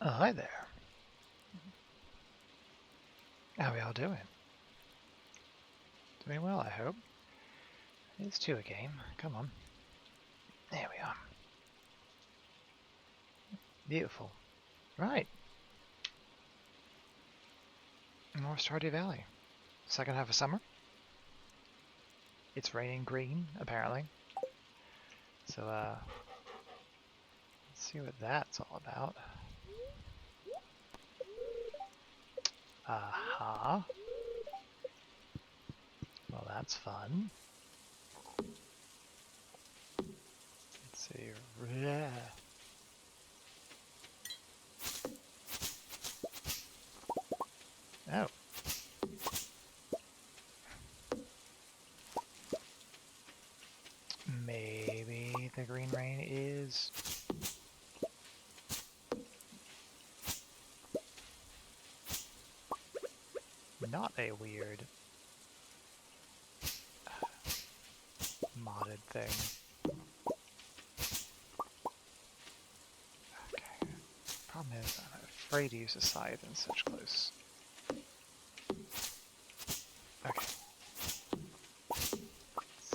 Oh, hi there. How are we all doing? Doing well, I hope. It's 2 a game. Come on. There we are. Beautiful. Right. More Stardew Valley. Second half of summer. It's raining green, apparently. So, let's see what that's all about. Aha. Well, that's fun. Let's see. Oh. Maybe the green rain is not a weird modded thing. Okay. Problem is, I'm afraid to use a scythe in such close. Okay.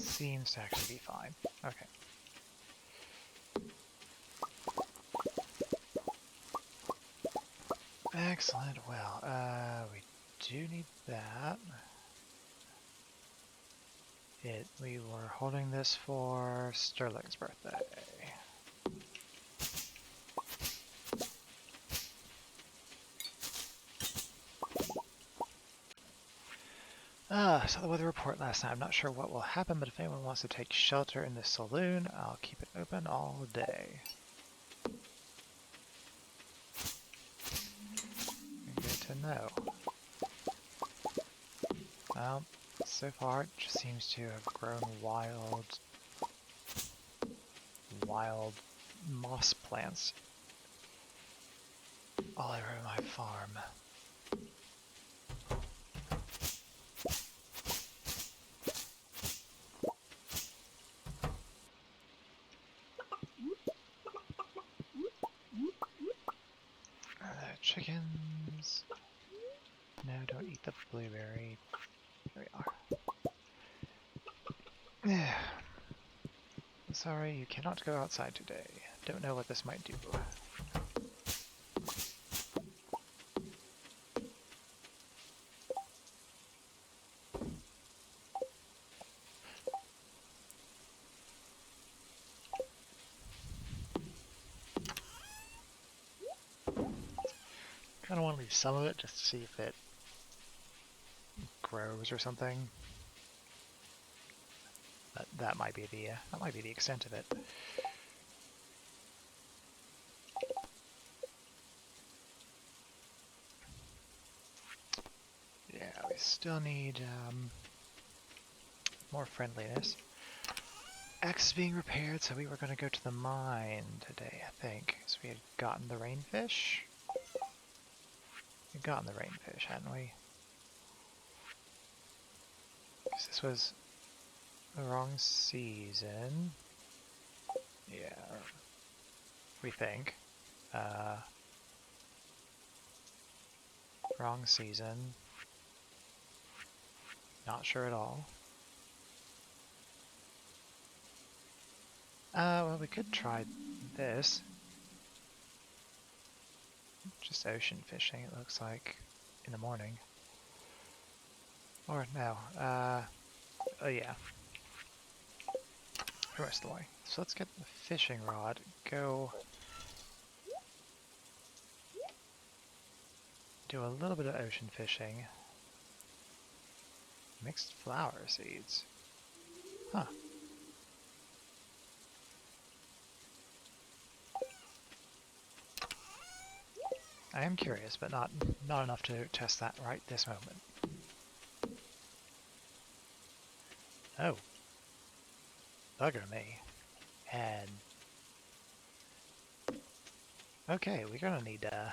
Seems to actually be fine. Okay. Excellent. Well, we do need that. We were holding this for Sterling's birthday. Saw the weather report last night. I'm not sure what will happen, but if anyone wants to take shelter in the saloon, I'll keep it open all day. Good to know. Well, so far it just seems to have grown wild moss plants all over my farm. Chickens. No, don't eat the blueberry. Here we are. Sorry, you cannot go outside today. Don't know what this might do. Kind of want to leave some of it just to see if it grows or something. But that might be the extent of it. Yeah, we still need more friendliness. Axe is being repaired, so we were going to go to the mine today, I think. So we had gotten the rainfish. We'd gotten the rainfish, hadn't we? Because this was the wrong season. Yeah, we think. Wrong season. Not sure at all. Well, we could try this. Just ocean fishing, it looks like, in the morning. Or no, oh yeah. The rest of the way. So let's get the fishing rod, go do a little bit of ocean fishing. Mixed flower seeds. Huh. I am curious, but not enough to test that right this moment. Oh. Bugger me. And... okay, we're gonna need, I'm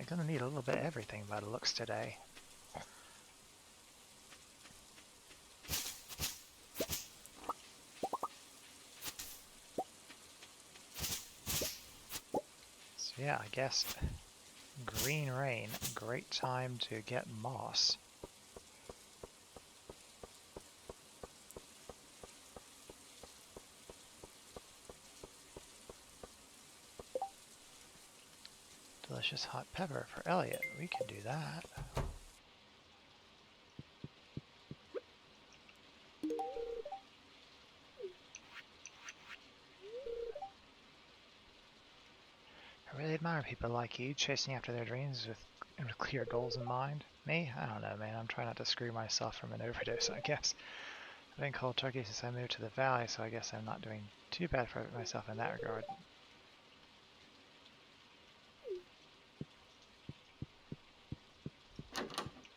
gonna need a little bit of everything by the looks today. So yeah, I guess green rain, great time to get moss. Delicious hot pepper for Elliot. We can do that. I really admire people like you, chasing after their dreams with clear goals in mind. Me? I don't know, man. I'm trying not to screw myself from an overdose, I guess. I've been cold turkey since I moved to the valley, so I guess I'm not doing too bad for myself in that regard.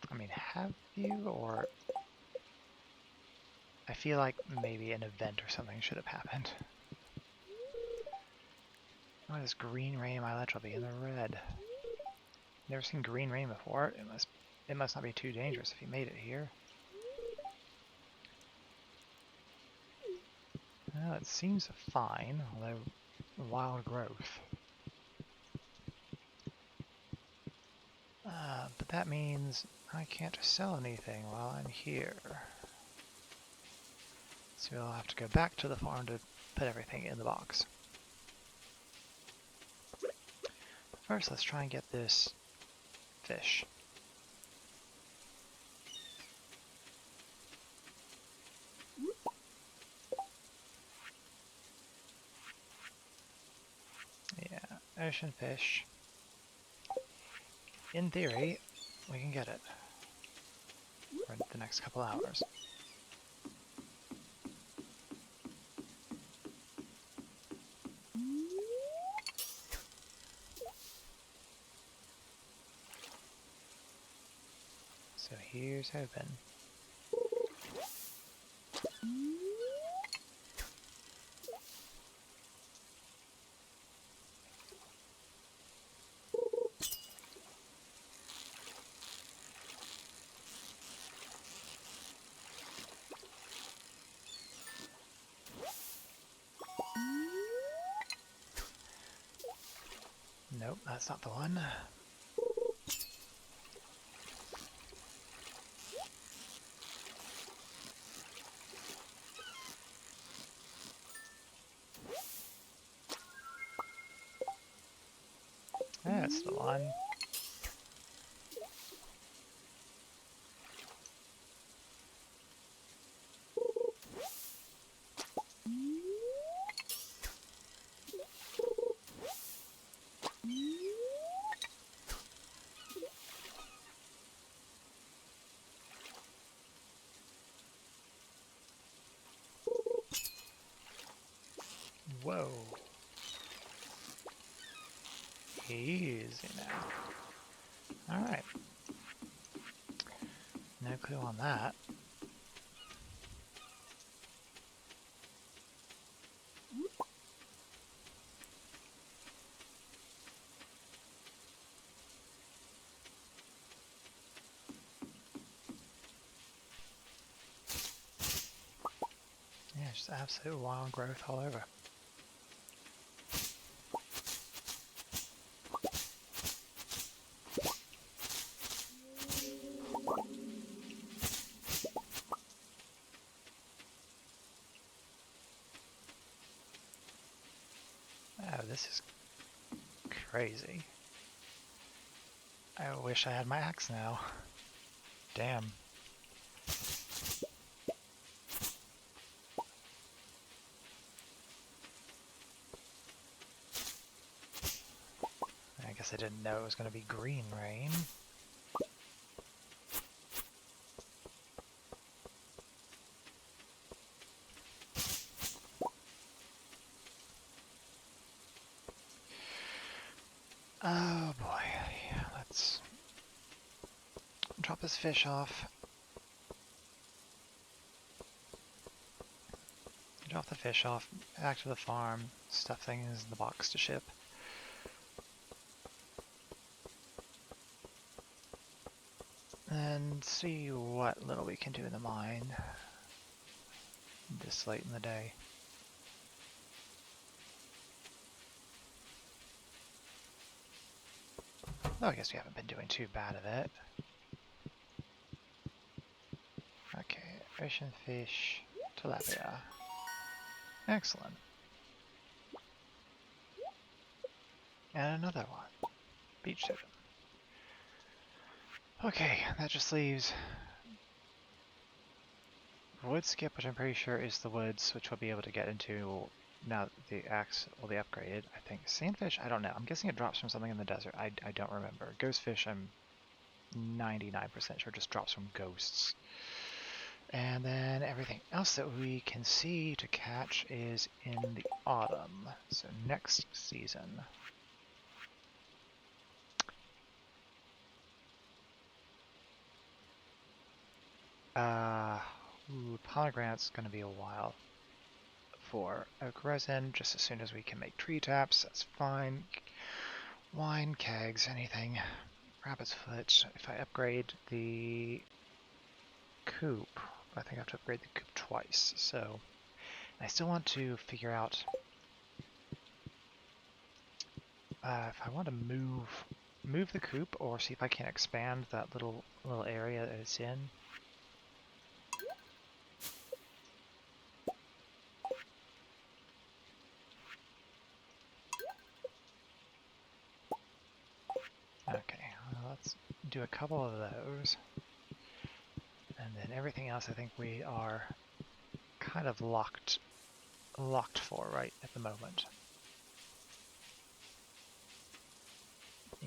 I mean, have you, or... I feel like maybe an event or something should have happened. Why does green rain in my ledge will be in the red? Never seen green rain before. It must not be too dangerous if you made it here. Well, it seems fine, although wild growth. But that means I can't sell anything while I'm here. So I'll have to go back to the farm to put everything in the box. First, let's try and get this fish. Yeah, ocean fish. In theory, we can get it for the next couple hours. So here's hoping. Nope, that's not the one. That's the one. Whoa. Easy now. Alright. No clue on that. Yeah, just absolute wild growth all over. Oh, this is crazy. I wish I had my axe now. Damn. I guess I didn't know it was going to be green rain. drop his fish off. Drop the fish off, back to the farm, stuff things in the box to ship. And see what little we can do in the mine this late in the day. Oh, I guess we haven't been doing too bad of it. Okay, ocean fish, tilapia. Excellent. And another one. Beach totem. Okay, that just leaves wood skip, which I'm pretty sure is the woods, which we'll be able to get into now that the axe will be upgraded. I think sandfish, I don't know. I'm guessing it drops from something in the desert. I don't remember. Ghostfish, I'm 99% sure just drops from ghosts. And then everything else that we can see to catch is in the autumn. So next season. Pomegranate's going to be a while for oak resin, just as soon as we can make tree taps, that's fine. Wine, kegs, anything. Rabbit's foot. If I upgrade the coop, I think I have to upgrade the coop twice, so I still want to figure out if I want to move the coop or see if I can expand that little area that it's in. Okay, well, let's do a couple of those. And then everything else I think we are kind of locked for right at the moment.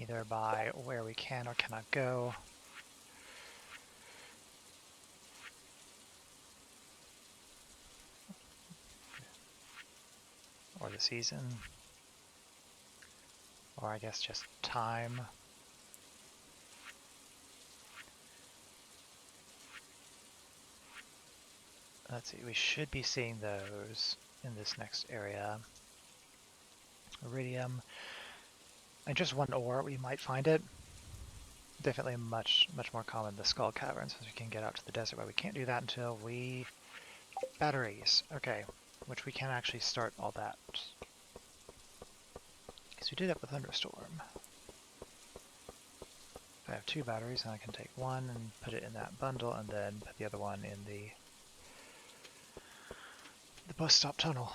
Either by where we can or cannot go. Or the season. Or I guess just time. Let's see, we should be seeing those in this next area. Iridium. And just one ore, we might find it. Definitely much more common in the Skull Caverns, as we can get out to the desert, but we can't do that until we... Batteries. Okay, which we can actually start all that. Because we did that with Thunderstorm. If I have 2 batteries, then I can take one and put it in that bundle, and then put the other one in the bus stop tunnel.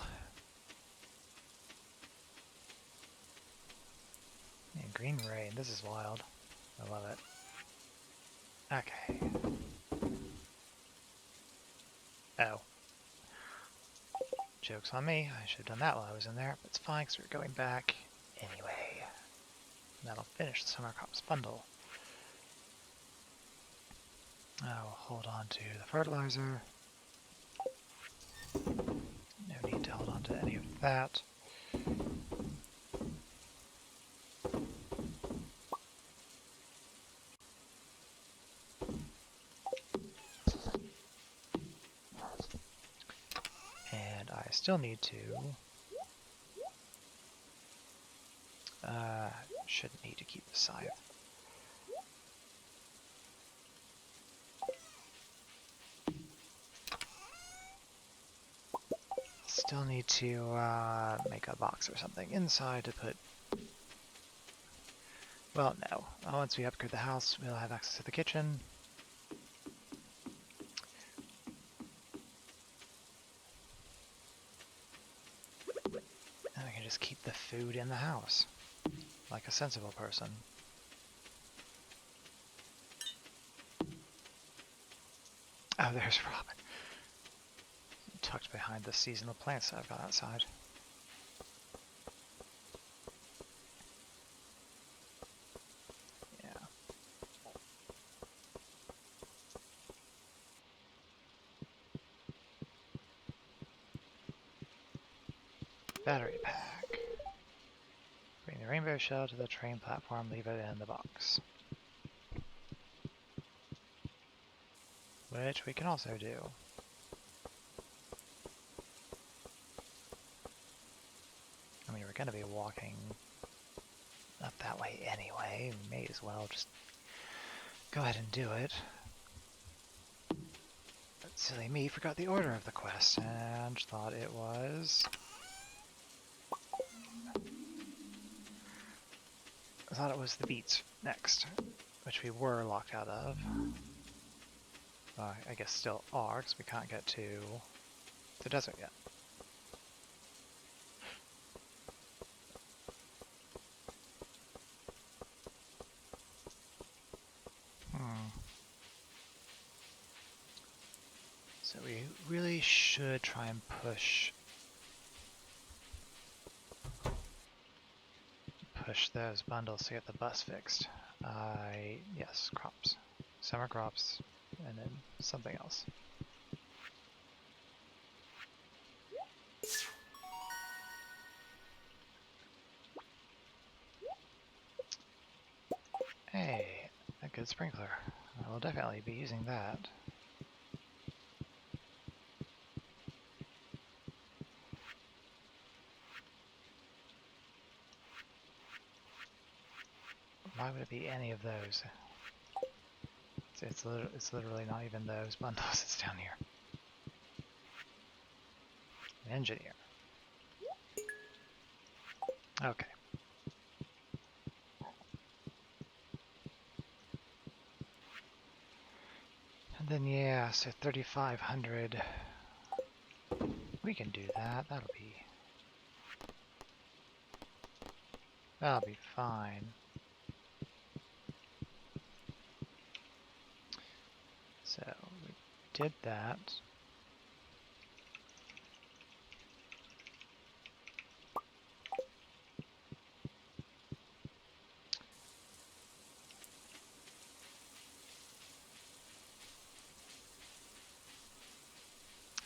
And green rain, this is wild. I love it. Okay. Oh. Joke's on me, I should have done that while I was in there, but it's fine because we're going back anyway. And that'll finish the summer crops bundle. I'll hold on to the fertilizer. No need to hold on to any of that. And I still need to... shouldn't need to keep the scythe. Still need to make a box or something inside to put... Well, no. Once we upgrade the house, we'll have access to the kitchen. And we can just keep the food in the house, like a sensible person. Oh, there's Robin. Tucked behind the seasonal plants that I've got outside. Yeah. Battery pack. Bring the rainbow shell to the train platform, leave it in the box. which we can also do. I mean, we're going to be walking up that way anyway. We may as well just go ahead and do it. But silly me forgot the order of the quest and thought it was... I thought it was the beats next, which we were locked out of. I guess still are, because we can't get to the desert yet. So we really should try and push those bundles to get the bus fixed. Yes, crops. Summer crops, and then something else. Hey, a good sprinkler. I will definitely be using that. Why would it be any of those? It's literally not even those bundles. It's down here. An engineer. Okay. And then yeah, so 3,500. We can do that. That'll be fine. So we did that.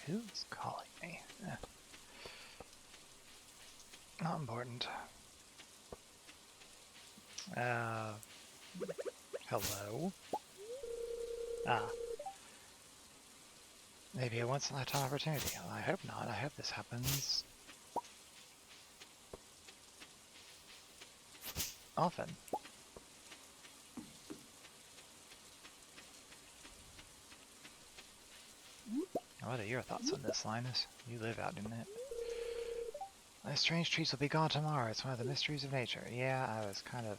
Who's calling me? Not important. Hello? Ah. Maybe a once-in-a-lifetime opportunity. Well, I hope not. I hope this happens often. What are your thoughts on this, Linus? You live out in it. The strange trees will be gone tomorrow. It's one of the mysteries of nature. Yeah, I was kind of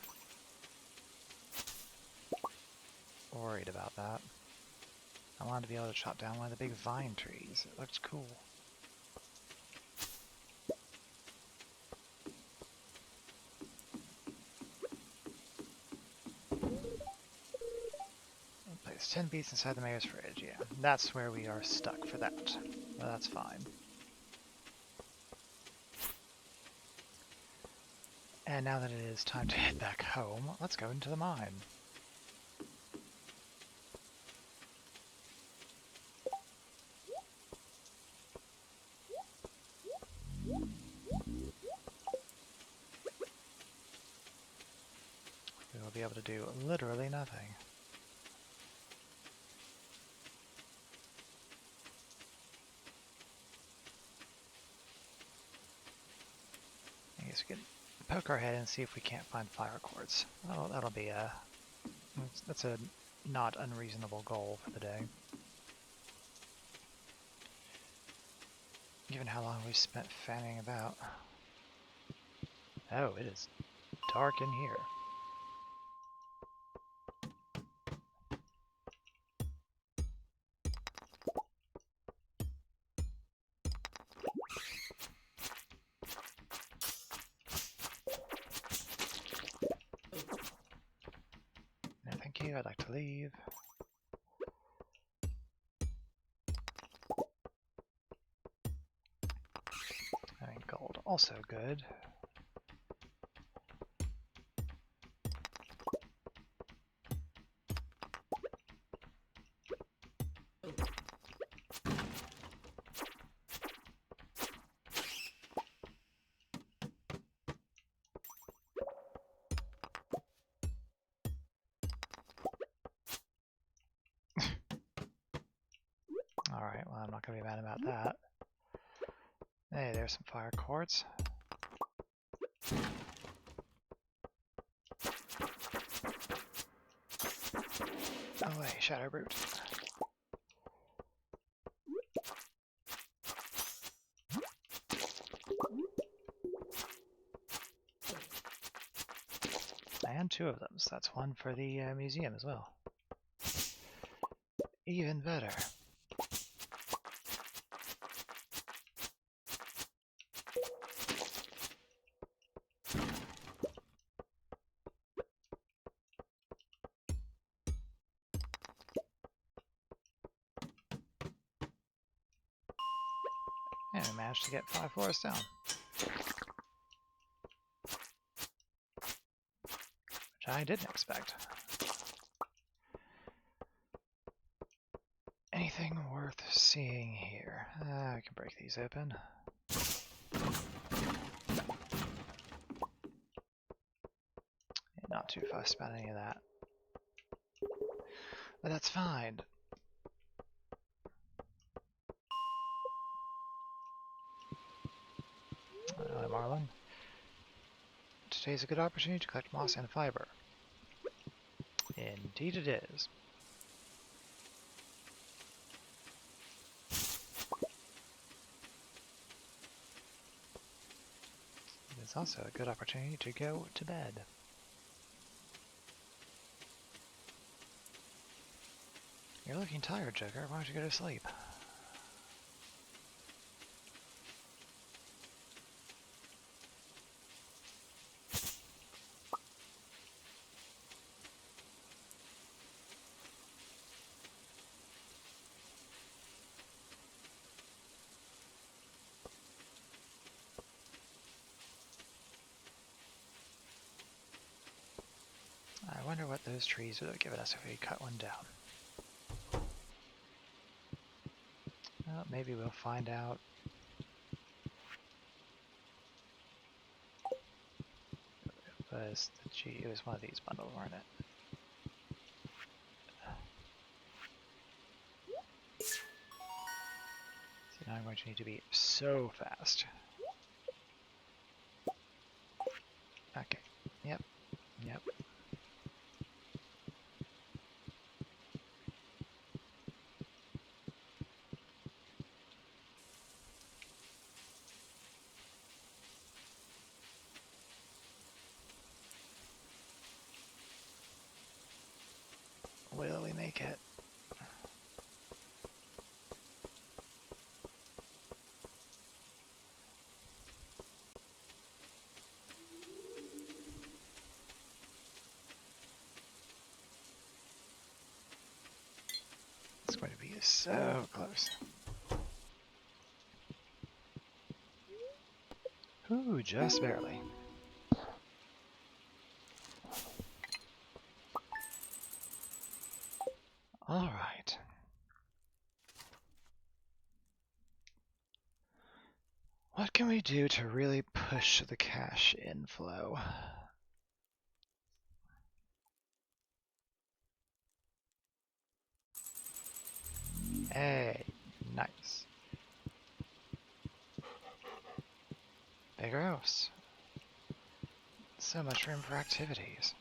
worried about that. I wanted to be able to chop down one of the big vine trees. It looked cool. Place 10 beets inside the mayor's fridge. Yeah, that's where we are stuck for that. Well, that's fine. And now that it is time to head back home, let's go into the mine. We will be able to do literally nothing. I guess we can poke our head and see if we can't find fire quartz. That'll be that's a not unreasonable goal for the day. Given how long we spent fanning about. Oh, it is dark in here. No, thank you. I'd like to leave. I mean, gold also good. not going to be mad about that. Hey, there's some fire quartz. Oh, hey, Shadow Brute. And 2 of them, so that's 1 for the museum as well. Even better. And we managed to get 5 floors down. Which I didn't expect. Anything worth seeing here? I can break these open. Not too fussed about any of that. But that's fine. Hi, Marlin. Today's a good opportunity to collect moss and fiber. Indeed it is. It's also a good opportunity to go to bed. You're looking tired, Joker. Why don't you go to sleep? I wonder what those trees would have given us if we cut one down. Well, maybe we'll find out. It was one of these bundles, weren't it? See, now I'm going to need to be so fast. Okay. Yep. Yep. Will we make it? It's going to be so close. Ooh, just barely. All right. What can we do to really push the cash inflow? Hey, nice. Bigger house. So much room for activities.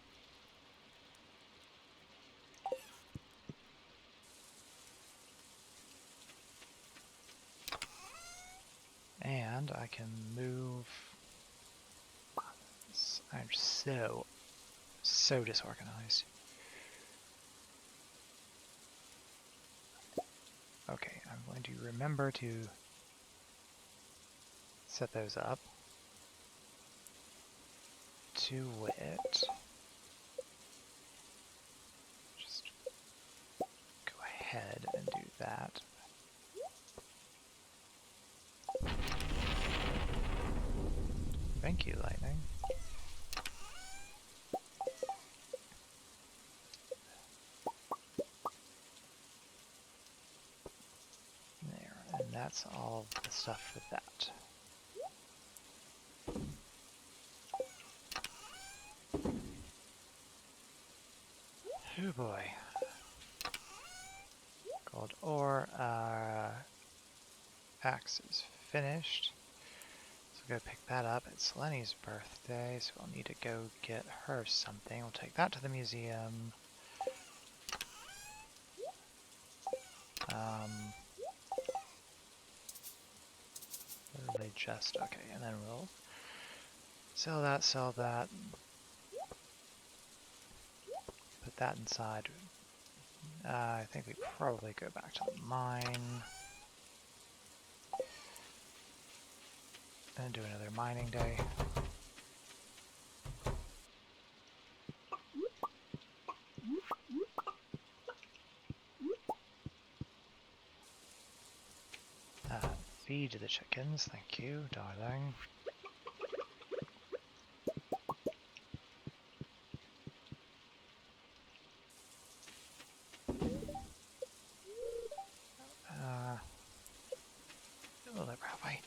And I can move. I'm so disorganized. Okay, I'm going to remember to set those up. To wit, just go ahead and do that. Thank you, Lightning. There, and that's all the stuff for that. Oh boy. Gold ore, axe is finished. So we'll go pick that up. It's Lenny's birthday, so we'll need to go get her something. We'll take that to the museum. Literally just, okay, and then we'll sell that. Put that inside. I think we probably go back to the mine. And do another mining day. Feed the chickens, thank you, darling. A little over halfway.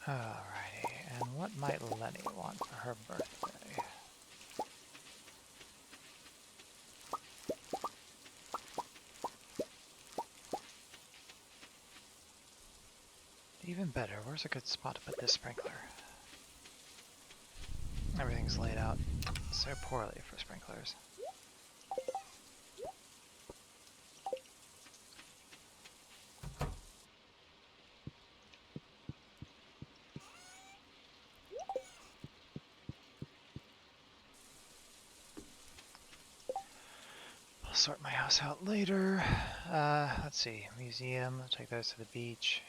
Alrighty, and what might Lenny want for her birthday? Even better, where's a good spot to put this sprinkler? Everything's laid out so poorly for sprinklers. I'll sort my house out later. Let's see, museum, I'll take those to the beach.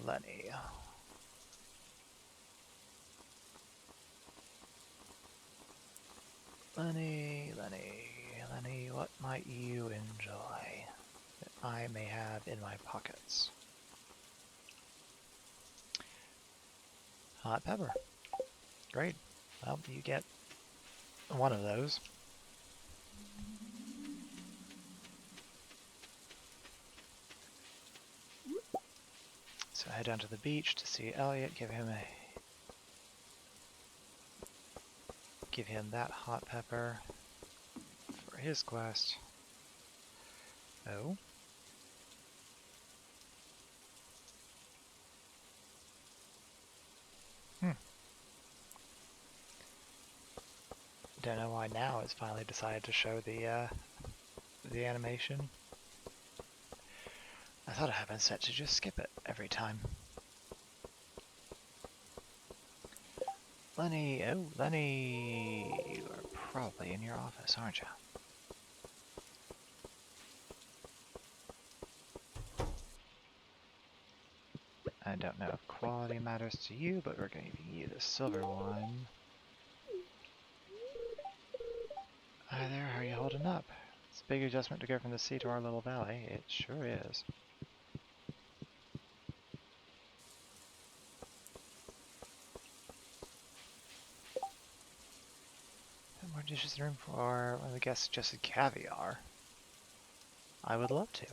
Lenny. Lenny, what might you enjoy that I may have in my pockets? Hot pepper. Great. Well, you get one of those. So head down to the beach to see Elliot, give him that hot pepper for his quest. Oh. Don't know why now it's finally decided to show the animation. I thought it had been set to just skip it every time. Lenny, oh Lenny, you are probably in your office, aren't you? I don't know if quality matters to you, but we're going to give you the silver one. Hi there, how are you holding up? It's a big adjustment to go from the sea to our little valley. It sure is. More dishes in the room for one of the guests suggested caviar. I would love to.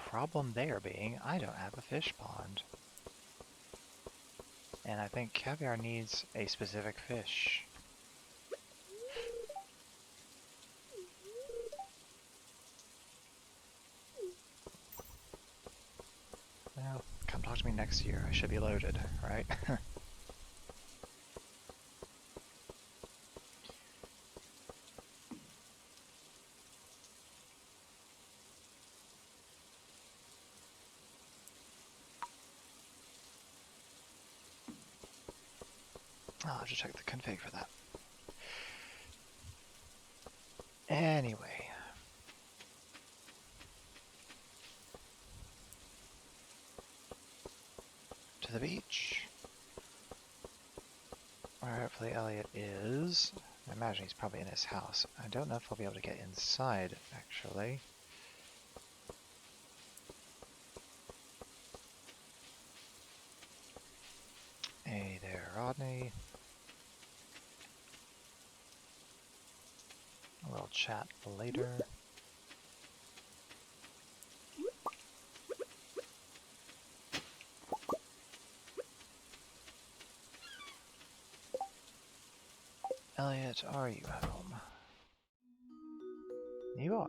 Problem there being, I don't have a fish pond. And I think caviar needs a specific fish. Well, come talk to me next year. I should be loaded, right? I'll have to check the config for that. Anyway. To the beach. Where hopefully Elliot is. I imagine he's probably in his house. I don't know if he'll be able to get inside, actually. Hey there, Rodney. We'll chat later. Elliot, are you home? You are.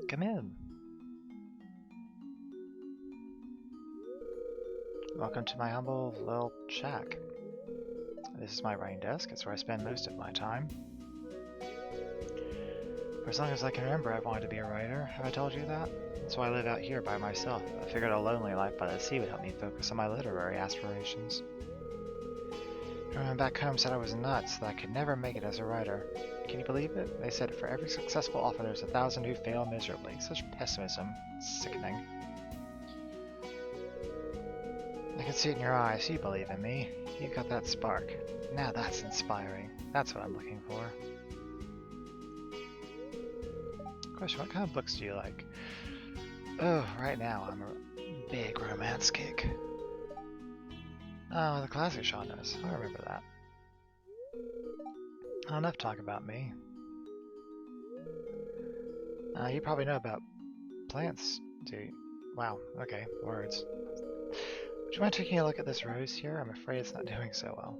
Come in. Welcome to my humble little shack. This is my writing desk. It's where I spend most of my time. For as long as I can remember, I've wanted to be a writer. Have I told you that? That's why I live out here by myself. I figured a lonely life by the sea would help me focus on my literary aspirations. Everyone back home said I was nuts, that I could never make it as a writer. Can you believe it? They said for every successful author there's 1,000 who fail miserably. Such pessimism. It's sickening. I can see it in your eyes. You believe in me. You've got that spark. Now that's inspiring. That's what I'm looking for. Question, what kind of books do you like? Oh, right now I'm a big romance kick. Oh, the classic genres. I remember that. Enough talk about me. You probably know about plants, do you? Wow, okay, words. Would you mind taking a look at this rose here? I'm afraid it's not doing so well.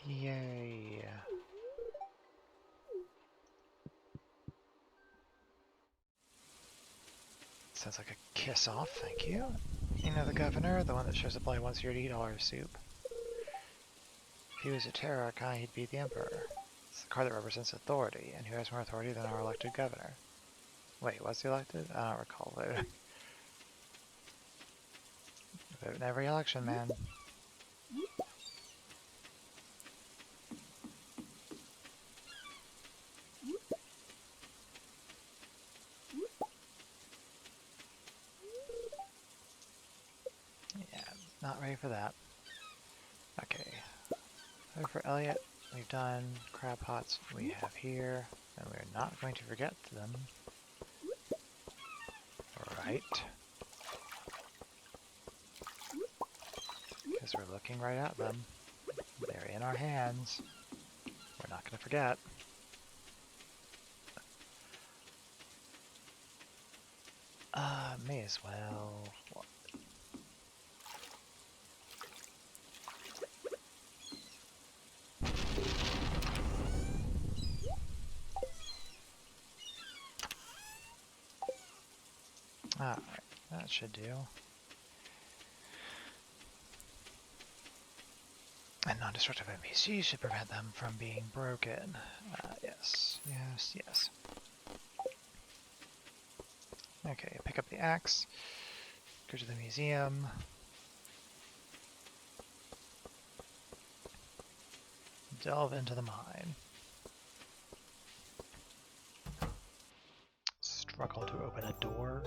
Yay. Sounds like a kiss off, thank you. You know the governor, the one that shows up only once a year to eat all our soup. If he was a terror kind, he'd be the emperor. It's the card that represents authority, and who has more authority than our elected governor? Wait, was he elected? I don't recall voting. Vote in every election, man. Yeah, not ready for that. Okay. Over for Elliot, we've done crab pots we have here, and we're not going to forget them. Right. Because we're looking right at them. They're in our hands. We're not going to forget. May as well. Alright, that should do. And non-destructive NPCs should prevent them from being broken. Yes, yes, yes. Okay, pick up the axe, go to the museum. Delve into the mine. Struggle to open a door.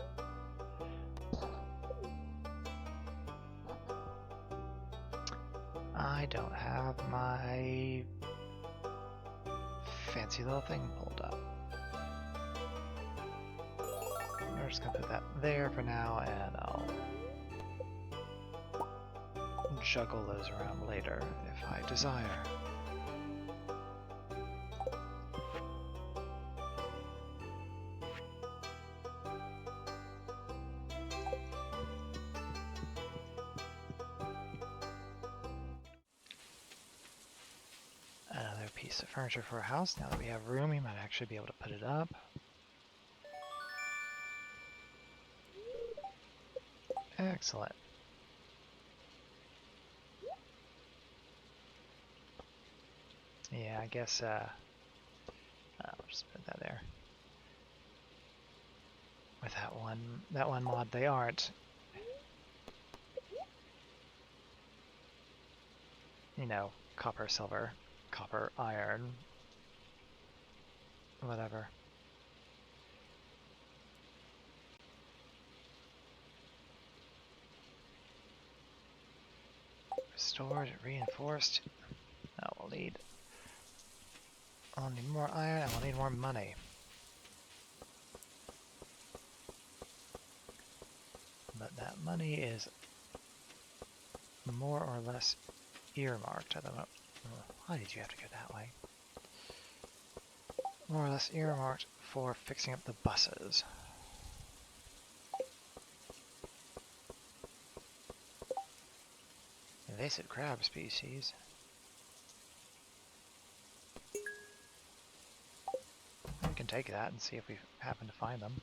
I don't have my fancy little thing pulled up. We're just gonna put that there for now, and I'll juggle those around later if I desire. Another piece of furniture for a house. Now that we have room, we might actually be able to put it up. Excellent. Yeah, I guess I'll just put that there. With that one mod, they aren't, you know, copper, silver, copper, iron, whatever. Restored, reinforced. Now I'll need more iron, and we'll need more money. But that money is more or less earmarked at the moment. Why did you have to go that way? more or less earmarked for fixing up the buses. Invasive crab species. We can take that and see if we happen to find them.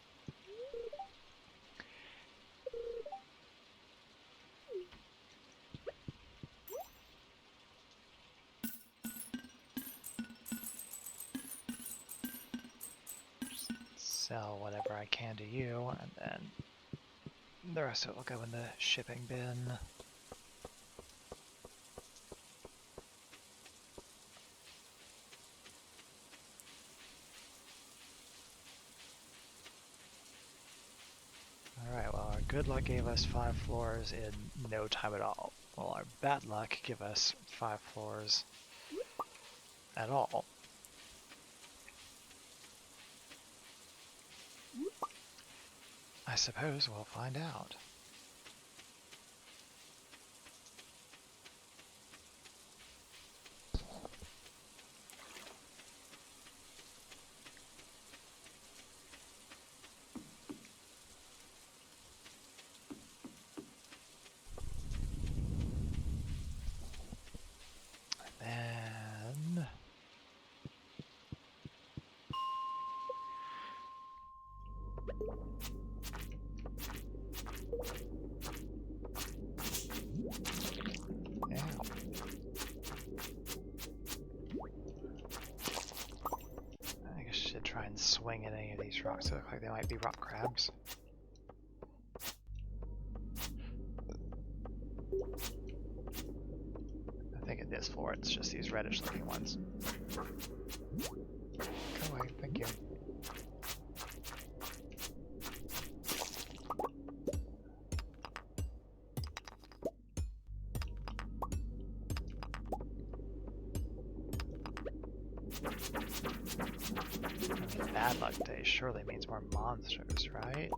Sell whatever I can to you, and then the rest of it will go in the shipping bin. Alright, well, our good luck gave us 5 floors in no time at all. Well, our bad luck gave us 5 floors at all. I suppose we'll find out. Swing at any of these rocks that look like they might be rock crabs. I think at this floor it's just these reddish looking ones. Go away, thank you. Bad luck day surely means more monsters, right?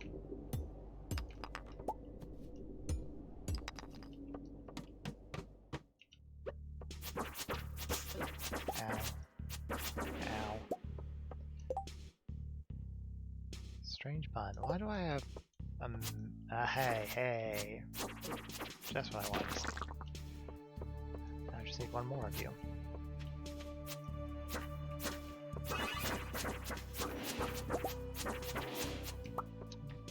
Ow. Ow. Strange bun. Why do I have hey. Just what I want. I just need one more of you.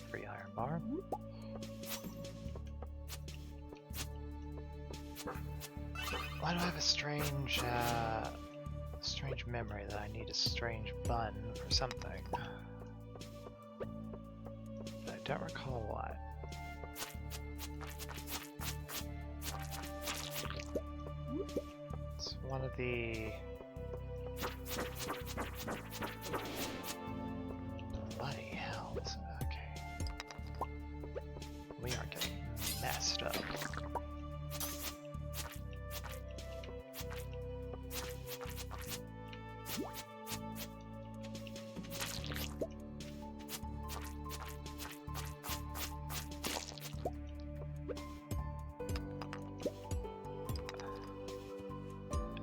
Free iron bar. Why do I have a strange memory that I need a strange bun for something? But I don't recall what. It's one of the... Bloody hell. Okay. We are getting messed up.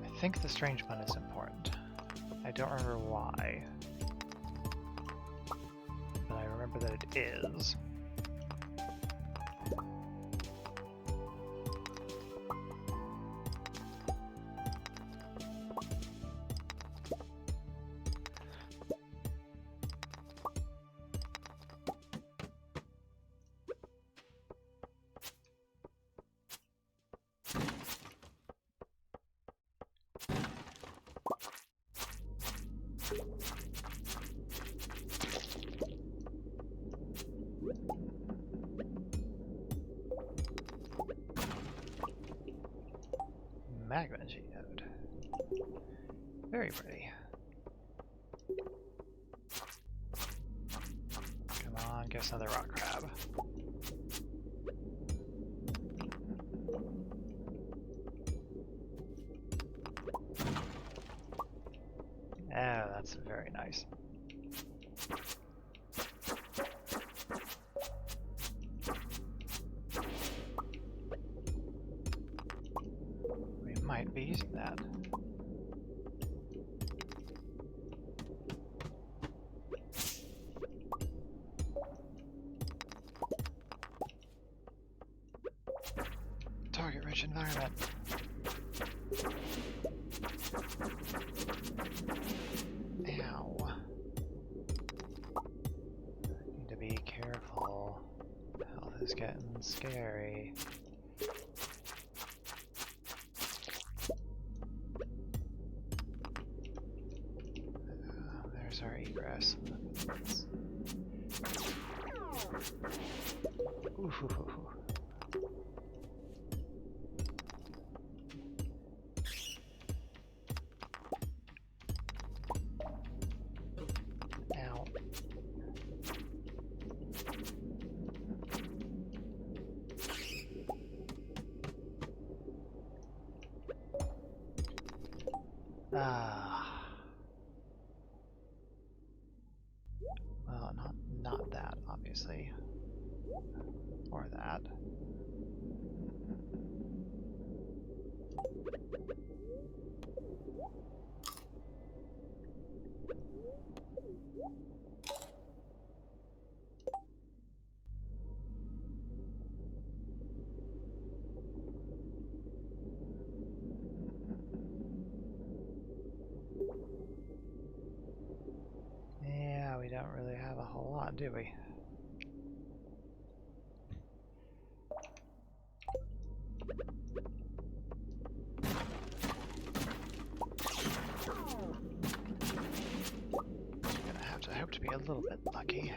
I think the strange one is important. I don't remember why, but I remember that it is. Magma geode. Very pretty. Come on, give us another rock crab. Oh, that's very nice. Might be using that. environment. Ow. Need to be careful. Health is getting scary. There's our egress. Ooh. Ow. Well, not that, obviously. Or that. Yeah, we don't really have a whole lot, do we? Gonna have to hope to be a little bit lucky.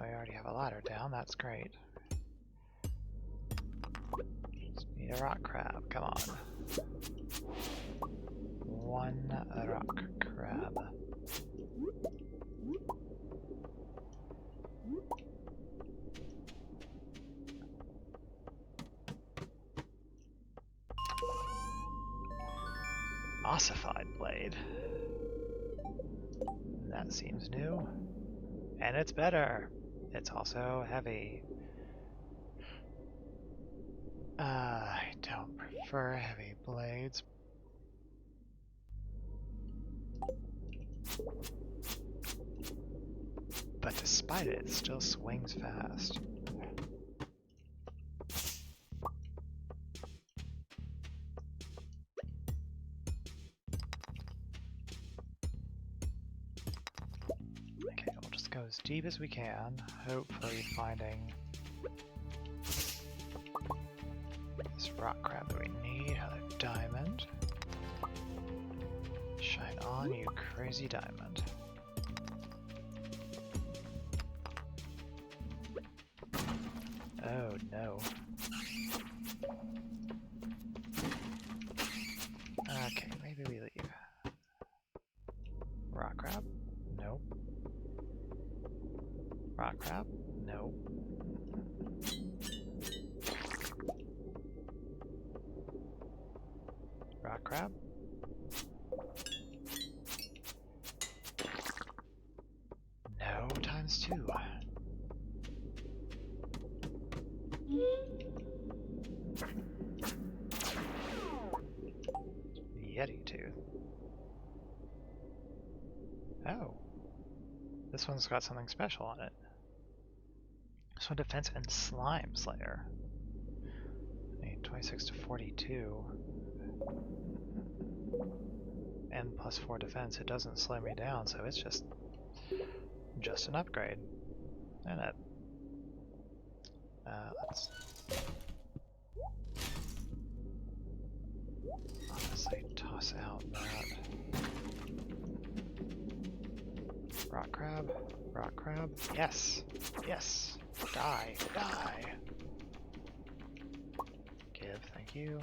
I already have a ladder down, that's great. Just need a rock crab, come on. One rock crab. Ossified blade. That seems new. And it's better. It's also heavy. I don't prefer heavy blades. But despite it, it still swings fast. Okay, we'll just go as deep as we can, hopefully finding this rock crab that we need. Another diamond. Shine on, you crazy diamond. Oh no. Okay, maybe we leave. Rock crab? Nope. Rock crab? Nope. Rock crab? No, times two. Yeti tooth. Oh. This one's got something special on it. This one defense and slime slayer. I need 26 to 42. And plus 4 defense. It doesn't slow me down, so it's just an upgrade. And it. Let's honestly toss out that. Rock crab? Rock crab? Yes! Yes! Die! Die! Give, thank you.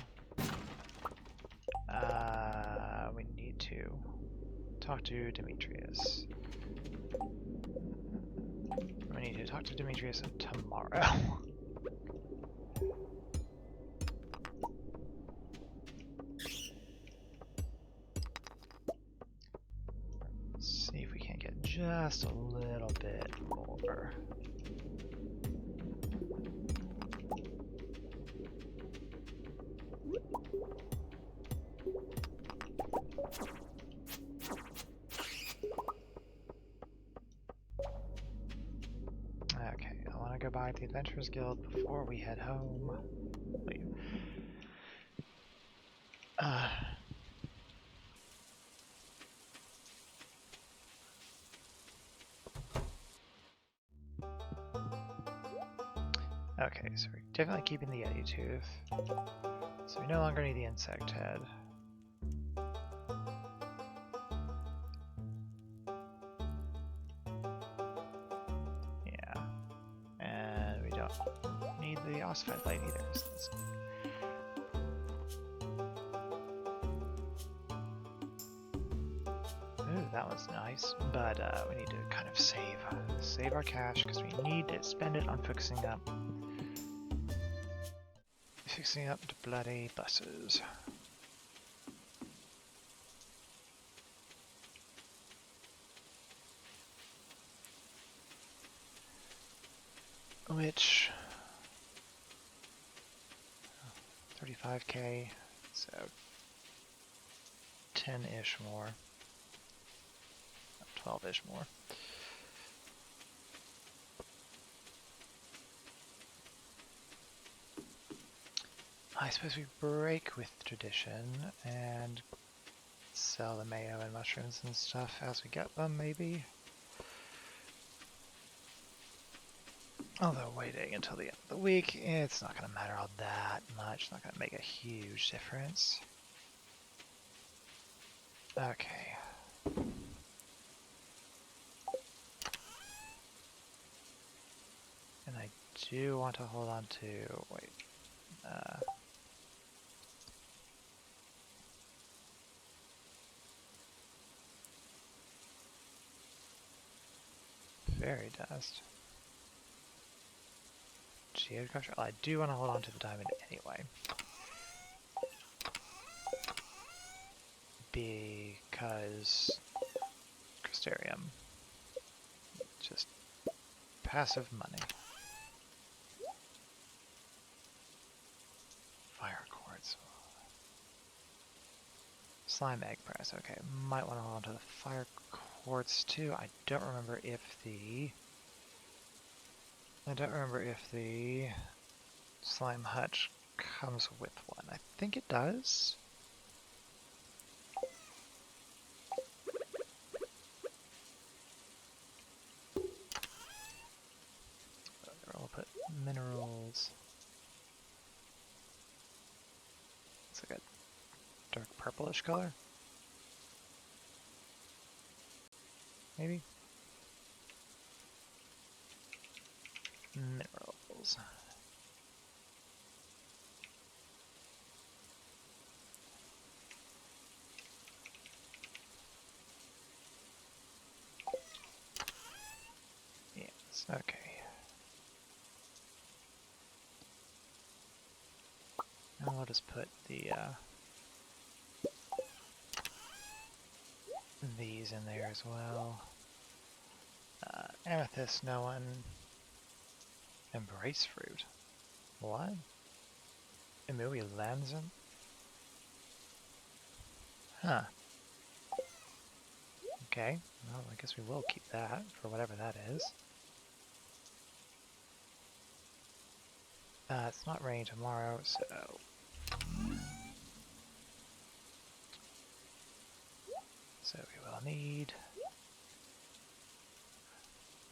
We need to talk to Demetrius. We need to talk to Demetrius tomorrow. See if we can't get just a little bit more. Okay, I want to go by the Adventurers Guild before we head home. Leave. Okay, so we're definitely keeping the Yeti Tooth. So we no longer need the insect head. Yeah. And we don't need the ossified blade either. So that's... Ooh, that was nice. But we need to kind of save our cash because we need to spend it on fixing up the bloody buses. Which 35k, so 10-ish more, 12-ish more. I suppose we break with tradition and sell the mayo and mushrooms and stuff as we get them, maybe. Although waiting until the end of the week, it's not going to matter all that much. It's not going to make a huge difference. Okay. And I do want to hold on to, wait, fairy dust. Geoculture. I do want to hold on to the diamond anyway. Because Crystarium. Just passive money. Fire quartz. Slime egg press. Okay, might want to hold on to the fire quartz too. I don't remember if the slime hutch comes with one. I think it does. I'll put minerals. It's like a dark purplish color. Maybe? Minerals. Yes, okay. Now I'll just put the these in there as well. Amethyst, no one. Embrace fruit. What? Emui Lanzen? Huh. Okay, well, I guess we will keep that for whatever that is. It's not raining tomorrow, so... So we will need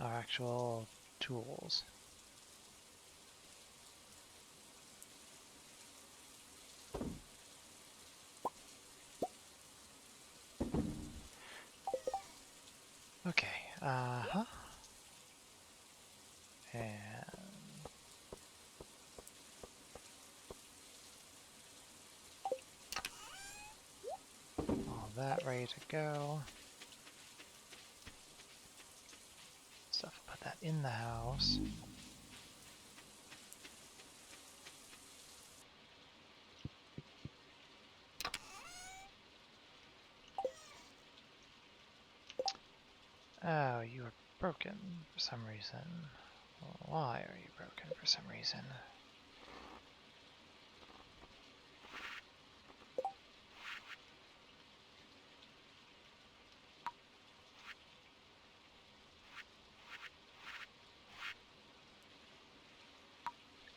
our actual tools. Okay, and all that ready to go. Stuff, put that in the house. Oh, you are broken for some reason. Why are you broken for some reason?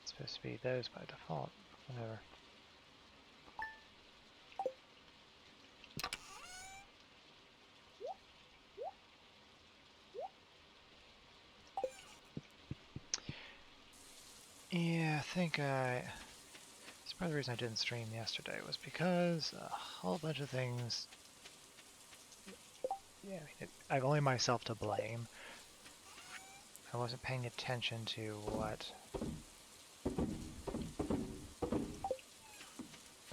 It's supposed to be those by default. Whatever. Yeah, I think that's part of the reason I didn't stream yesterday was because a whole bunch of things. Yeah, I've only myself to blame. I wasn't paying attention to what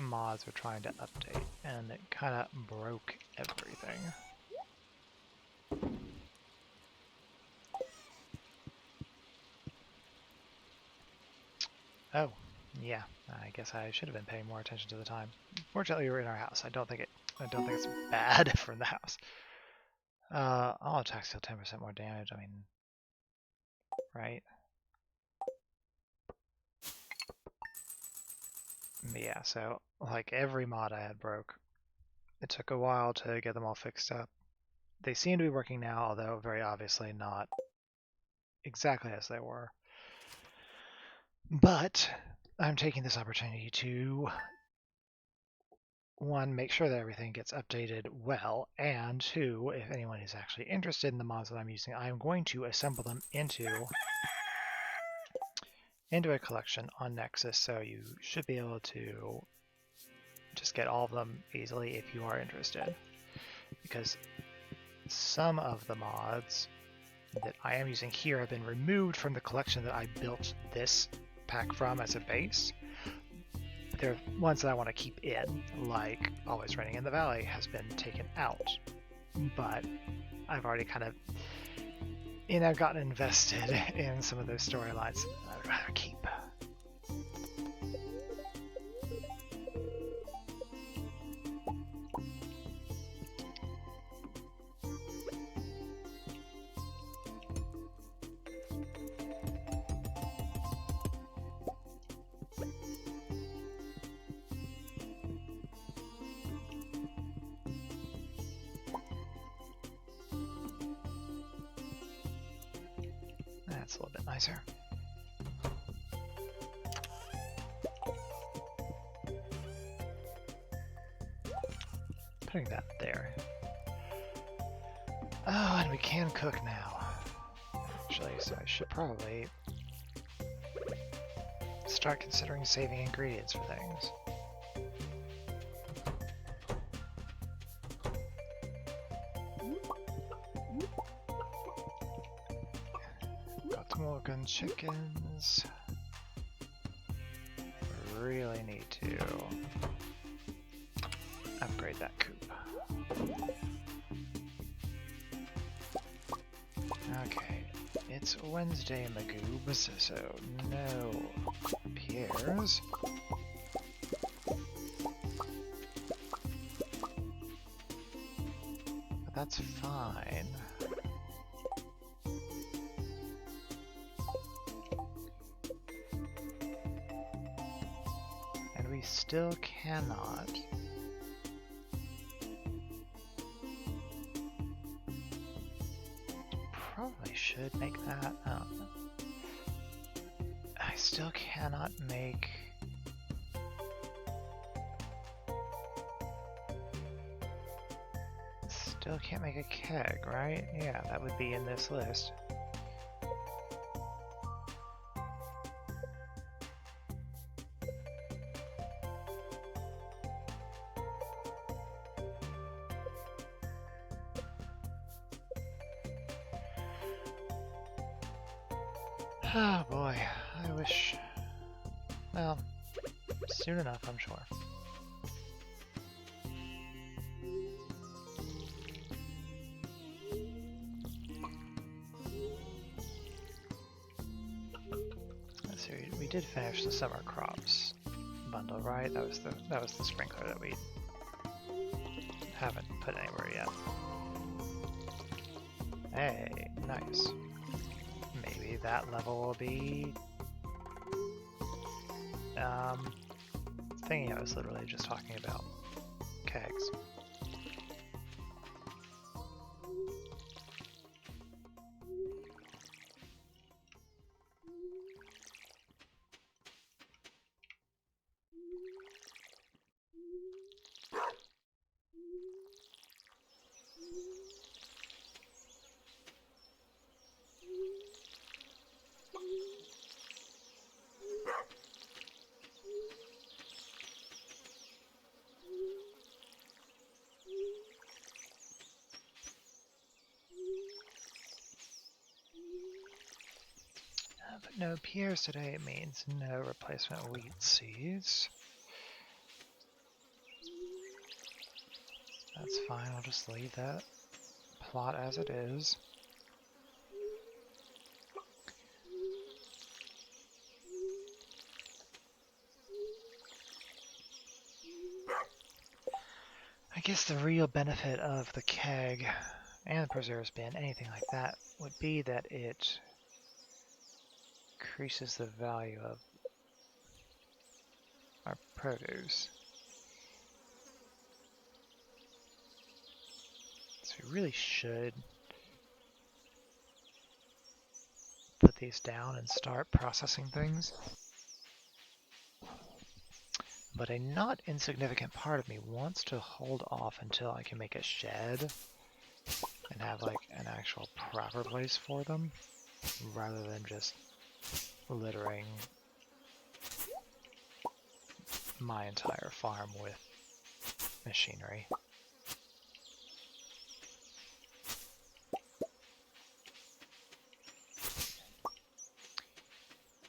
mods were trying to update, and it kind of broke everything. Oh, yeah. I guess I should have been paying more attention to the time. Fortunately, we were in our house. I don't think it's bad from the house. All attacks deal 10% more damage. I mean, right? Yeah. So, like every mod I had broke. It took a while to get them all fixed up. They seem to be working now, although very obviously not exactly as they were. But I'm taking this opportunity to, one, make sure that everything gets updated well, and two, if anyone is actually interested in the mods that I'm using, I'm going to assemble them into a collection on Nexus, so you should be able to just get all of them easily if you are interested. Because some of the mods that I am using here have been removed from the collection that I built this pack from as a base. There are ones that I want to keep in, like Always Raining in the Valley has been taken out, but I've already kind of, I've gotten invested in some of those storylines I would rather keep. That's a little bit nicer. Putting that there. Oh, and we can cook now. Actually, so I should probably start considering saving ingredients for things. Got some more gun chickens. Really need to upgrade that coop. Okay, it's Wednesday in the goobs, so no pears. But that's fine. And we still cannot probably should make that. I still cannot make. Still can't make a keg, right? Yeah, that would be in this list. Oh boy, I wish. Well, soon enough, I'm sure. Let's see, we did finish the summer crops bundle, right? That was the sprinkler that we haven't put anywhere yet. Hey, nice. Maybe that level will be... thingy I was literally just talking about. Kegs. But no pears today means no replacement wheat seeds. That's fine, I'll just leave that plot as it is. I guess the real benefit of the keg and the preserves bin, anything like that, would be that it increases the value of our produce. So we really should put these down and start processing things. But a not insignificant part of me wants to hold off until I can make a shed and have like an actual proper place for them, rather than just littering my entire farm with machinery.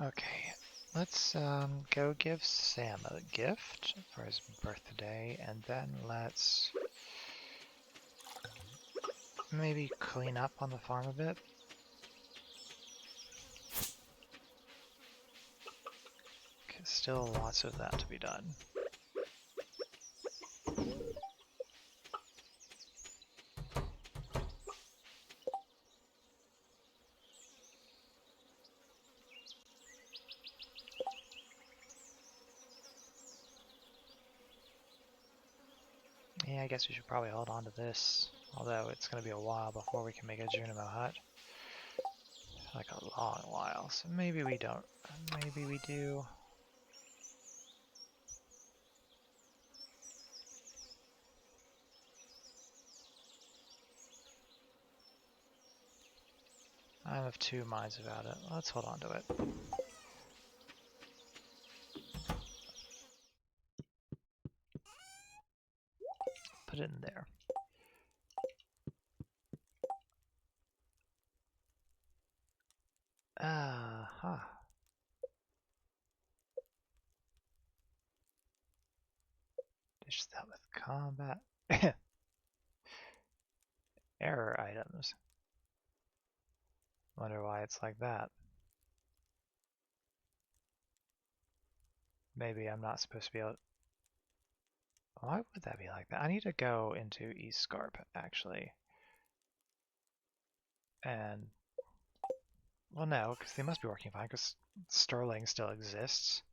Okay, let's go give Sam a gift for his birthday, and then let's maybe clean up on the farm a bit. Still lots of that to be done. Yeah, I guess we should probably hold on to this, although it's going to be a while before we can make a Junimo hut. Like a long while, so maybe we don't. Maybe we do. I'm of two minds about it. Let's hold on to it. Put it in there. Huh. Dish that with combat. Error items. Wonder why it's like that. Maybe I'm not supposed to be able to... Why would that be like that? I need to go into East Scarp, actually. And... Well, no, because they must be working fine, because Sterling still exists.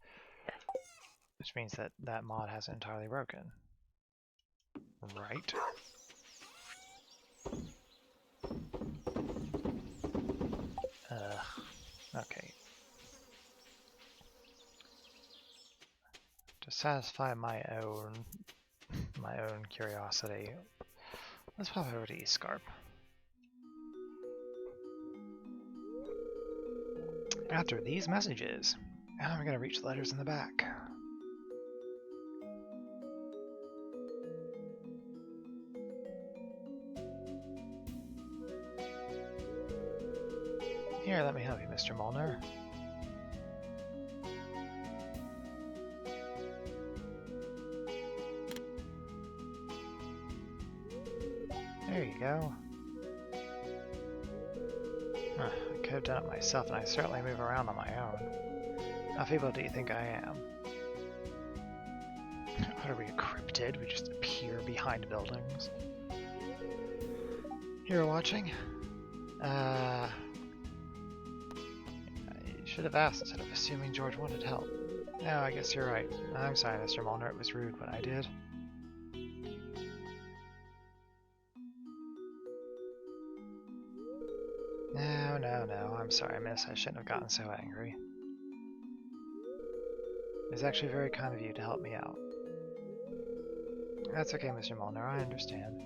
Which means that that mod hasn't entirely broken. Right? Okay. To satisfy my own curiosity, let's pop over to East Scarp. After these messages, I'm gonna reach the letters in the back. Here, let me help you, Mr. Molnar. There you go. I could have done it myself, and I certainly move around on my own. How feeble do you think I am? What are we, a cryptid? We just appear behind buildings. You're watching? I should have asked instead of assuming George wanted help. No, I guess you're right. I'm sorry, Mr. Molnar, it was rude what I did. No, I'm sorry, miss. I shouldn't have gotten so angry. It's actually very kind of you to help me out. That's okay, Mr. Molnar, I understand.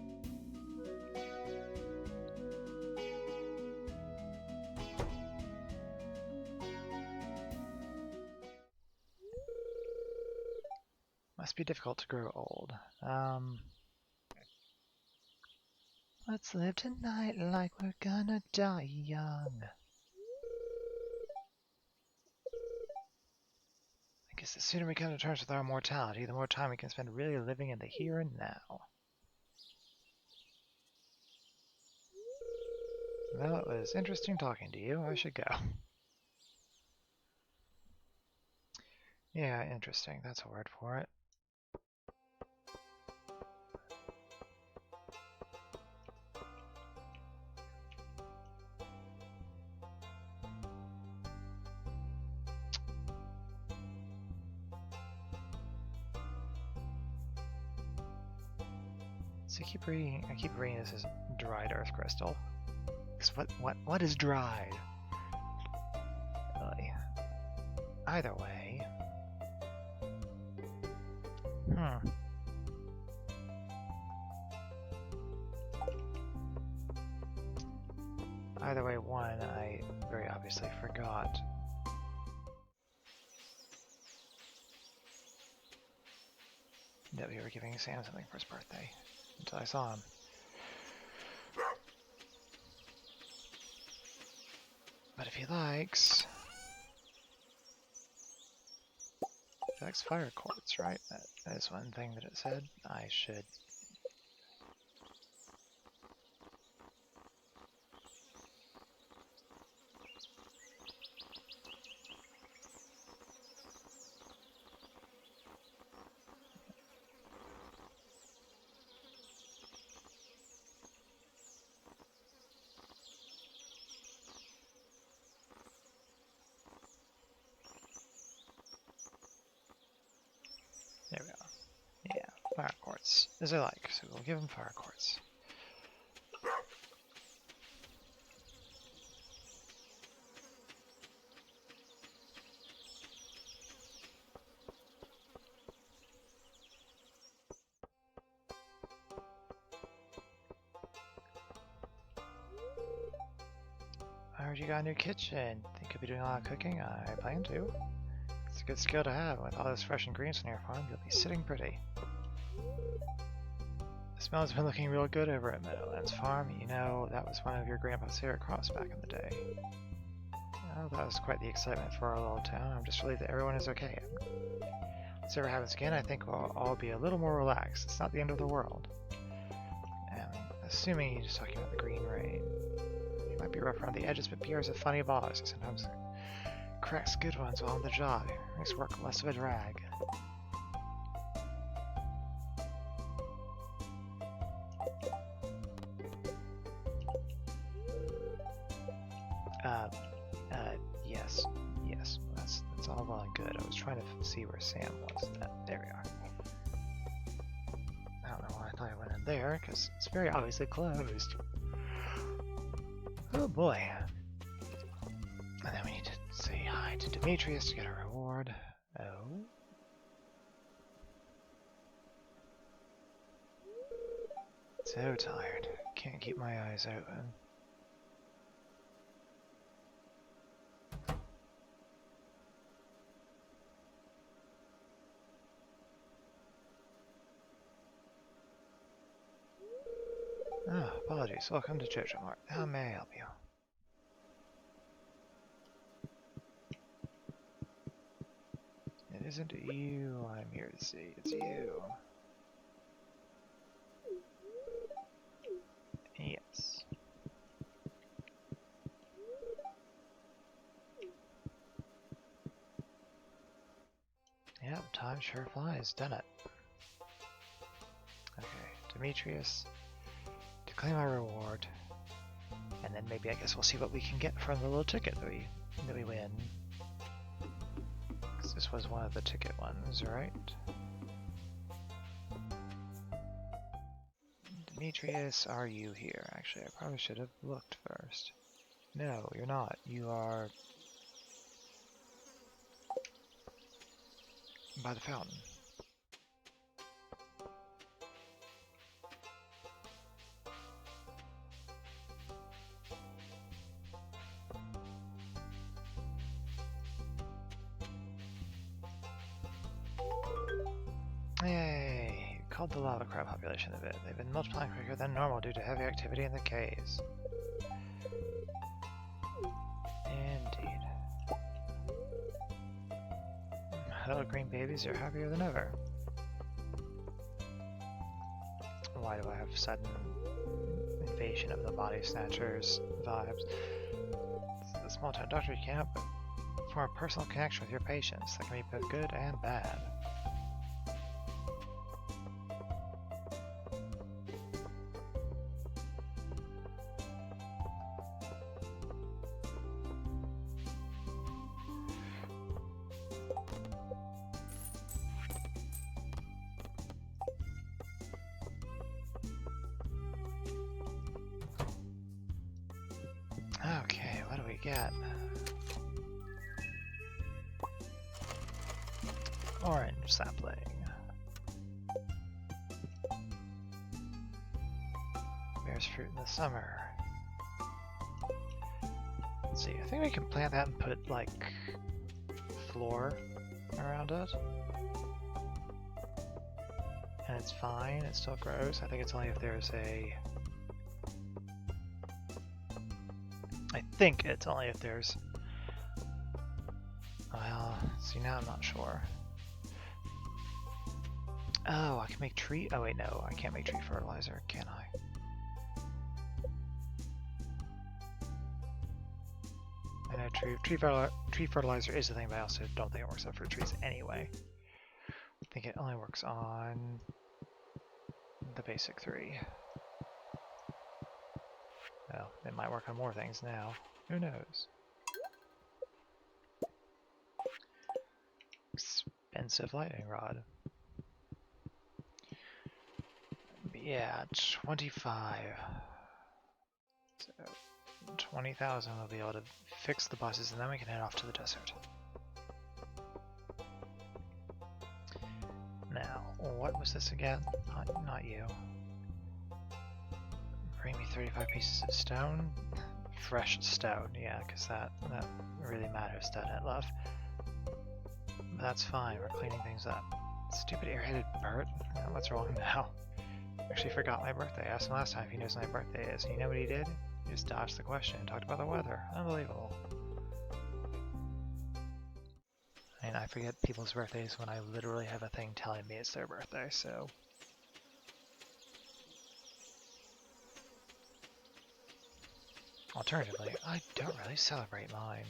Must be difficult to grow old. Let's live tonight like we're gonna die young. I guess the sooner we come to terms with our mortality, the more time we can spend really living in the here and now. Well, it was interesting talking to you. I should go. Yeah, interesting. That's a word for it. So I keep reading this as dried earth crystal. What is dried? Really? Either way. Either way, one, I very obviously forgot. That we were giving Sam something for his birthday. Until I saw him. But if he likes fire quartz, right? That is one thing that it said I should. There we go. Yeah, fire quartz, as I like, so we'll give him fire quartz. I heard you got a new kitchen. Think you'll be doing a lot of cooking? I plan to. It's a good skill to have. With all those fresh ingredients on your farm, you'll be sitting pretty. The smell has been looking real good over at Meadowlands Farm. You know, that was one of your grandpa's favorite crops back in the day. Oh, that was quite the excitement for our little town. I'm just relieved that everyone is okay. If this ever happens again, I think we'll all be a little more relaxed. It's not the end of the world. Assuming he's just talking about the green rain. He might be rough around the edges, but Pierre's a funny boss. He sometimes cracks good ones while on the job. It makes work less of a drag. Yes. That's all well and good. I was trying to see where Sam was. There we are. I don't know why I thought I went in there, because it's very obviously closed. Oh boy. And then we need to say hi to Demetrius to get a reward. Oh. So tired. Can't keep my eyes open. Oh, apologies. Welcome to Jojo Mart. How may I help you? It isn't you I'm here to see. It's you. Yes. Yep, time sure flies, doesn't it? Okay, Demetrius, to claim my reward, and then maybe I guess we'll see what we can get from the little ticket that we win. 'Cause this was one of the ticket ones, right? Demetrius, are you here? Actually, I probably should have looked first. No, you're not. You are by the fountain. Yay! Called the lava crab population a bit. They've been multiplying quicker than normal due to heavy activity in the caves. Indeed. Hello, green babies, you're happier than ever. Why do I have sudden invasion of the body snatchers vibes? It's the small town doctor camp for a personal connection with your patients that can be both good and bad. Okay, what do we get? Orange sapling. Bears fruit in the summer. Let's see, I think we can plant that and put, like, floor around it. And it's fine, it still grows. I think it's only if there's a... I think it's only if there's... Well, see, now I'm not sure. Oh, I can make tree... Oh wait, no, I can't make tree fertilizer, can I? I know tree fertilizer is a thing, but I also don't think it works on fruit trees anyway. I think it only works on the basic 3. Well, it might work on more things now. Who knows? Expensive lightning rod. But yeah, 25. So 20,000 will be able to fix the buses, and then we can head off to the desert. Now, what was this again? Not you. Bring me 35 pieces of stone. Fresh stone, yeah, because that really matters, doesn't it, love? But that's fine, we're cleaning things up. Stupid airheaded Bert? What's wrong now? Actually forgot my birthday. I asked him last time if he knows when my birthday is, and you know what he did? He just dodged the question and talked about the weather. Unbelievable. I mean, I forget people's birthdays when I literally have a thing telling me it's their birthday, so... Alternatively, I don't really celebrate mine.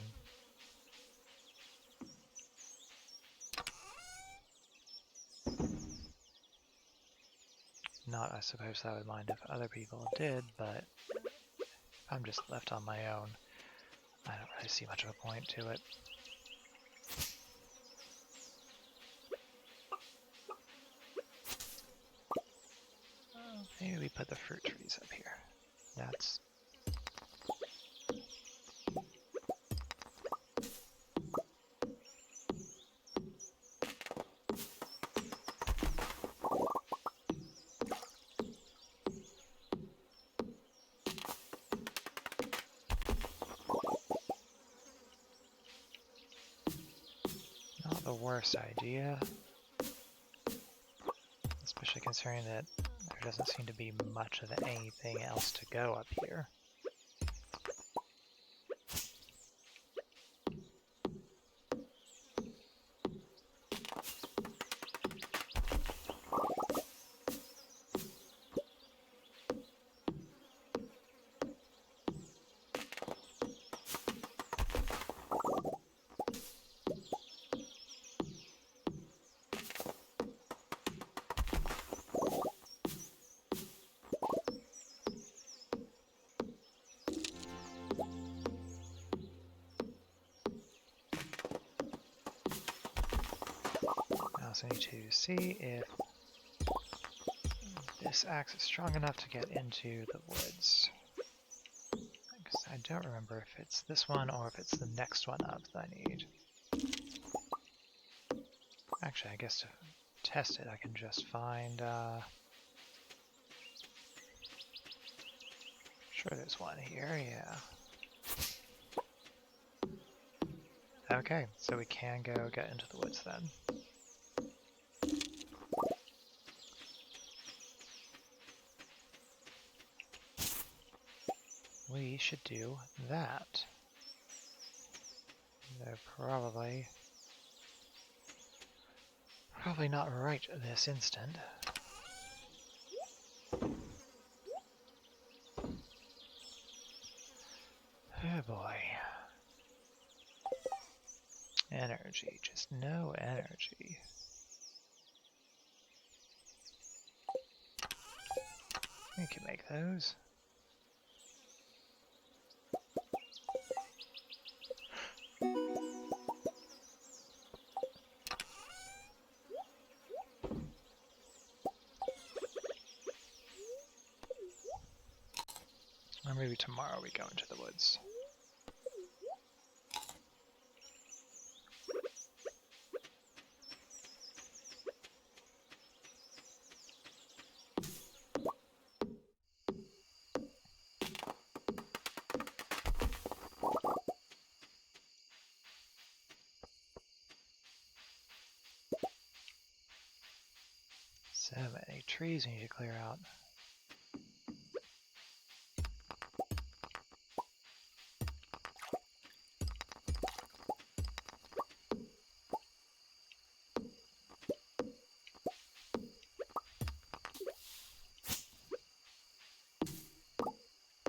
Not, I suppose, that I would mind if other people did, but if I'm just left on my own, I don't really see much of a point to it. Maybe we put the fruit trees up here. That's... not the worst idea. Especially considering that there doesn't seem to be much of anything else to go up here. we need to see if this axe is strong enough to get into the woods. Because I don't remember if it's this one or if it's the next one up that I need. Actually, I guess to test it, I can just find... Sure, there's one here, yeah. Okay, so we can go get into the woods then. We should do that. They're probably not right this instant. Oh boy. Energy, just no energy. We can make those. Or maybe tomorrow we go into the woods. So many trees we need to clear out.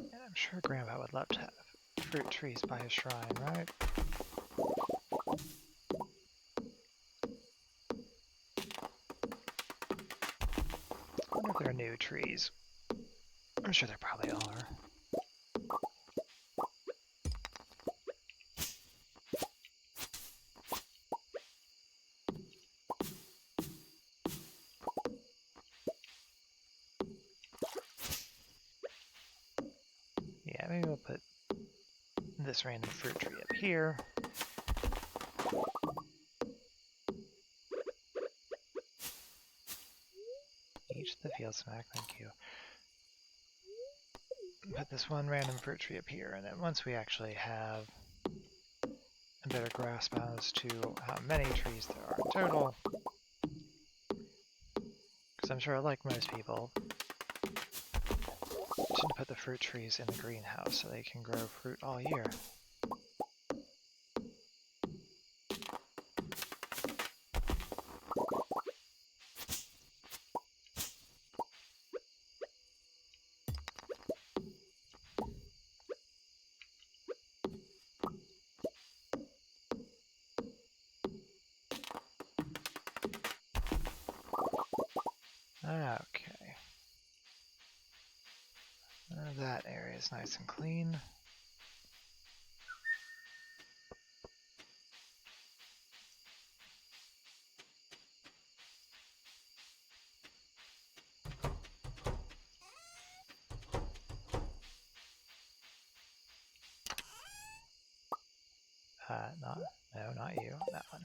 And I'm sure Grandpa would love to have fruit trees by his shrine, right? I wonder if there are new trees. I'm sure there probably are. Yeah, maybe we'll put this random fruit tree up here. Each the field smack, thank you. Put this one random fruit tree up here, and then once we actually have a better grasp as to how many trees there are in total, because I'm sure, like most people, to put the fruit trees in the greenhouse so they can grow fruit all year. Okay. That area is nice and clean. No, not you, that one.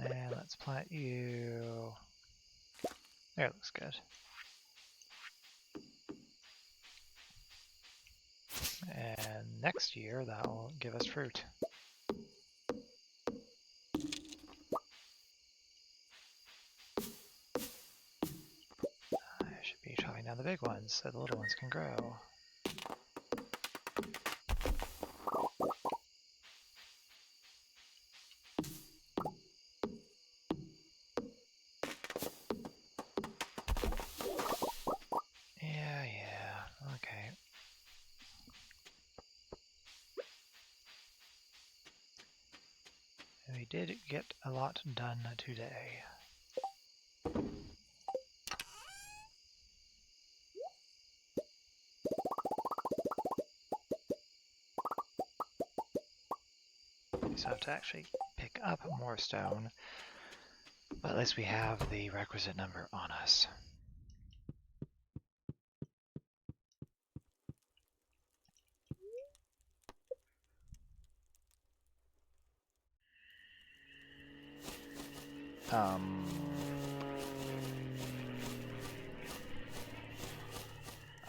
And let's plant you. There, it looks good. And next year, that will give us fruit. I should be chopping down the big ones so the little ones can grow. Yeah, okay. We did get a lot done today. So I have to actually pick up more stone. But at least we have the requisite number on us.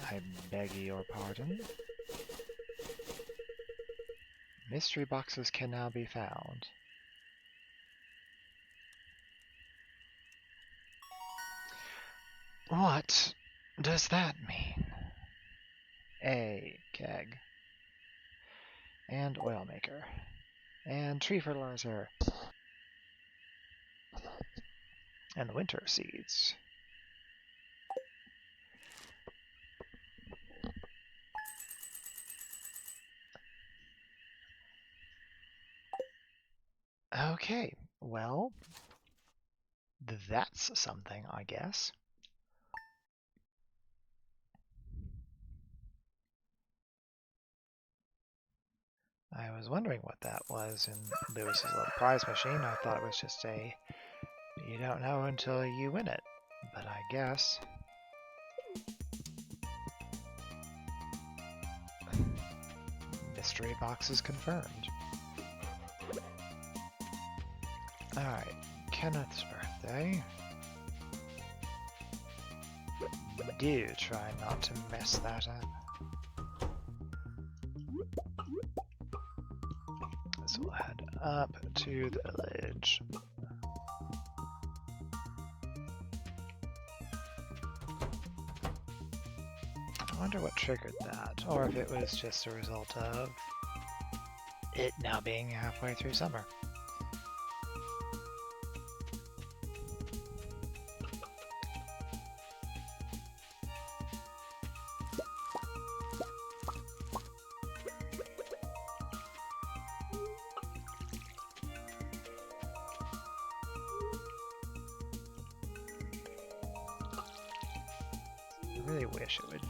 I beg your pardon. Mystery boxes can now be found. What does that mean? A keg. And oil maker. And tree fertilizer. And the winter seeds. Okay, well, that's something, I guess. I was wondering what that was in Lewis's little prize machine. I thought it was just a, you don't know until you win it, but I guess. Mystery boxes confirmed. Alright, Kenneth's birthday. Do try not to mess that up. So we'll head up to the village. I wonder what triggered that, or if it was just a result of it now being halfway through summer. I really wish it would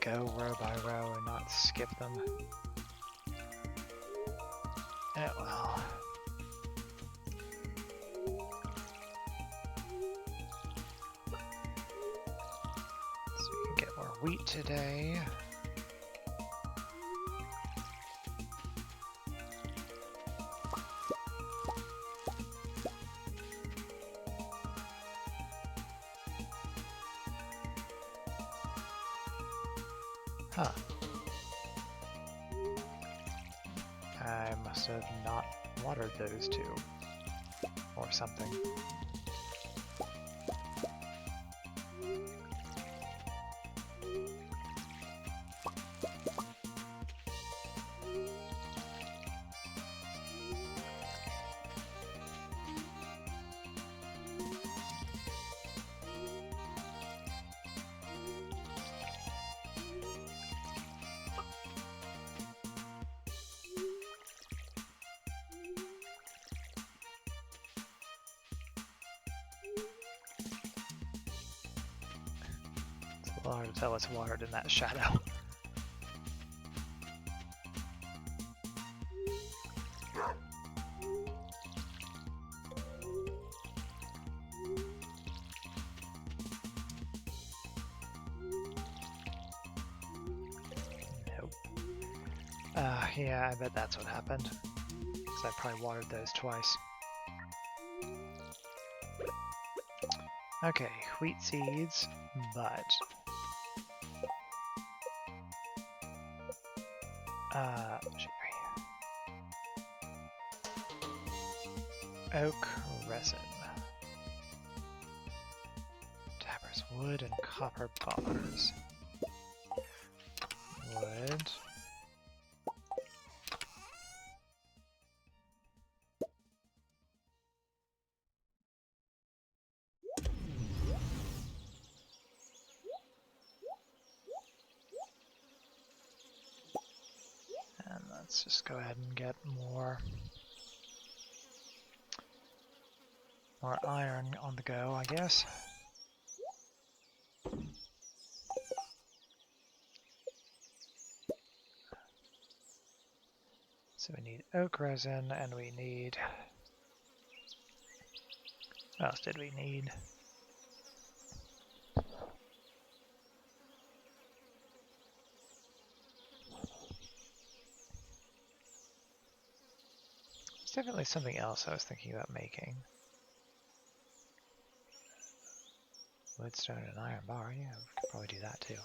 go row by row and not skip them. Well. So we can get more wheat today. Huh. I must have not watered those two. Or something. It's hard to tell it's watered in that shadow. Nope. Yeah, I bet that's what happened. Because I probably watered those twice. Okay, wheat seeds, but oak resin, tapper's wood, and copper bars. Wood. And let's just go ahead and get more iron on the go, I guess. So we need oak resin, and we need... What else did we need? There's definitely something else I was thinking about making. Woodstone and iron bar, yeah, we could probably do that too.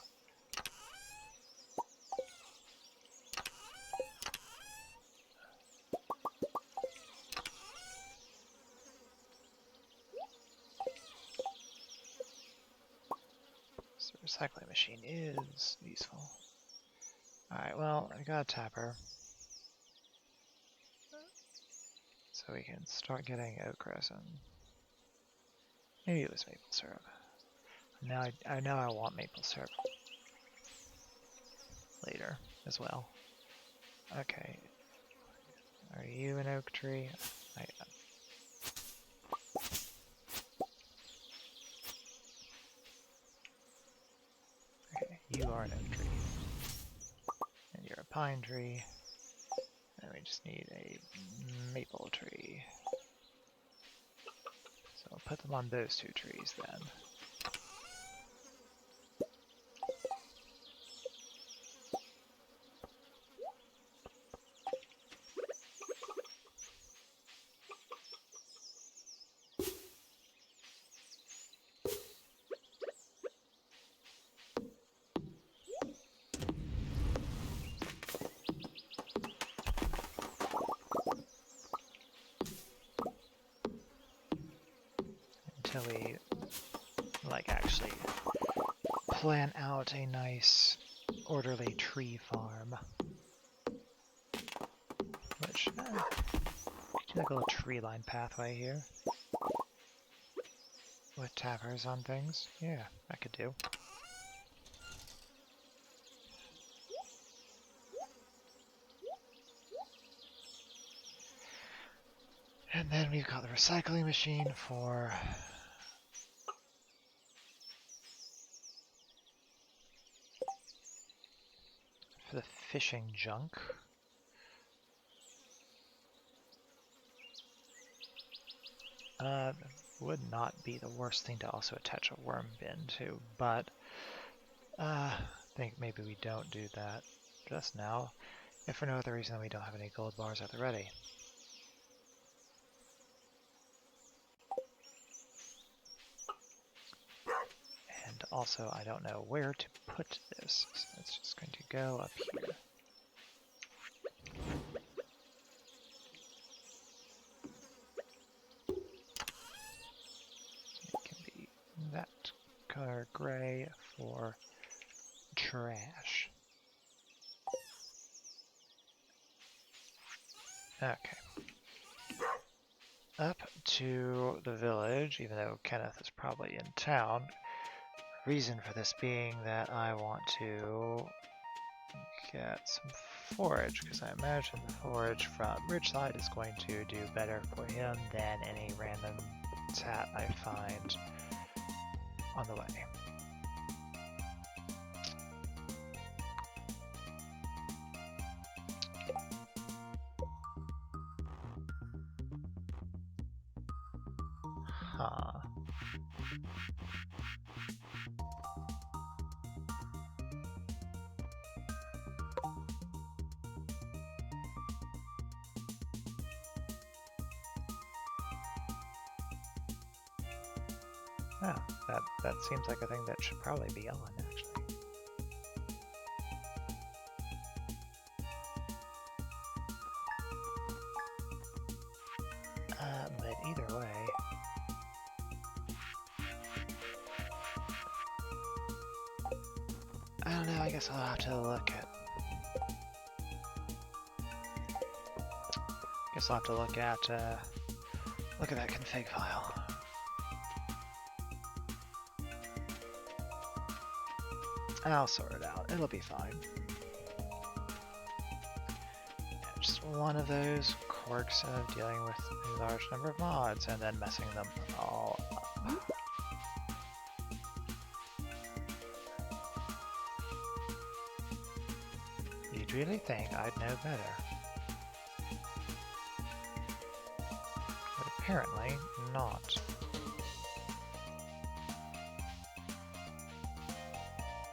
So recycling machine is useful. Alright, well, I got a tapper. So we can start getting oak resin. Maybe it was maple syrup. Now I know I want maple syrup later as well. Okay. Are you an oak tree? Okay, you are an oak tree. And you're a pine tree. And we just need a maple tree. So I'll put them on those two trees then. Until we actually plan out a nice orderly tree farm. Which do like a little tree line pathway here with tappers on things. Yeah, I could do. And then we've got the recycling machine for the fishing junk. Would not be the worst thing to also attach a worm bin to, but I think maybe we don't do that just now, if for no other reason than we don't have any gold bars at the ready. And also, I don't know where to put this, so it's just going to go up here. It can be that color gray for trash. Okay. Up to the village, even though Kenneth is probably in town. Reason for this being that I want to get some forage, because I imagine the forage from Ridgeside is going to do better for him than any random tat I find on the way. Huh. Oh, that seems like a thing that should probably be on, actually. But either way... I don't know, I guess I'll have to look at... look at that config file. I'll sort it out. It'll be fine. Yeah, just one of those quirks of dealing with a large number of mods and then messing them all up. You'd really think I'd know better. apparently not.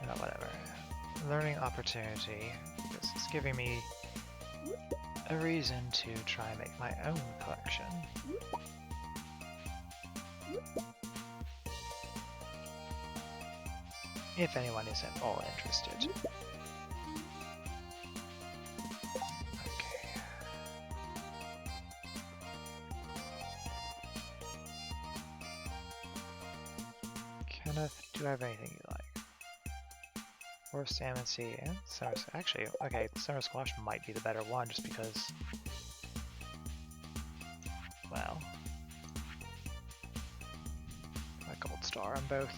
No, whatever. Learning opportunity. This is giving me a reason to try and make my own collection. If anyone is at all interested. Okay. Kenneth, do I have anything you like? Or salmon sea and summer. Actually, okay, summer squash might be the better one just because, well, a gold star on both.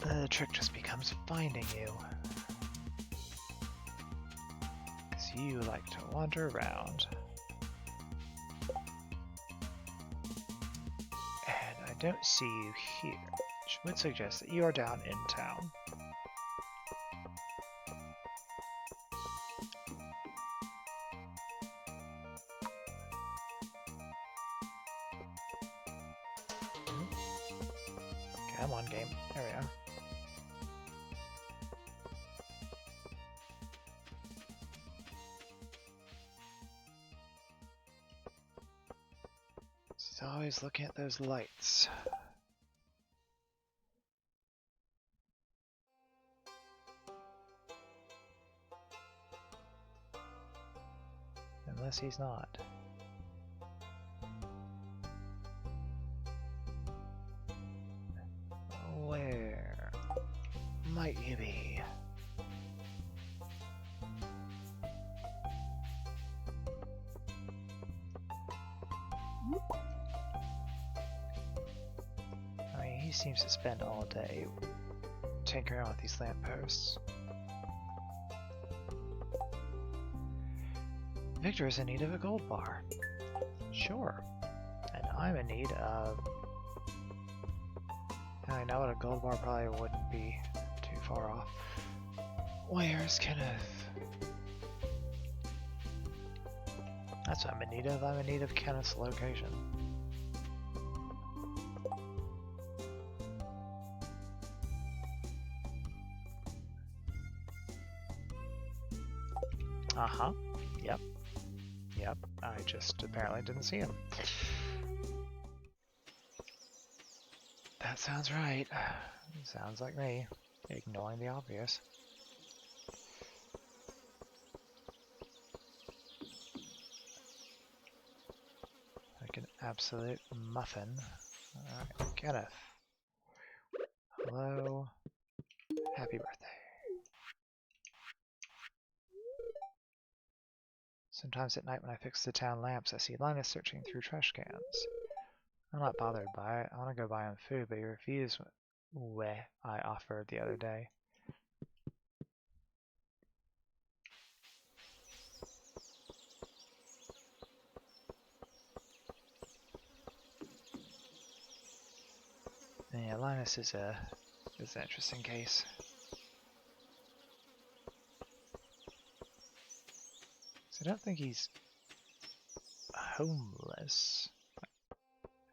The trick just becomes finding you. Because you like to wander around. And I don't see you here, which would suggest that you are down in town. Come on, game. There we are. He's always looking at those lights. Unless he's not. Where might you be? I mean, he seems to spend all day tinkering around with these lampposts. Victor is in need of a gold bar. Sure. And I'm in need of... I know what a gold bar probably wouldn't be too far off. Where's Kenneth? That's what I'm in need of. I'm in need of Kenneth's location. Uh-huh. Yep. Yep. I just apparently didn't see him. That sounds right. Sounds like me. Ignoring the obvious. Like an absolute muffin. Alright, Kenneth. Hello. Happy birthday. Sometimes at night when I fix the town lamps, I see Linus searching through trash cans. I'm not bothered by it. I want to go buy him food, but he refused what I offered the other day. Yeah, Linus is an interesting case. So I don't think he's homeless.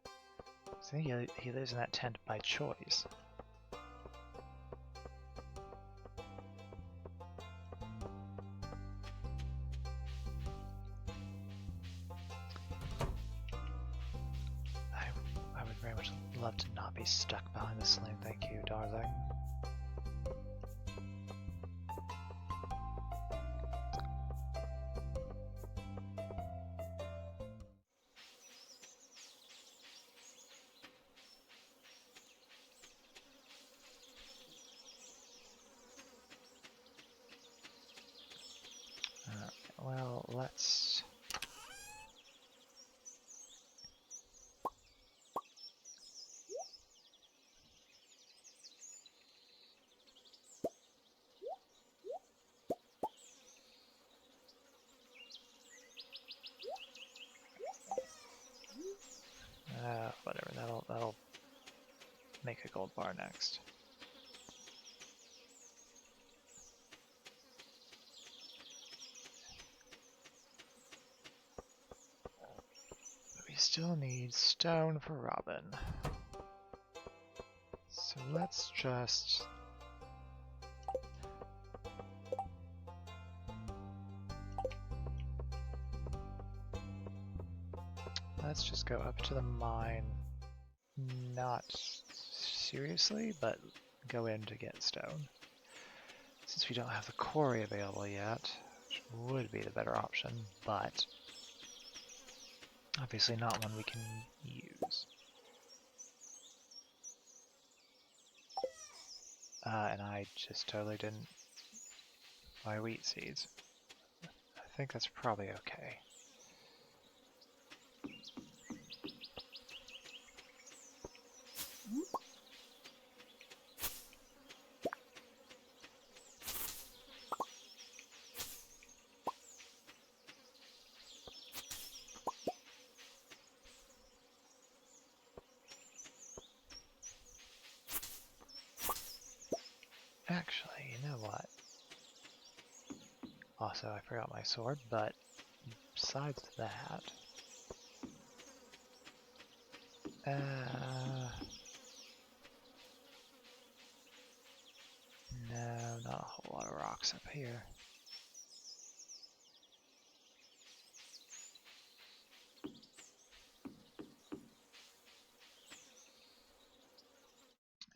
I think he lives in that tent by choice. I would very much love to not be stuck behind the saloon, thank you, darling. Well, let's... whatever, that'll make a gold bar next. still need stone for Robin. So let's just... let's just go up to the mine. Not seriously, but go in to get stone. Since we don't have the quarry available yet, which would be the better option, but obviously not one we can use. And I just totally didn't buy wheat seeds. I think that's probably okay. Actually, you know what? Also, I forgot my sword, but besides that... no, not a whole lot of rocks up here.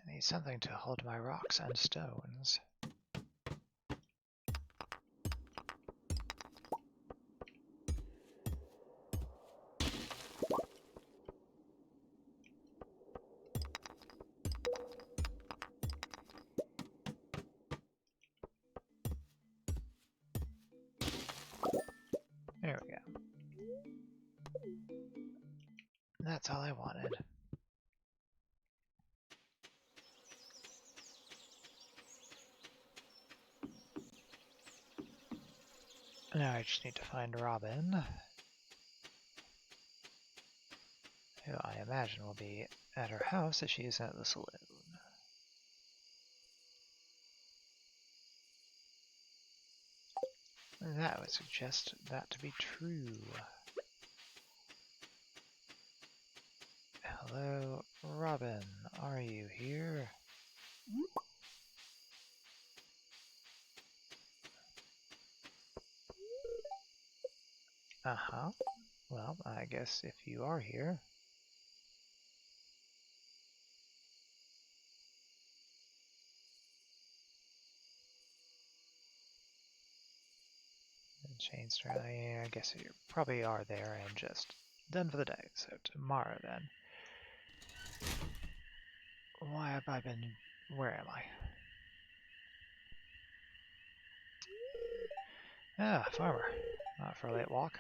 I need something to hold my rocks and stones. There we go. That's all I wanted. Now I just need to find Robin, who I imagine will be at her house if she isn't at the saloon. That would suggest that to be true. Hello, Robin. Are you here? Uh-huh. Well, I guess if you are here... changed her. Yeah, I guess you probably are there and just done for the day. So tomorrow then. Why have I been... where am I? Ah, farmer. Not for a late walk.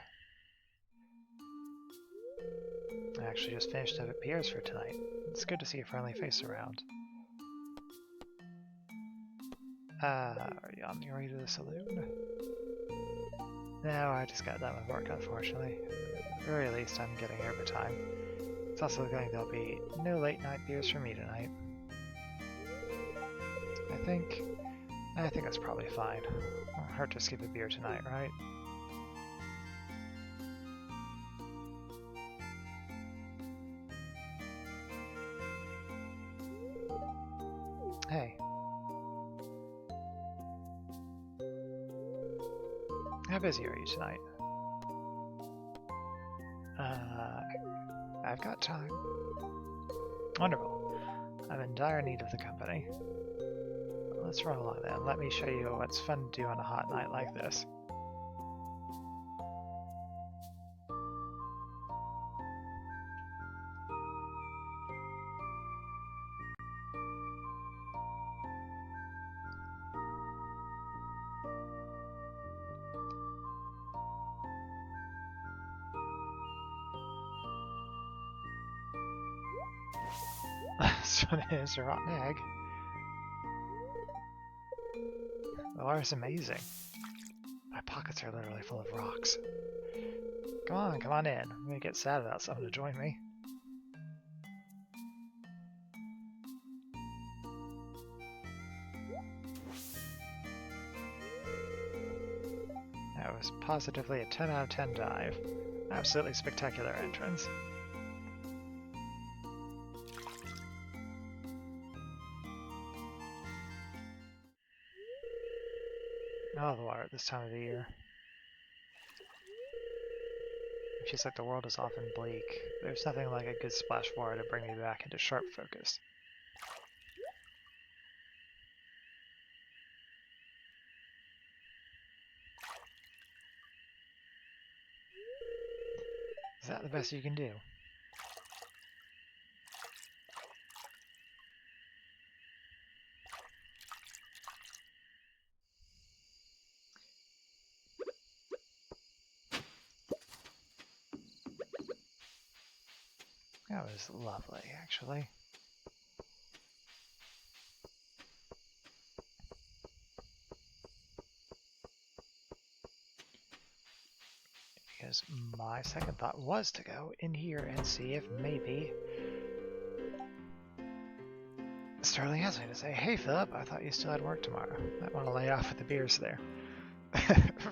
I actually just finished up at Pierre's for tonight. It's good to see a friendly face around. Are you on your way to the saloon? No, I just got done with work, unfortunately. At the very least, I'm getting overtime. It's also looking there'll be no late night beers for me tonight. I think that's probably fine. Won't hurt to skip a beer tonight, right? Hey. How busy are you tonight? I've got time. Wonderful. I'm in dire need of the company. Let's run along then. Let me show you what's fun to do on a hot night like this. This one is a rotten egg. The water's amazing. My pockets are literally full of rocks. Come on in. I'm gonna get sad without someone to join me. That was positively a 10 out of 10 dive. Absolutely spectacular entrance. Oh, the water at this time of the year. It feels like the world is often bleak. There's nothing like a good splash of water to bring me back into sharp focus. Is that the best you can do? That was lovely, actually. Because my second thought was to go in here and see if maybe Sterling has me to say, "Hey Philip, I thought you still had work tomorrow. Might want to lay off with the beers there."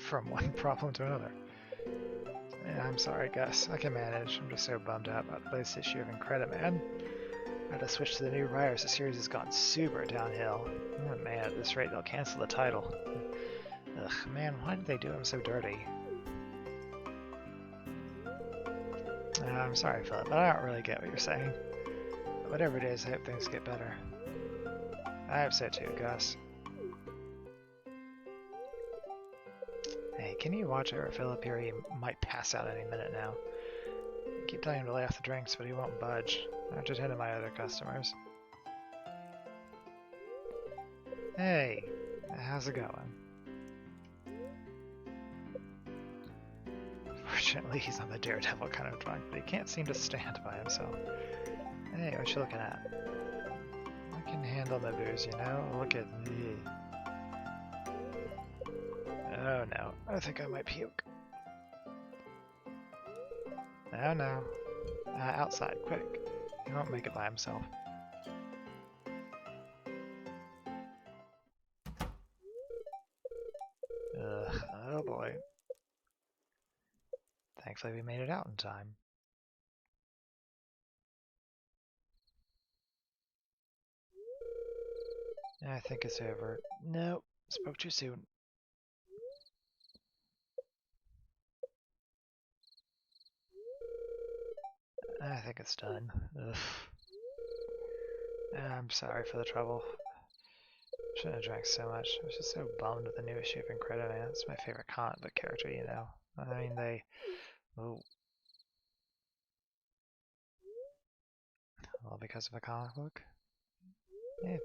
From one problem to another. Yeah, I'm sorry, Gus. I can manage. I'm just so bummed out about the latest issue of Incrediman. I had to switch to the new writers. The series has gone super downhill. Oh man, at this rate they'll cancel the title. Ugh, man, why did they do him so dirty? I'm sorry, Philip, but I don't really get what you're saying. But whatever it is, I hope things get better. I hope so too, Gus. Hey, can you watch over Philip here? He might pass out any minute now. I keep telling him to lay off the drinks, but he won't budge. I have to attend to my other customers. Hey, how's it going? Fortunately, he's not the daredevil kind of drunk, but he can't seem to stand by himself. Hey, what you looking at? I can handle the booze, you know? Look at me. Oh no, I think I might puke. No. Outside, quick. He won't make it by himself. Ugh, oh boy. Thankfully we made it out in time. I think it's over. Nope, spoke too soon. I think it's done. Ugh. I'm sorry for the trouble. Shouldn't have drank so much. I was just so bummed with the new issue of Incrediman. It's my favorite comic book character, you know. I mean, oh, well, because of a comic book. Yeah,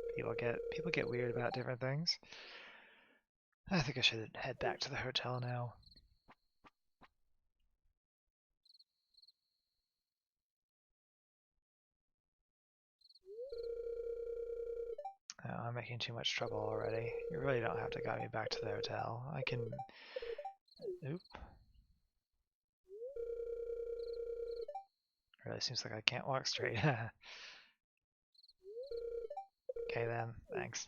people get weird about different things. I think I should head back to the hotel now. Oh, I'm making too much trouble already. You really don't have to guide me back to the hotel. I can... Oop. Really seems like I can't walk straight. Okay then, thanks.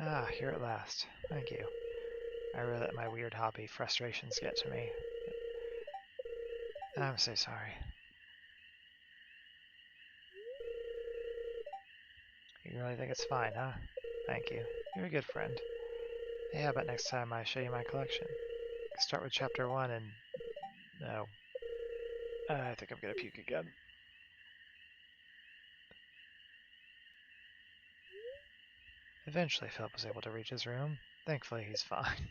Ah, here at last. Thank you. I really let my weird hobby frustrations get to me. I'm so sorry. You really think it's fine, huh? Thank you. You're a good friend. Hey, how about next time I show you my collection? Start with chapter 1 and... No. I think I'm gonna puke again. Eventually, Philip was able to reach his room. Thankfully, he's fine.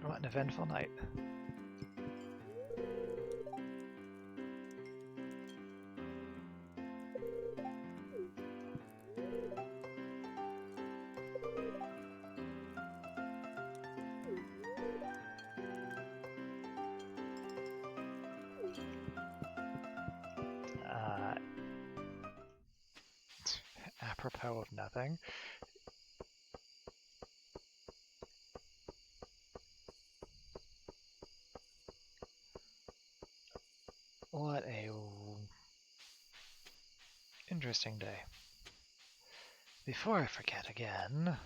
What an eventful night. Apropos of nothing. What a interesting day. Before I forget again,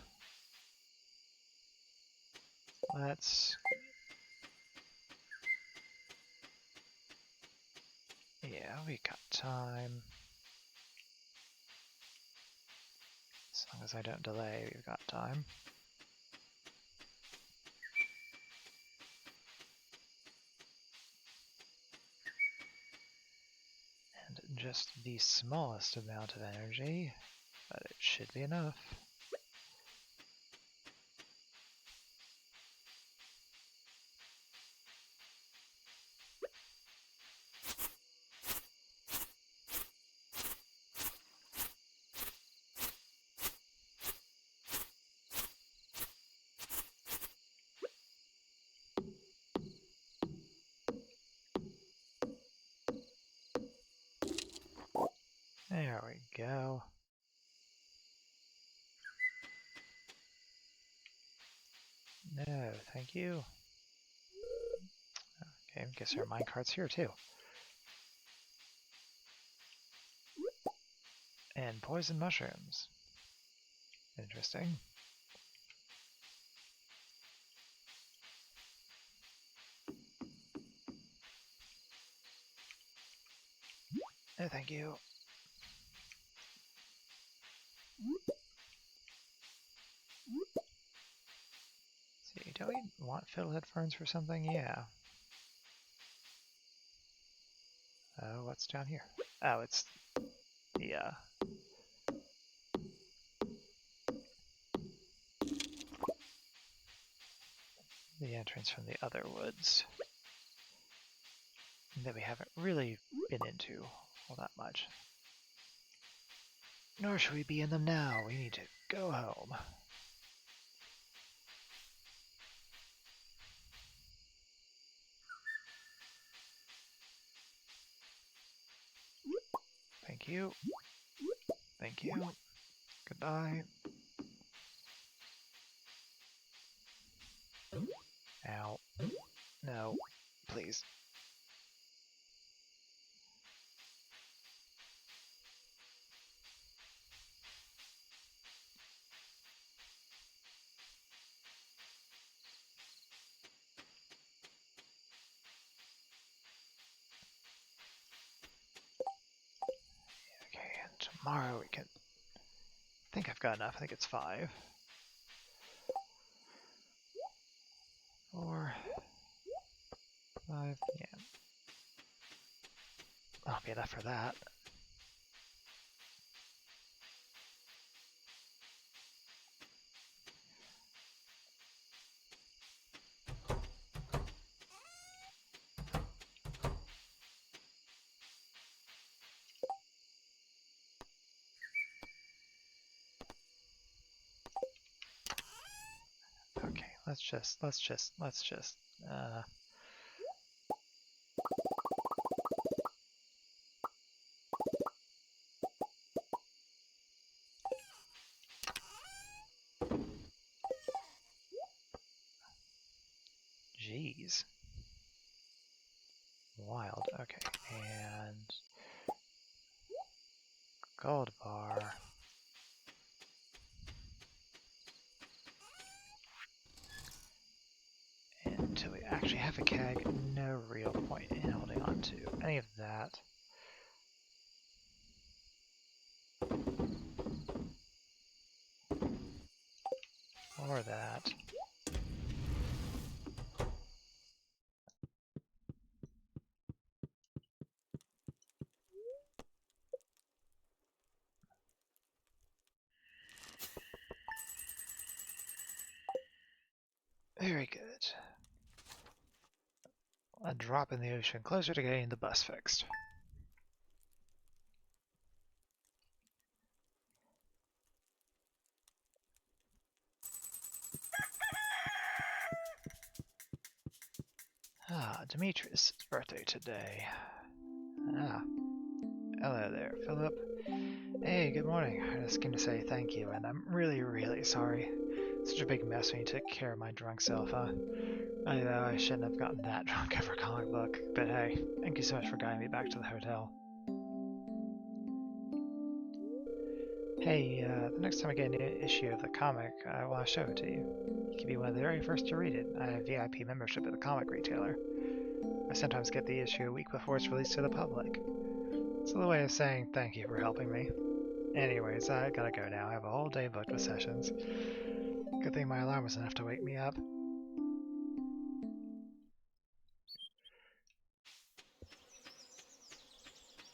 let's Yeah, we got time. As long as I don't delay, we've got time. And just the smallest amount of energy, but it should be enough. There we go. No, thank you. Okay, guess our minecart's here too. And poison mushrooms. Interesting. No, thank you. See, do we want fiddlehead ferns for something? Yeah. Oh, what's down here? Oh, it's the entrance from the other woods that we haven't really been into all that much. Nor should we be in them now. We need to go home. Thank you. Thank you. Goodbye. Ow. No. Please. Okay, and tomorrow we can... I think I've got enough. I think it's 5. 4. 5. Yeah. That'll be enough for that. Okay, let's just, Jeez. Wild. Okay, and gold bar. Until we actually have a keg, no real point in holding on to any of that. Or that. Very good. A drop in the ocean, closer to getting the bus fixed. Ah, Demetrius' birthday today. Ah, hello there, Philip. Hey, good morning. I just came to say thank you, and I'm really sorry. Such a big mess when you took care of my drunk self, huh? I know I shouldn't have gotten that drunk over a comic book, but hey, thank you so much for guiding me back to the hotel. Hey, the next time I get an issue of the comic, I want to show it to you. You can be one of the very first to read it. I have VIP membership at the comic retailer. I sometimes get the issue a week before it's released to the public. It's a little way of saying thank you for helping me. Anyways, I gotta go now. I have a whole day booked with sessions. Good thing my alarm was enough to wake me up.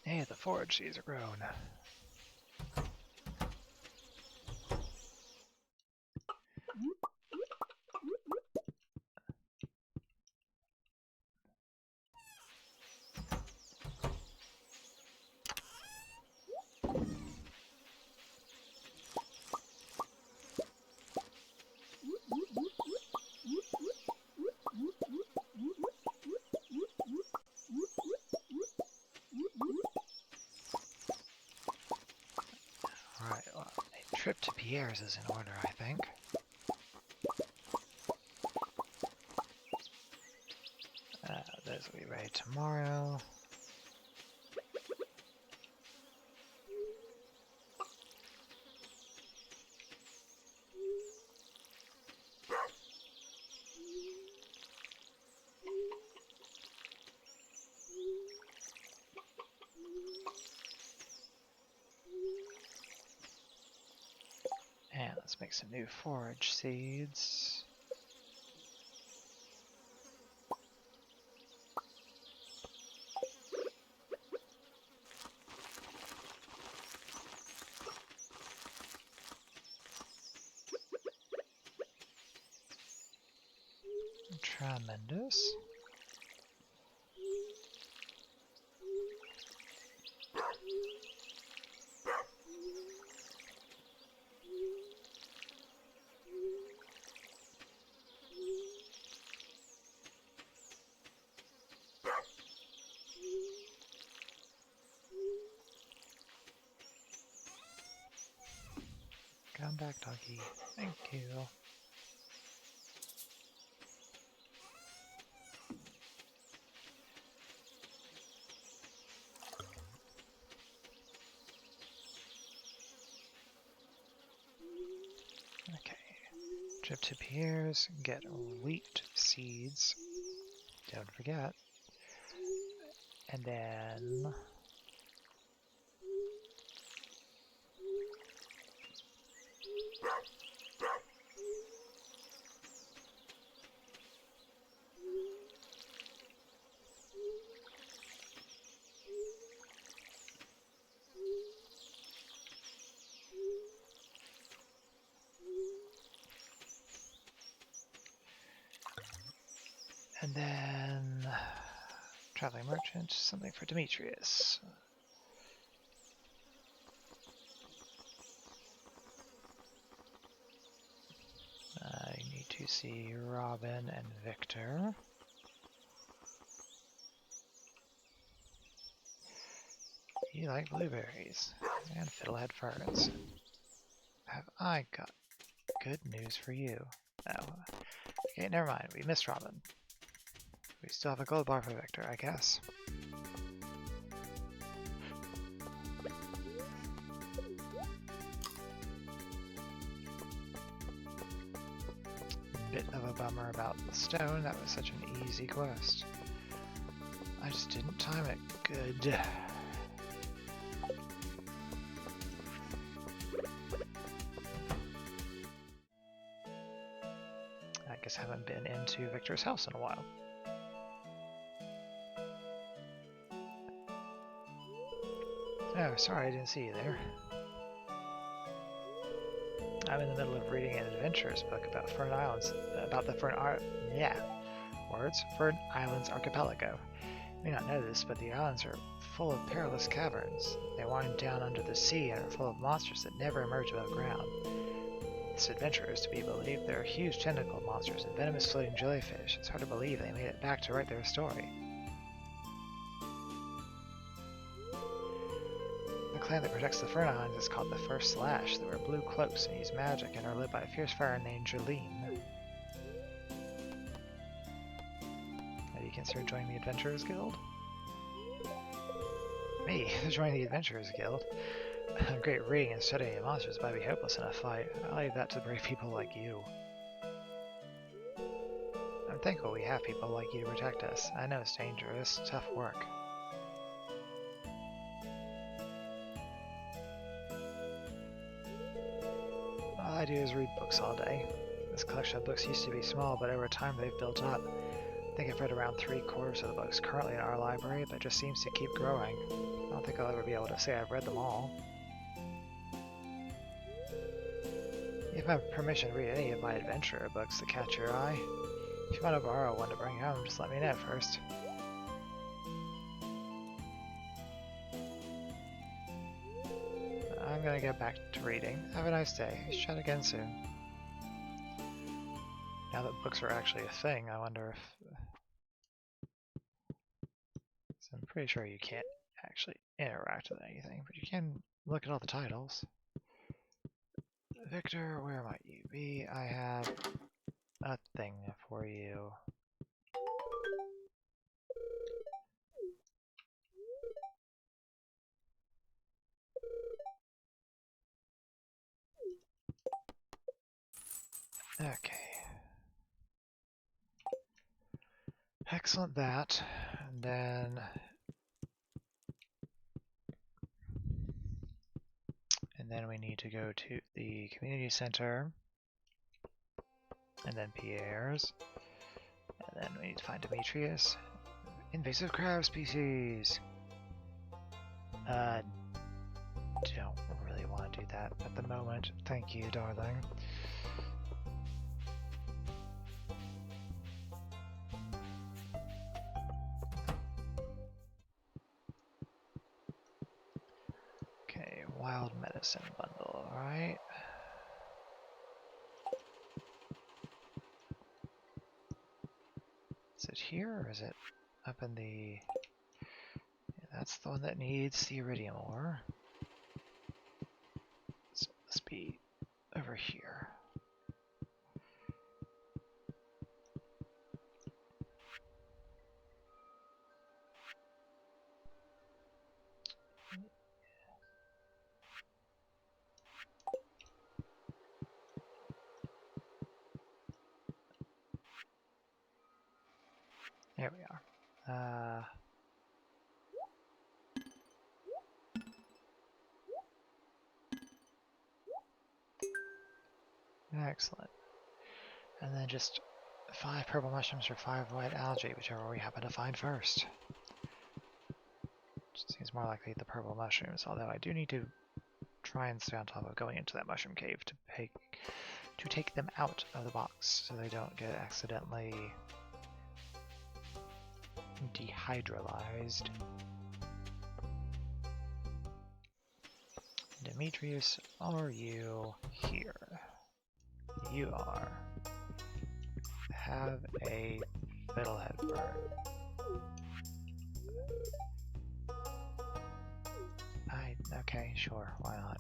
Hey, the forage seeds are grown. Alright, well, a trip to Pierre's is in order, I think. Those will be ready tomorrow. And let's make some new forage seeds. Tremendous. Come back, doggy. Thank you. Okay. Trip to Pierre's, get wheat seeds. Don't forget. And then traveling merchant, something for Demetrius. I need to see Robin and Victor. You like blueberries and fiddlehead ferns. Have I got good news for you? Oh, okay, never mind. We missed Robin. We still have a gold bar for Victor, I guess. Bit of a bummer about the stone. That was such an easy quest. I just didn't time it good. I guess I haven't been into Victor's house in a while. Oh, sorry, I didn't see you there. I'm in the middle of reading an adventurous book about Fern Islands, Fern Islands Archipelago. You may not know this, but the islands are full of perilous caverns. They wind down under the sea and are full of monsters that never emerge above ground. This adventure is to be believed. There are huge tentacle monsters and venomous floating jellyfish. It's hard to believe they made it back to write their story. The clan that protects the Fern Islands is called the First Slash. They wear blue cloaks and use magic and are led by a fierce fire named Jerline. Have you considered joining the Adventurers Guild? Me? Joining the Adventurers Guild? Great reading and studying of monsters might be hopeless in a fight. I'll leave that to brave people like you. I'm thankful we have people like you to protect us. I know it's dangerous, tough work. All I do is read books all day. This collection of books used to be small, but over time they've built up. I think I've read around 3/4 of the books currently in our library, but it just seems to keep growing. I don't think I'll ever be able to say I've read them all. You have my permission to read any of my adventure books that catch your eye. If you want to borrow one to bring home, just let me know first. I'm gonna get back to reading. Have a nice day. Chat again soon. Now that books are actually a thing, I wonder if... So I'm pretty sure you can't actually interact with anything, but you can look at all the titles. Victor, where might you be? I have a thing for you. Okay. Excellent that. And then we need to go to the community center. And then Pierre's. And then we need to find Demetrius. Invasive crab species! Don't really want to do that at the moment. Thank you, darling. Okay, wild medicine bundle, alright. Is it here or is it up in the... Yeah, that's the one that needs the iridium ore. So it must be over here. There we are. Excellent. And then just 5 purple mushrooms or 5 white algae, whichever we happen to find first. Seems more likely the purple mushrooms, although I do need to try and stay on top of going into that mushroom cave to take them out of the box so they don't get accidentally dehydrolyzed. Demetrius, are you here? You are. Have a fiddlehead bird. Okay, sure, why not?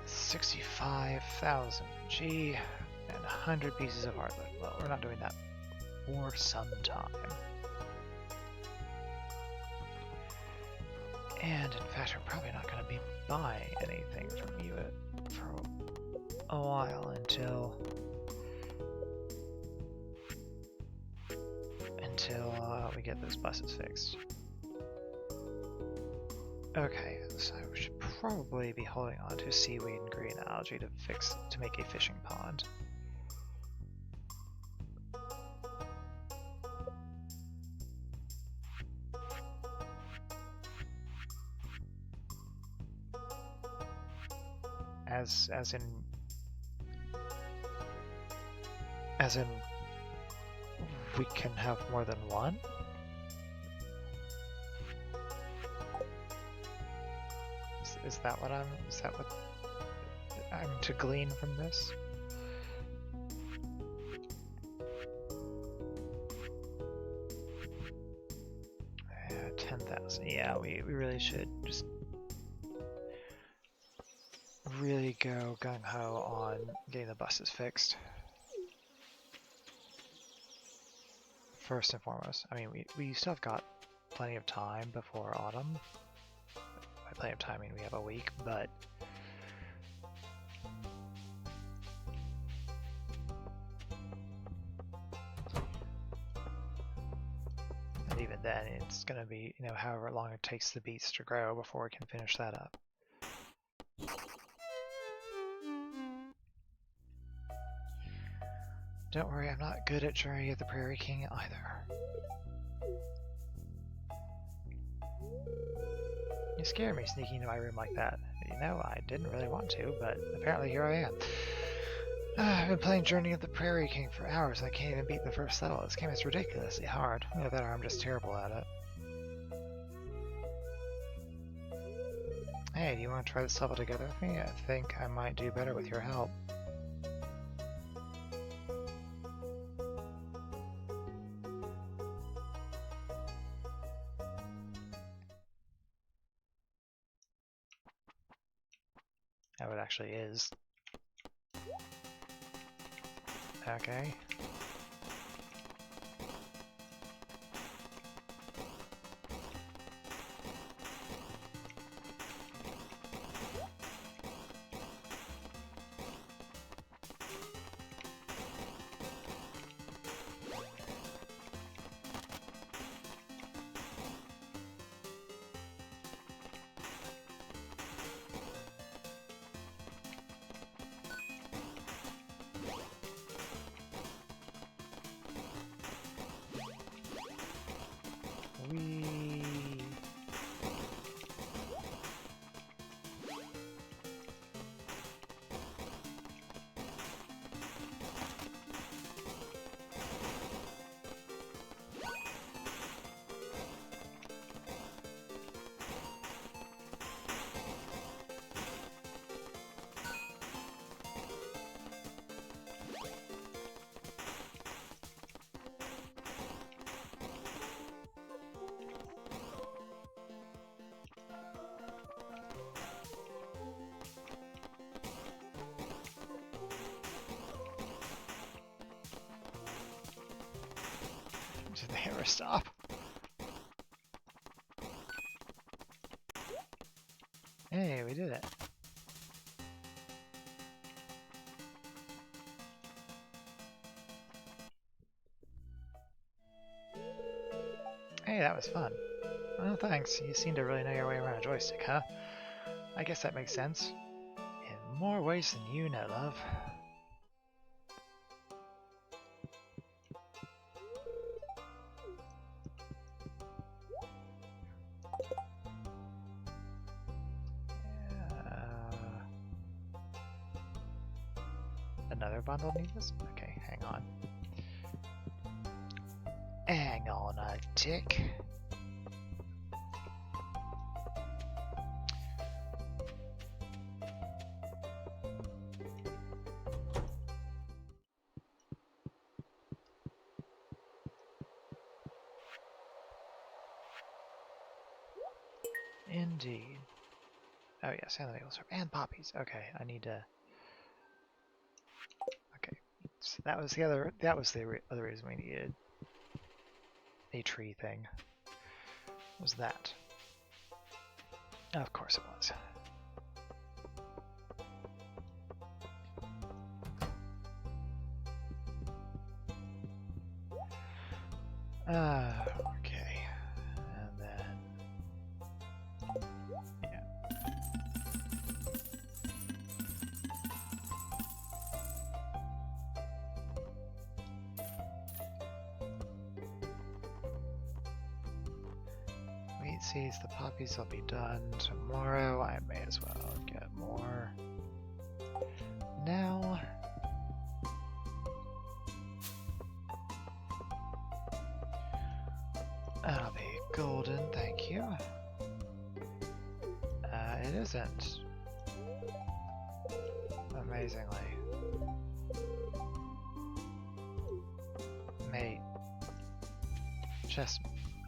65,000 G and 100 pieces of hardwood. Well, we're not doing that for some time. And in fact, we're probably not going to be buying anything from you for a while until we get those buses fixed. Okay, so we should probably be holding on to seaweed and green algae to make a fishing pond. As in we can have more than one? Is that what I'm to glean from this? 10,000. Yeah, we really should just really go gung-ho on getting the buses fixed. First and foremost. I mean, we still have got plenty of time before autumn. By plenty of time, I mean we have a week, but even then, it's going to be, you know, however long it takes the beets to grow before we can finish that up. Don't worry, I'm not good at Journey of the Prairie King either. You scared me sneaking into my room like that. You know, I didn't really want to, but apparently here I am. I've been playing Journey of the Prairie King for hours and I can't even beat the first level. This game is ridiculously hard. Either that or I'm just terrible at it. Hey, do you want to try this level together with me? I think I might do better with your help. Oh, it actually is. Okay. Did they ever stop? Hey, we did it. Hey, that was fun. Oh, thanks. You seem to really know your way around a joystick, huh? I guess that makes sense. In more ways than you know, love. Another bundle needs? Okay, hang on. Hang on a tick. Indeed. Oh yes, and the maple syrup and poppies. Okay, I need to. Okay, so that was the other. That was the other reason we needed a tree thing. Was that? Of course it was. Okay, and then yeah. Wheat seeds, the poppies will be done tomorrow. I may as well get more now. That'll be golden, thank you. It isn't. Amazingly. Mate. Just,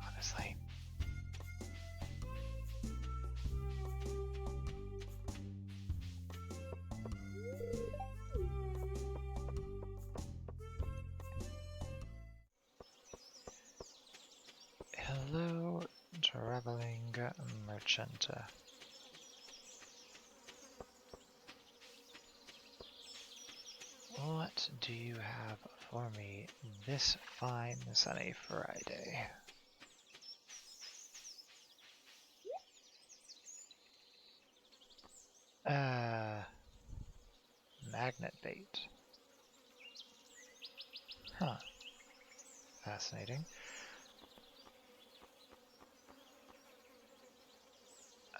honestly. Hello, traveling merchant. What do you have for me this fine sunny Friday? magnet bait. Huh. Fascinating.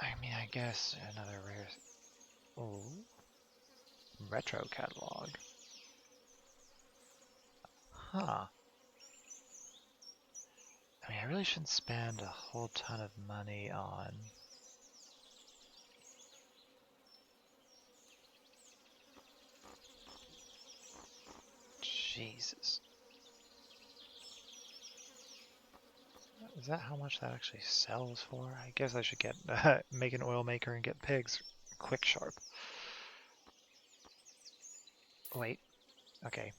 I mean, I guess another rare... Oh. Retro catalog. Huh. I mean, I really shouldn't spend a whole ton of money on... Jesus. Is that how much that actually sells for? I guess I should get make an oil maker and get pigs quick sharp. Wait. Okay.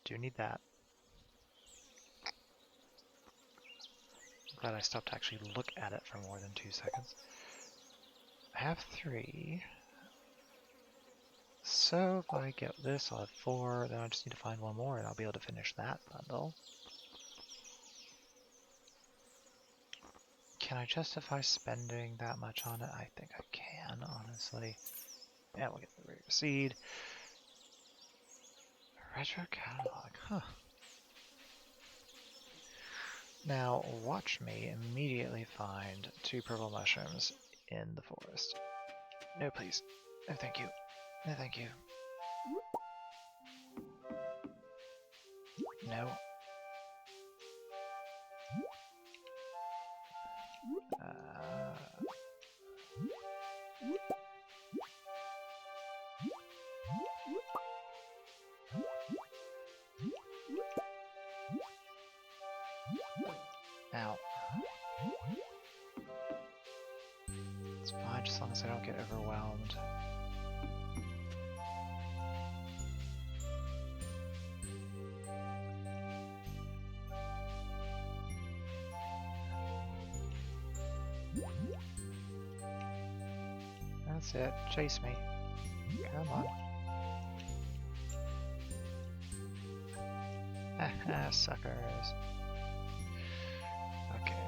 Do need that. I'm glad I stopped to actually look at it for more than 2 seconds. I have 3. So if I get this, I'll have 4. Then I just need to find 1 more and I'll be able to finish that bundle. Can I justify spending that much on it? I think I can, honestly. Yeah, we'll get the rare seed. Retro catalog, huh. Now, watch me immediately find 2 purple mushrooms in the forest. No, please. No, thank you. No, thank you. No. Ow. It's fine, just as long as I don't get overwhelmed. That's it. Chase me. Come on. Haha, suckers. Okay.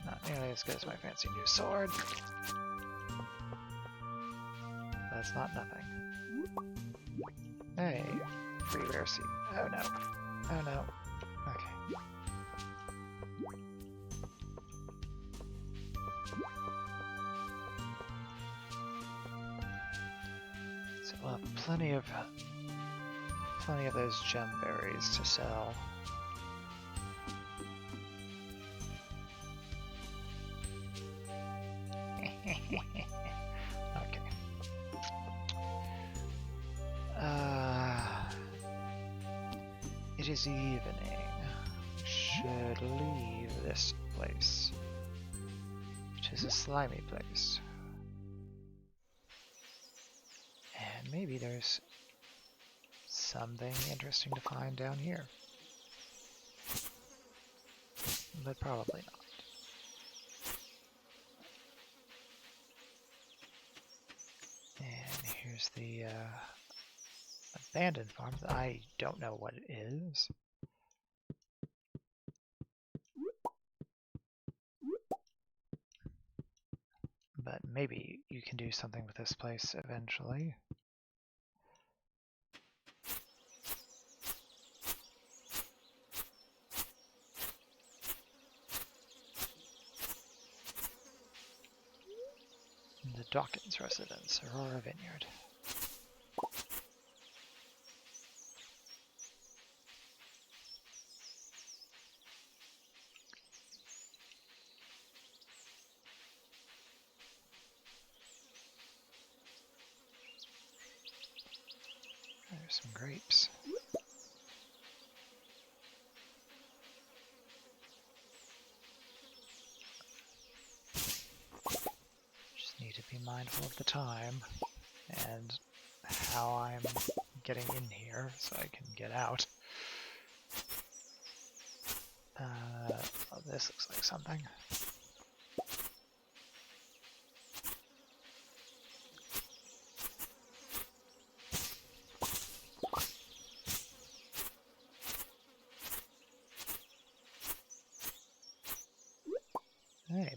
Not nearly as good as my fancy new sword. That's not nothing. Hey, free rare seed. Oh no. Oh no. Okay. So we'll have plenty of those gem berries to sell. Okay. It is evening. Should leave this place, which is a slimy place. And maybe there's something interesting to find down here. But probably not. And here's the abandoned farm. I don't know what it is. But maybe you can do something with this place eventually. The Dawkins residence, Aurora Vineyard. There's some grapes. Just need to be mindful of the time and how I'm getting in here so I can get out. Oh, this looks like something.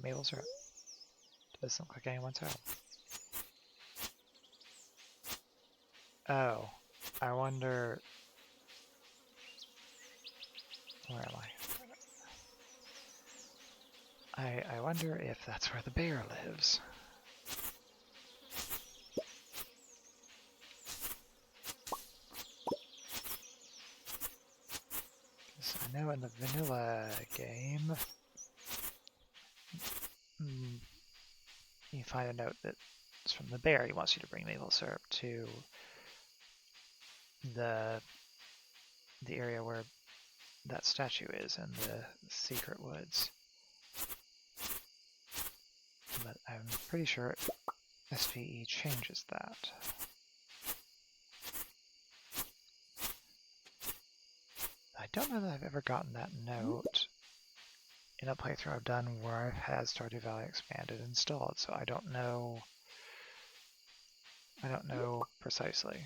maple syrup. Doesn't look like anyone's home. Oh, I wonder... Where am I? I wonder if that's where the bear lives. I know in the vanilla game, you find a note that it's from the bear. He wants you to bring maple syrup to the area where that statue is in the secret woods. But I'm pretty sure SVE changes that. I don't know that I've ever gotten that note in a playthrough I've done where I've had Stardew Valley Expanded installed, so I don't know precisely.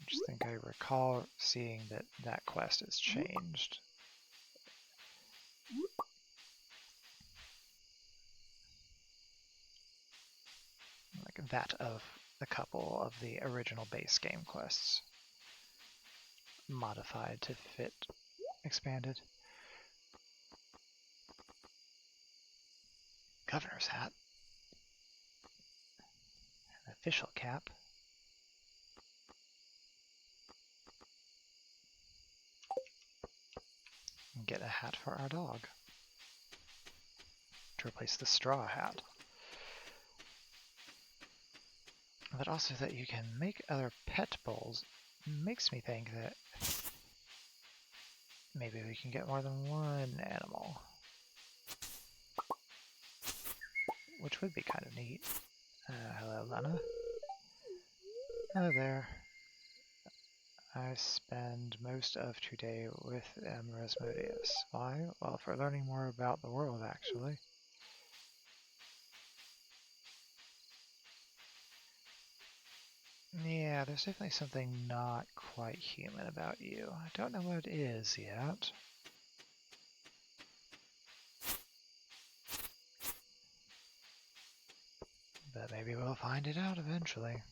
I just think I recall seeing that that quest has changed. Like that of a couple of the original base game quests, modified to fit Expanded. Governor's hat. An official cap. And get a hat for our dog to replace the straw hat. But also that you can make other pet bowls makes me think that maybe we can get more than one animal. Which would be kind of neat. Hello, Lena. Hello there. I spend most of today with Rasmodius. Why? Well, for learning more about the world, actually. Yeah, there's definitely something not quite human about you. I don't know what it is yet. But maybe we'll find it out eventually.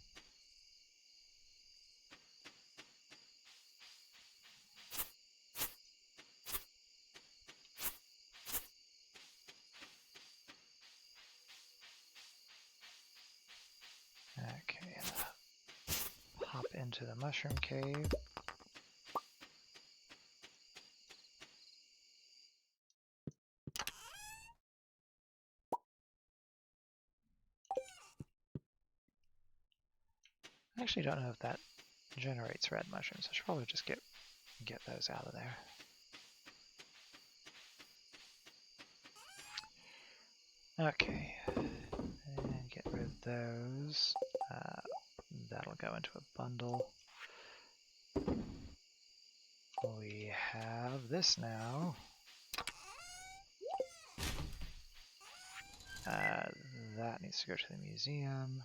Okay, hop into the mushroom cave. I actually don't know if that generates red mushrooms. I should probably just get those out of there. Okay, and get rid of those. That'll go into a bundle. We have this now. That needs to go to the museum.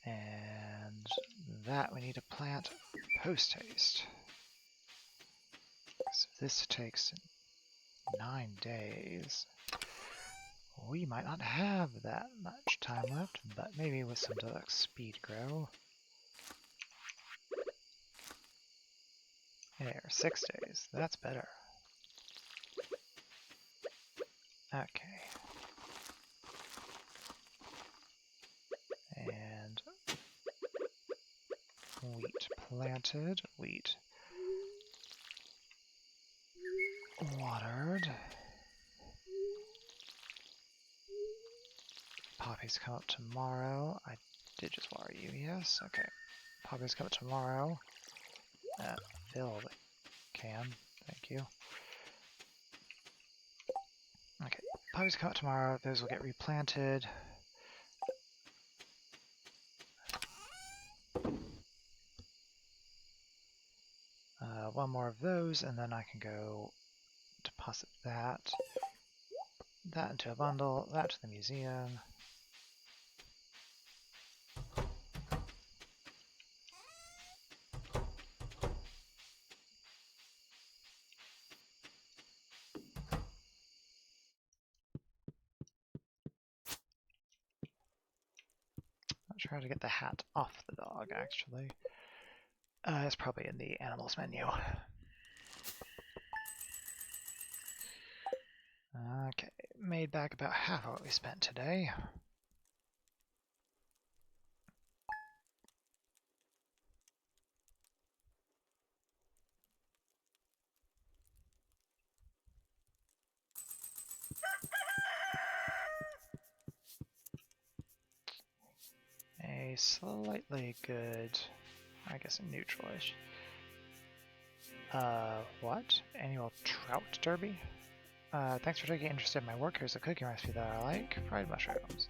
And that we need to plant post-haste. So this takes 9 days. We might not have that much time left, but maybe with some deluxe speed grow. There, 6 days. That's better. Okay. And wheat planted, wheat watered. Poppies come up tomorrow. I did just water you, yes? Okay. Poppies come up tomorrow. Fill the can. Thank you. Okay. Poppies come up tomorrow. Those will get replanted. One more of those, and then I can go deposit that into a bundle, that to the museum. Try to get the hat off the dog, actually. It's probably in the animals menu. Okay, made back about half of what we spent today. A slightly good, I guess, a neutral-ish. What? Annual trout derby? Thanks for taking interest in my work. Here's a cooking recipe that I like. Fried mushrooms.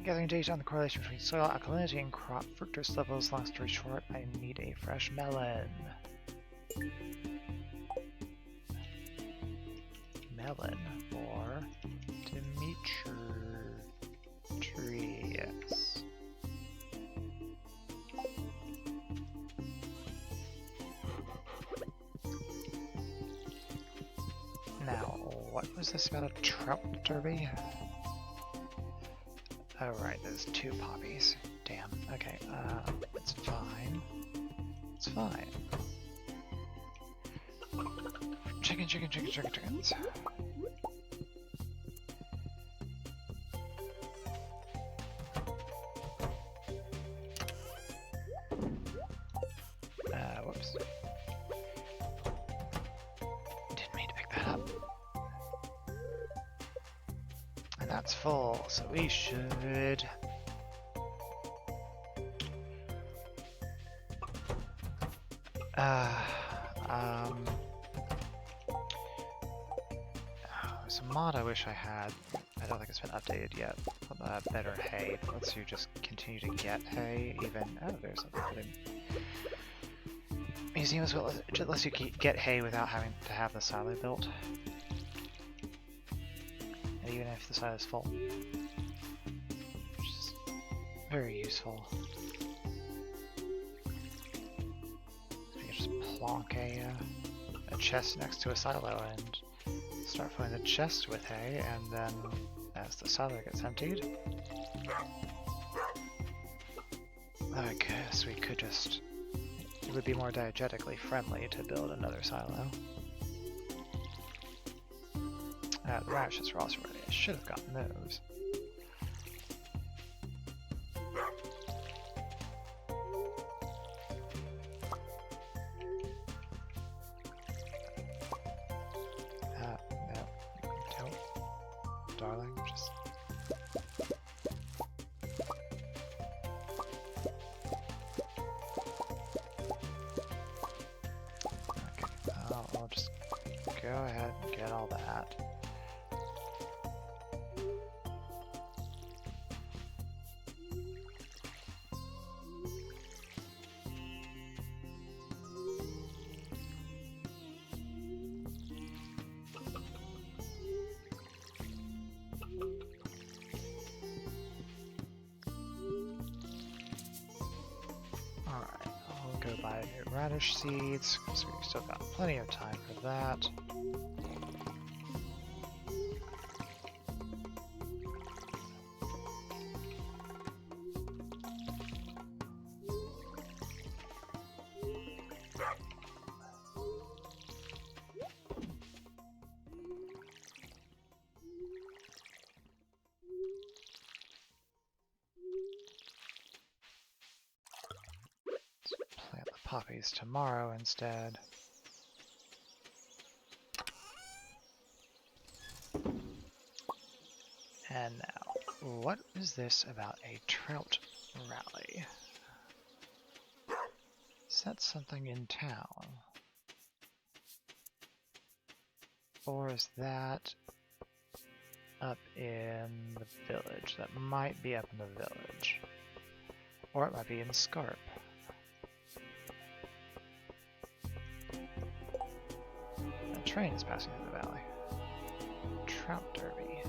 Gathering data on the correlation between soil alkalinity and crop fructose levels. Long story short, I need a fresh melon. Melon for Demetrius. Now, what was this about a trout derby? Oh right, there's 2 poppies. Damn. Okay, it's fine. It's fine. Chickens. Whoops. Didn't mean to pick that up. And that's full, so we should... There's a mod I wish I had. I don't think it's been updated yet. Better hay. Lets you just continue to get hay, even... Oh, there's something. Museum as well. It lets you get hay without having to have the silo built. And even if the silo is full. Which is very useful. You can just plonk a chest next to a silo and start filling the chest with hay, and then as the silo gets emptied, I guess we could just... It would be more diegetically friendly to build another silo. The radishes were also ready. I should have gotten those. No, don't, darling, just... I'll just go ahead and get all that. Alright, I'll go buy new radish seeds, because we've still got plenty of time for that. Plant the poppies tomorrow instead. And now, what is this about a trout rally? Is that something in town? Or is that up in the village? That might be up in the village. Or it might be in Scarp. A train is passing through the valley. Trout derby.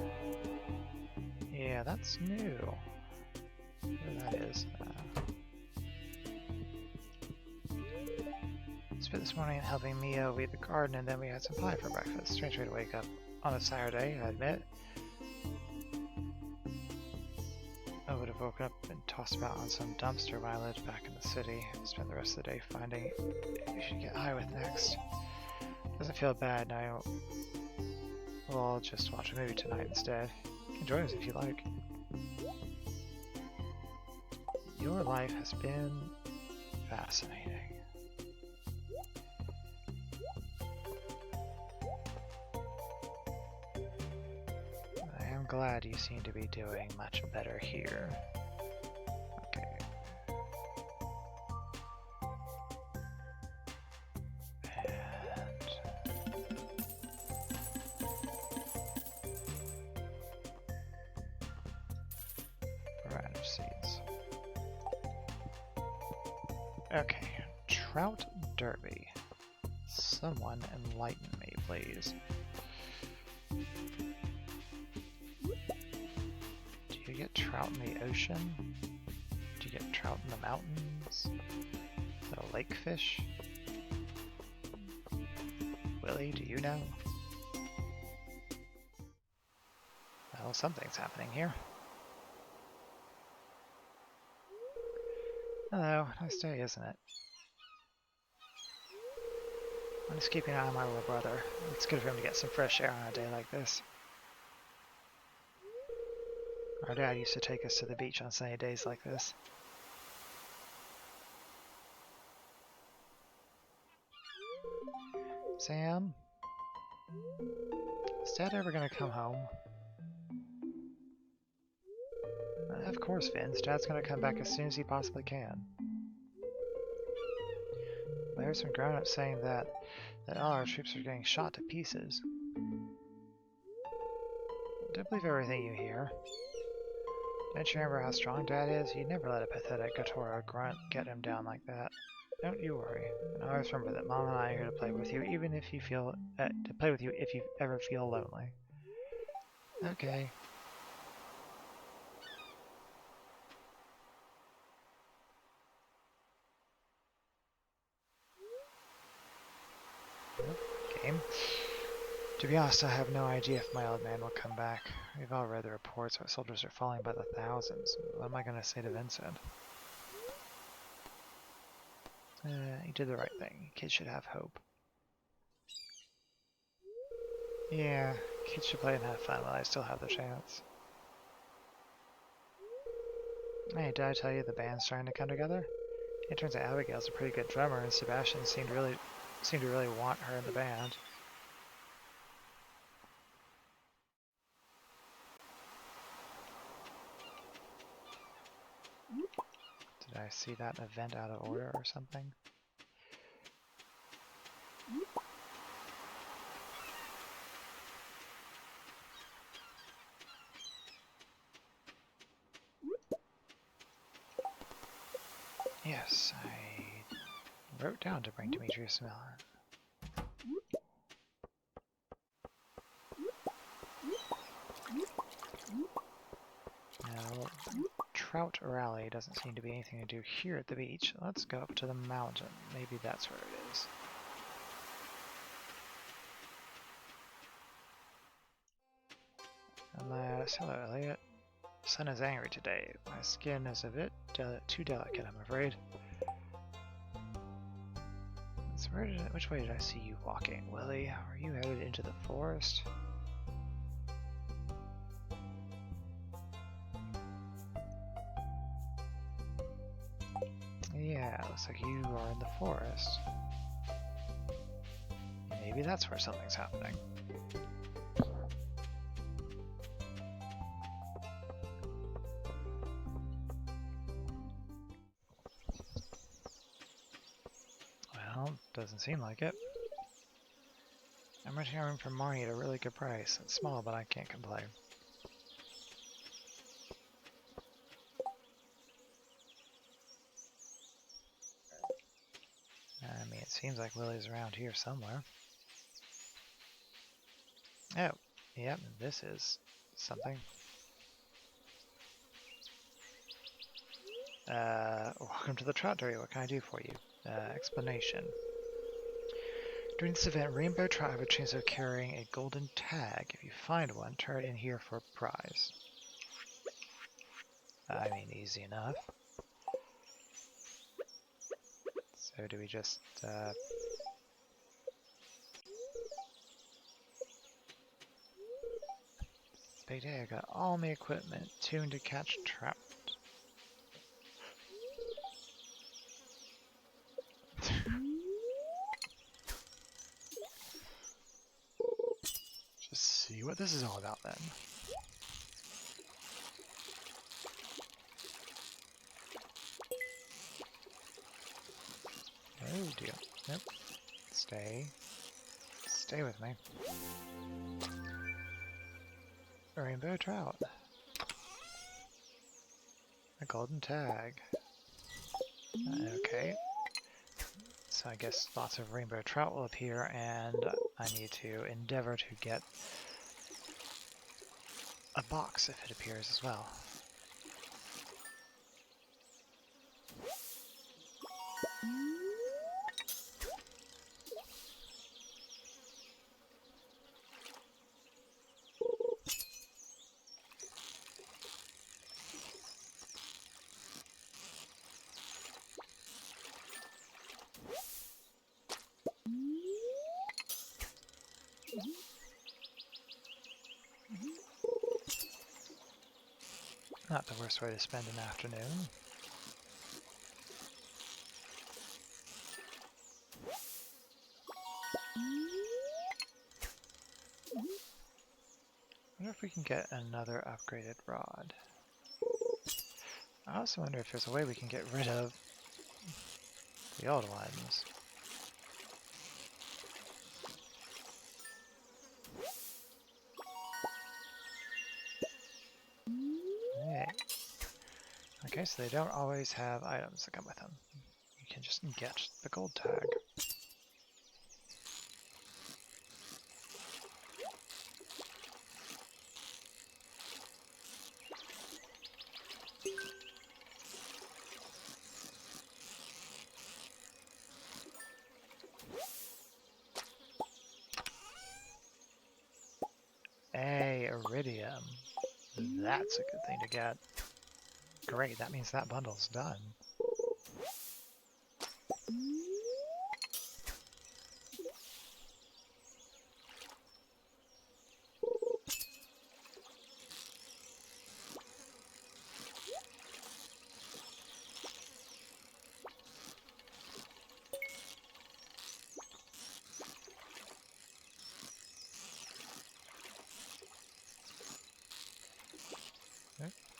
Yeah, that's new. Where that is. Spent this morning helping Mia weed the garden, and then we had some pie for breakfast. Strange way to wake up on a Saturday, I admit. Oh would have woken up and tossed about on some dumpster when I lived back in the city. Spent the rest of the day finding who should get high with next. Doesn't feel bad now. Well, I'll just watch a movie tonight instead. You can join us if you like. Your life has been fascinating. I am glad you seem to be doing much better here. Okay. And radish seeds. Okay, Trout Derby. Someone enlighten me, please. Do you get trout in the ocean? Do you get trout in the mountains? Is that a lake fish? Willie, do you know? Well, something's happening here. Hello, nice day, isn't it? I'm just keeping an eye on my little brother. It's good for him to get some fresh air on a day like this. Our dad used to take us to the beach on sunny days like this. Sam? Is Dad ever gonna come home? Of course, Vince. Dad's gonna come back as soon as he possibly can. I heard some grown-ups saying that all our troops are getting shot to pieces. Don't believe everything you hear. Don't you remember how strong Dad is? You'd never let a pathetic Gatoro grunt get him down like that. Don't you worry. And always remember that Mom and I are here to play with you, even if you feel to play with you if you ever feel lonely. Okay. Game. To be honest, I have no idea if my old man will come back. We've all read the reports. Our soldiers are falling by the thousands. What am I going to say to Vincent? You did the right thing. Kids should have hope. Yeah, kids should play and have fun while I still have the chance. Hey, did I tell you the band's trying to come together? It turns out Abigail's a pretty good drummer, and Sebastian seemed to really want her in the band. Did I see that event out of order or something? Yes, I wrote down to bring Demetrius Miller. No, Trout Rally doesn't seem to be anything to do here at the beach. Let's go up to the mountain. Maybe that's where it is. Alas, hello Elliot. The sun is angry today. My skin is a bit too delicate, I'm afraid. So which way did I see you walking, Willie? Are you headed into the forest? Yeah, looks like you are in the forest. Maybe that's where something's happening. Well, doesn't seem like it. I'm renting a room from Marnie at a really good price. It's small, but I can't complain. I mean, it seems like Willie's around here somewhere. Oh, yep, this is something. Welcome to the Trout Derby. What can I do for you? Explanation. During this event, rainbow trout have a chance of carrying a golden tag. If you find one, turn it in here for a prize. I mean, easy enough. So do we just, big day, I got all my equipment tuned to catch trout. Just see what this is all about then. Oh dear. Nope. Stay. Stay with me. A rainbow trout. A golden tag. Okay. So I guess lots of rainbow trout will appear, and I need to endeavor to get a box if it appears as well. Not the worst way to spend an afternoon. I wonder if we can get another upgraded rod. I also wonder if there's a way we can get rid of the old ones. Hey. Okay, so they don't always have items that come with them. You can just get the gold tag. Hey, iridium. That's a good thing to get. Great, that means that bundle's done.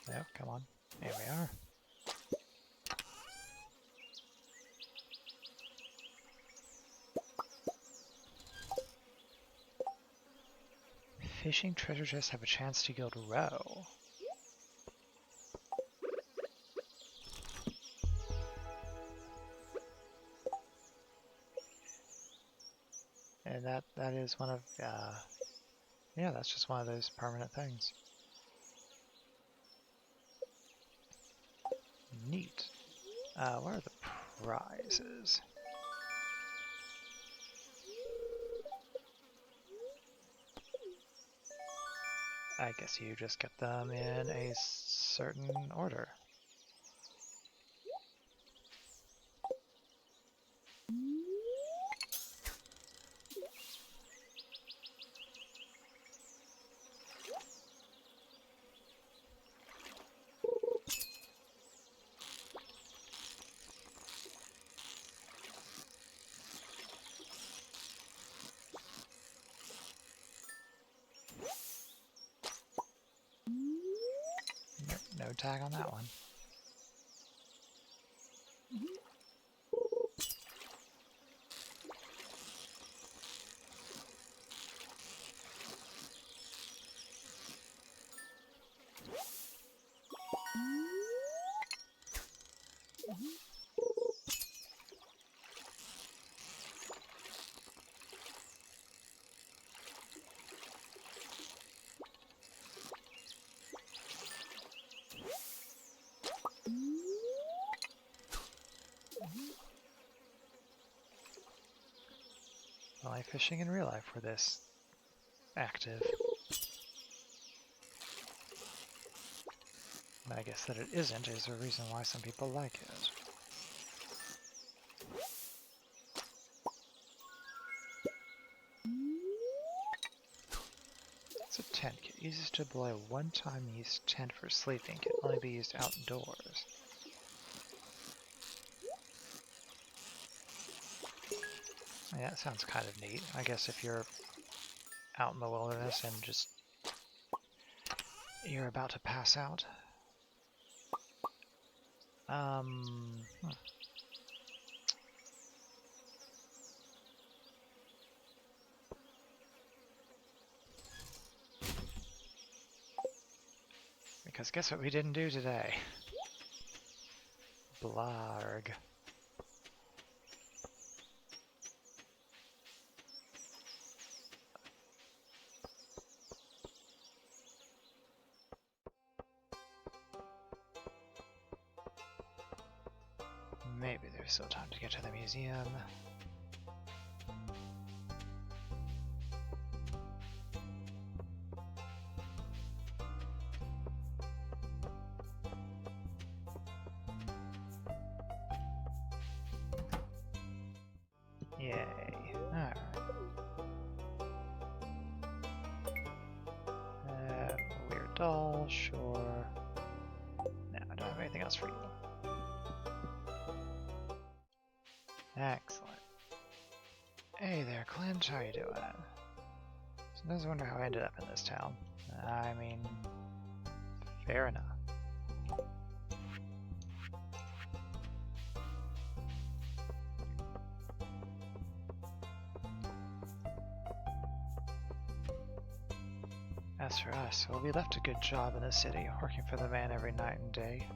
No, come on. Here we are. Fishing treasure chests have a chance to go to row. And that is one of, yeah, that's just one of those permanent things. Neat. What are the prizes? I guess you just get them in a certain order. Nope, no tag on that one. Fly fishing in real life were this active. I guess that it isn't is a reason why some people like it. It's a tent kit. Uses to below one-time use tent for sleeping. Can only be used outdoors. Yeah, that sounds kind of neat. I guess if you're out in the wilderness and just you're about to pass out. Because guess what we didn't do today? Blarg. Maybe there's still time to get to the museum. Yay. Alright. Weird doll, sure. No, I don't have anything else for you. Excellent. Hey there, Clint. How you doing? Sometimes I wonder how I ended up in this town. I mean, fair enough. As for us, well, we left a good job in the city, working for the man every night and day.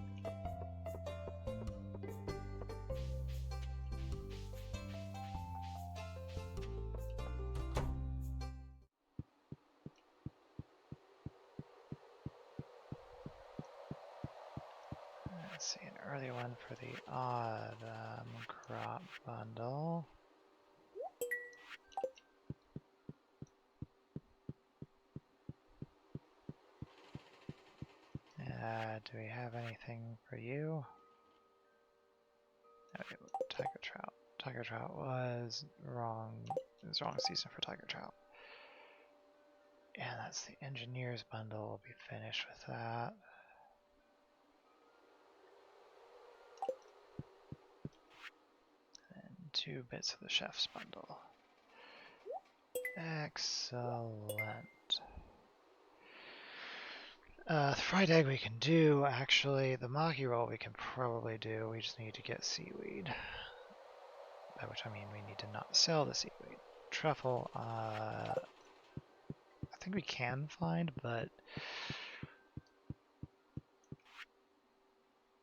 Let's see, an early one for the autumn crop bundle. Do we have anything for you? Okay, tiger trout. Tiger trout was wrong. It was wrong season for tiger trout. And that's the engineer's bundle. We'll be finished with that. And 2 bits of the chef's bundle. Excellent. The fried egg we can do, actually. The maki roll we can probably do. We just need to get seaweed. By which I mean we need to not sell the seaweed. Truffle, I think we can find, but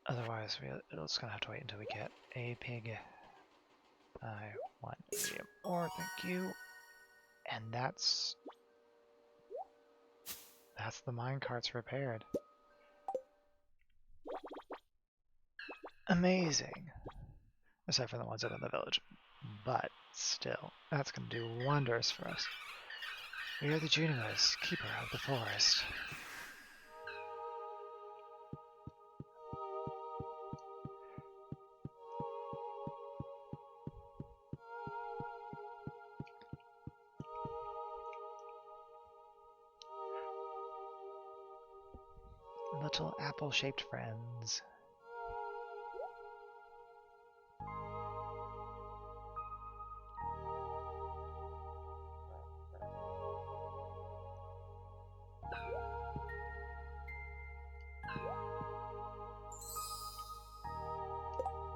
otherwise we're just gonna have to wait until we get a pig. I want medium ore, thank you. And that's the minecarts repaired. Amazing. Aside from the ones up in the village. But still, that's going to do wonders for us. We are the Junimos, keeper of the forest. Little apple-shaped friends.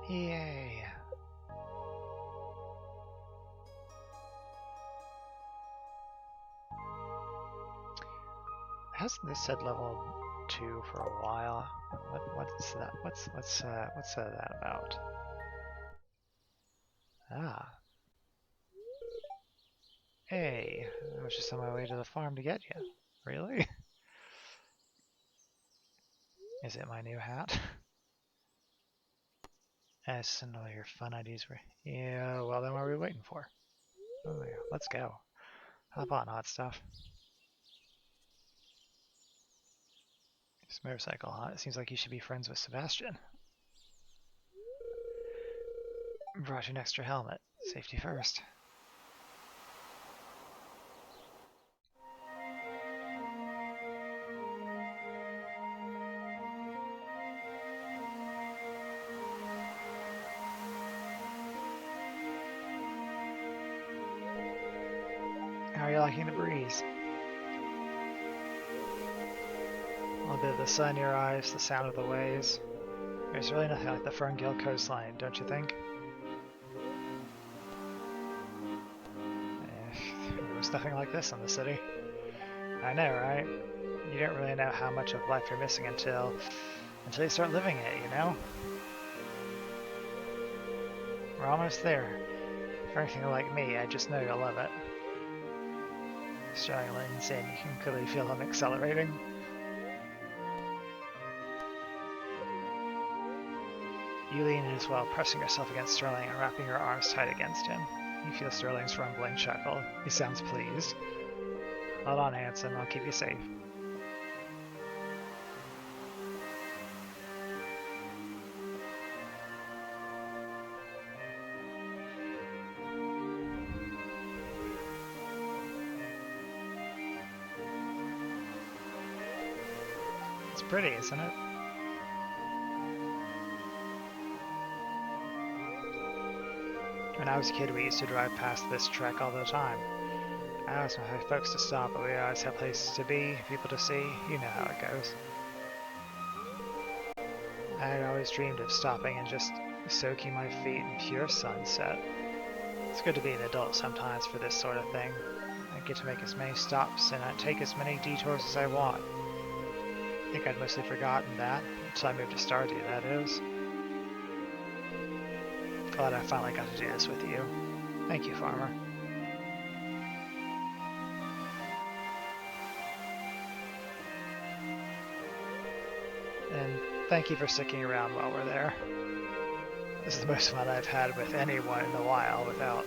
Yay! Hasn't this said level 2 for a while? What's that? What's that about? Ah. Hey, I was just on my way to the farm to get you. Really? Is it my new hat? And all your fun ideas were... Yeah, well then what are we waiting for? Oh yeah, let's go. Hop on, hot stuff. This motorcycle, huh? It seems like you should be friends with Sebastian. Brought you an extra helmet. Safety first. How are you liking the breeze? A little bit of the sun in your eyes, the sound of the waves. There's really nothing like the Ferngale coastline, don't you think? There was nothing like this in the city. I know, right? You don't really know how much of life you're missing until you start living it, you know? We're almost there. For anything like me, I just know you'll love it. Sterling leans in, you can clearly feel him accelerating. You lean in as well, pressing yourself against Sterling and wrapping your arms tight against him. You feel Sterling's rumbling chuckle. He sounds pleased. Hold on, handsome, I'll keep you safe. It's pretty, isn't it? When I was a kid, we used to drive past this trek all the time. I always have folks to stop, but we always have places to be, people to see. You know how it goes. I had always dreamed of stopping and just soaking my feet in pure sunset. It's good to be an adult sometimes for this sort of thing. I get to make as many stops and I take as many detours as I want. I think I'd mostly forgotten that, until I moved to Stardew, that is. Glad I finally got to do this with you. Thank you, Farmer. And thank you for sticking around while we're there. This is the most fun I've had with anyone in a while without,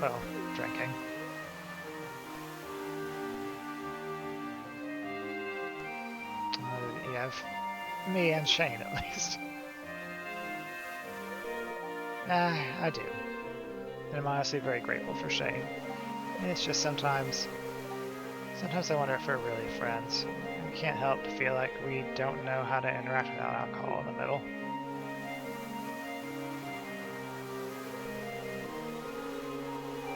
well, drinking. You have me and Shane, at least. I do. And I'm honestly very grateful for Shane. It's just sometimes I wonder if we're really friends. I can't help to feel like we don't know how to interact without alcohol in the middle.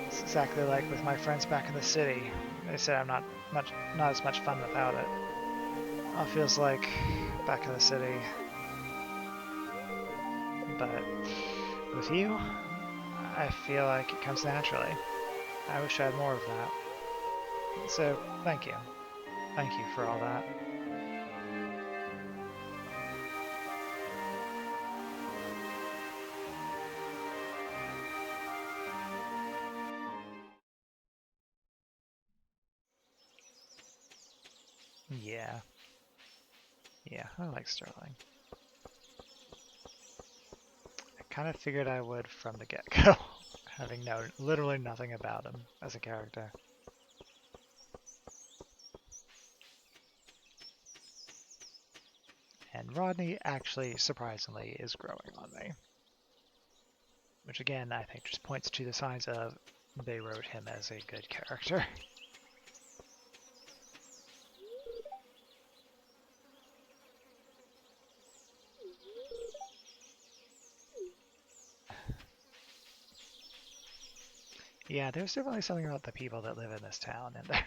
It's exactly like with my friends back in the city. They said I'm not as much fun without it. It all feels like back in the city. But with you, I feel like it comes naturally. I wish I had more of that. So, thank you. Thank you for all that. Yeah. Yeah, I like Sterling. I kind of figured I would from the get-go, having known literally nothing about him as a character. And Rodney actually, surprisingly, is growing on me. Which again, I think just points to the signs of they wrote him as a good character. Yeah, there's definitely something about the people that live in this town in there.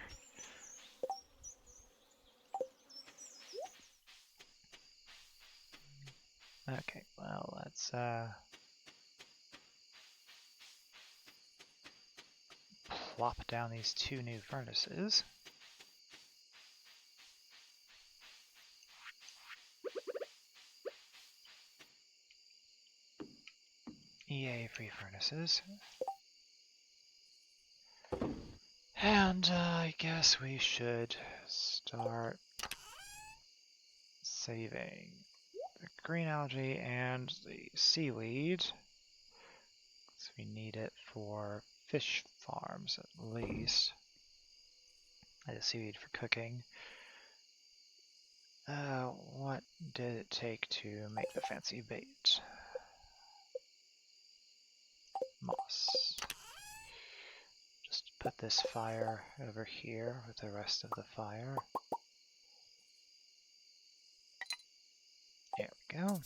Okay, well, let's plop down these 2 new furnaces. EA free furnaces. And I guess we should start saving the green algae and the seaweed. So we need it for fish farms at least. And the seaweed for cooking. What did it take to make the fancy bait? Moss. Just put this fire over here with the rest of the fire. There we go.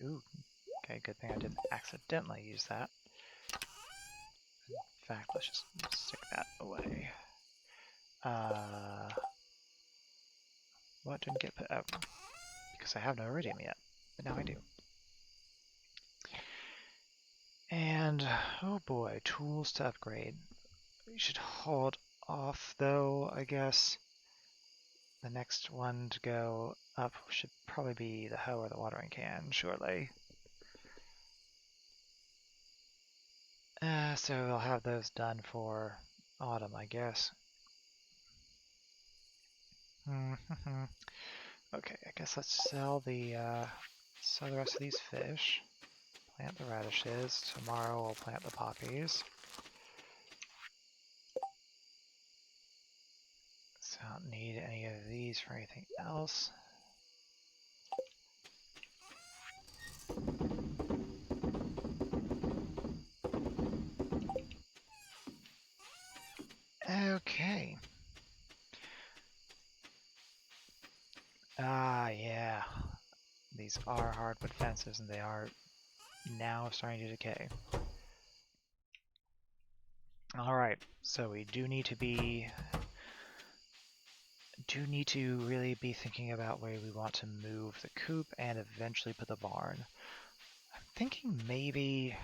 Ooh, okay, good thing I didn't accidentally use that. In fact, let's just stick that away. What didn't get put out? Because I have no iridium yet, but now I do. And, oh boy, tools to upgrade. We should hold off, though, I guess. The next one to go up should probably be the hoe or the watering can, surely. So I'll have those done for autumn, I guess. Okay, I guess let's sell the rest of these fish. Plant the radishes. Tomorrow we'll plant the poppies. So I don't need any of these for anything else. Okay. Yeah. These are hardwood fences and they are now starting to decay. Alright, so we do need to really be thinking about where we want to move the coop and eventually put the barn. I'm thinking maybe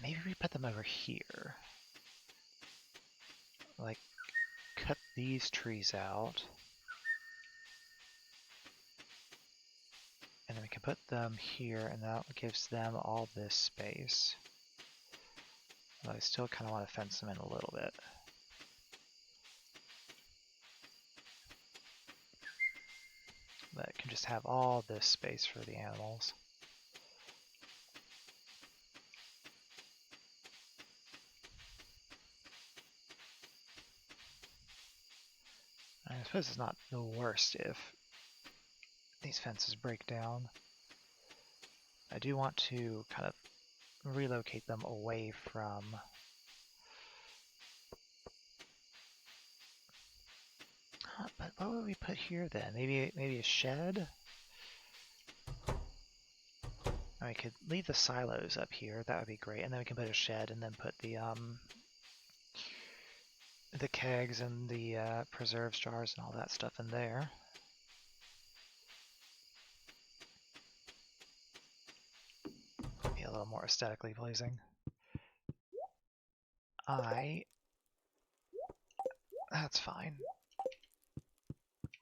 we put them over here. Like, cut these trees out. And then we can put them here, and that gives them all this space. But I still kind of want to fence them in a little bit. But it can just have all this space for the animals. I suppose it's not the worst if these fences break down. I do want to kind of relocate them away from but what would we put here then? Maybe a shed? I could leave the silos up here, that would be great, and then we can put a shed and then put the kegs and the preserves jars and all that stuff in there. Be a little more aesthetically pleasing. That's fine.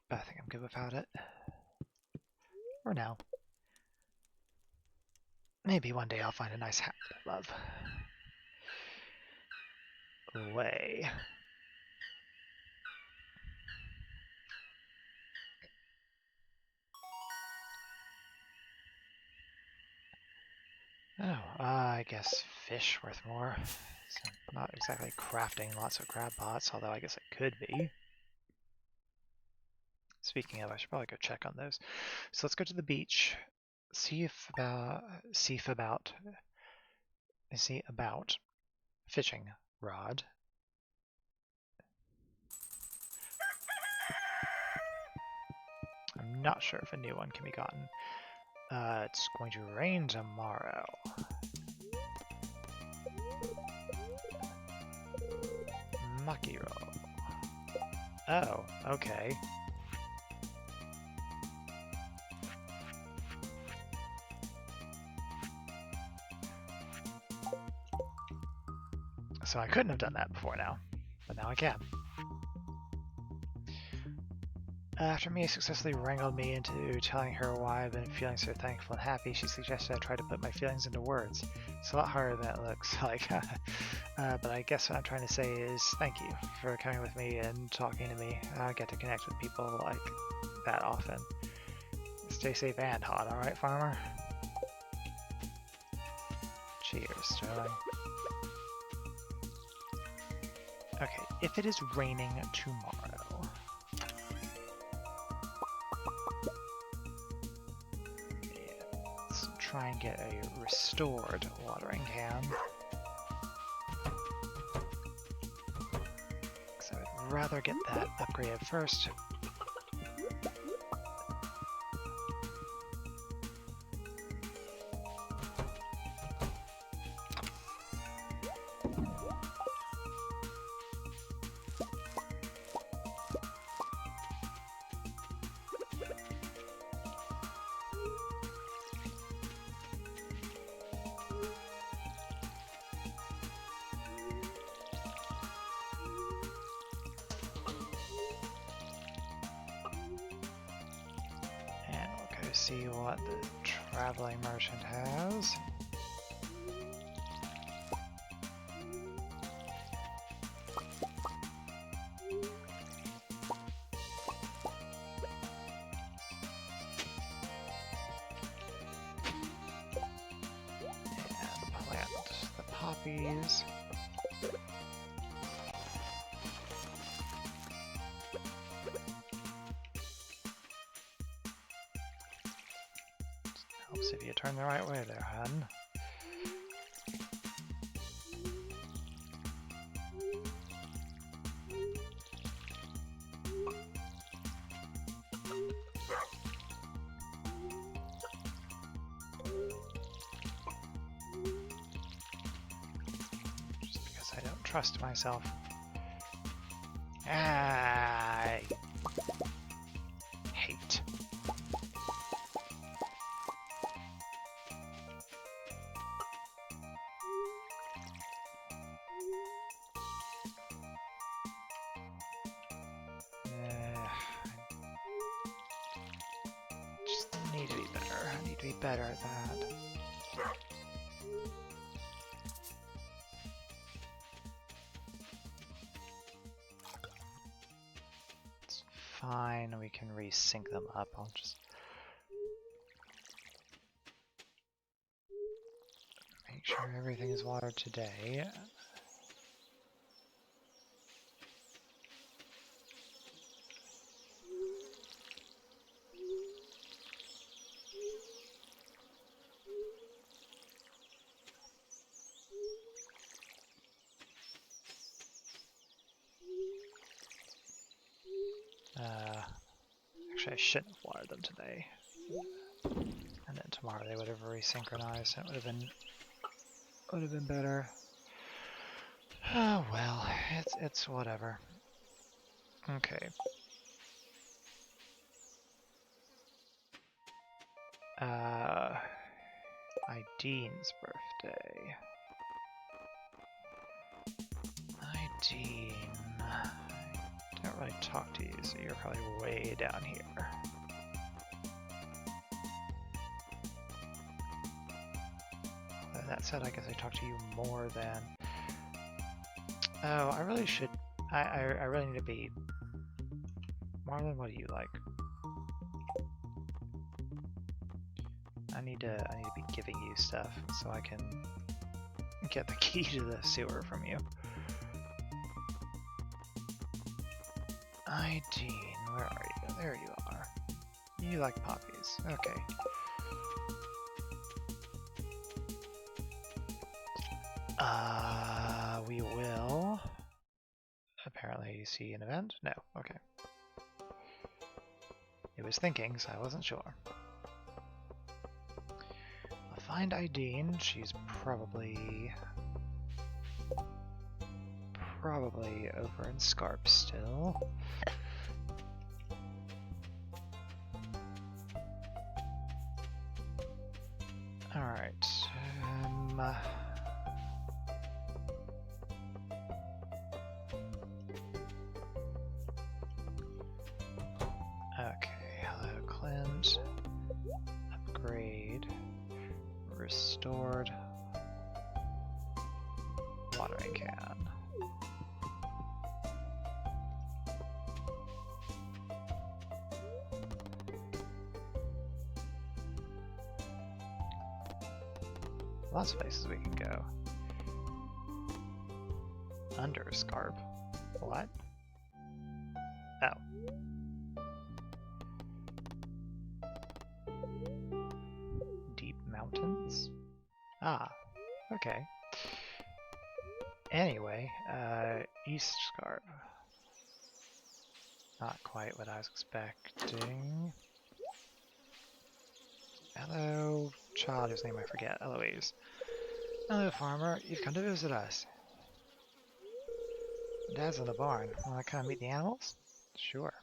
But I think I'm good without it. For now. Maybe one day I'll find a nice hat that I love. Away. Oh, I guess fish worth more. So not exactly crafting lots of crab pots, although I guess it could be. Speaking of, I should probably go check on those. So let's go to the beach. See about fishing rod. I'm not sure if a new one can be gotten. It's going to rain tomorrow. Makiro. Oh, okay. So I couldn't have done that before now, but now I can. After Mia successfully wrangled me into telling her why I've been feeling so thankful and happy, she suggested I try to put my feelings into words. It's a lot harder than it looks like, but I guess what I'm trying to say is thank you for coming with me and talking to me. I get to connect with people like that often. Stay safe and hot, alright, farmer? Cheers, Sterling. Okay, if it is raining tomorrow, try and get a restored watering can. So I'd rather get that upgraded first. See what the traveling merchant has. And plant the poppies. Helps if you turn the right way there, hun. Just because I don't trust myself. I hate. Better at that. It's fine, we can resync them up. I'll just make sure everything is watered today. Actually, I shouldn't have watered them today. And then tomorrow they would have resynchronized. That would have been better. Oh well, it's whatever. Okay. Idene's birthday. Idene. I don't really talk to you, so you're probably way down here. That said, I guess I talk to you more than... Oh, I really should... I really need to be... Marlon, what do you like? I need to be giving you stuff so I can get the key to the sewer from you. Idene, where are you? There you are. You like poppies. Okay. We will apparently see an event? No, okay. It was thinking, so I wasn't sure. I'll find Idene. She's probably over in Scarp still. Alright. Okay, hello Clint. Upgrade. Restored. Watering can. Lots of places we can go. Under Scarp. What? Oh. Deep mountains? Ah, okay. Anyway, East Scarp. Not quite what I was expecting. Hello, child whose name I forget. Eloise. Hello, farmer. You've come to visit us. Dad's in the barn. Want to come meet the animals? Sure.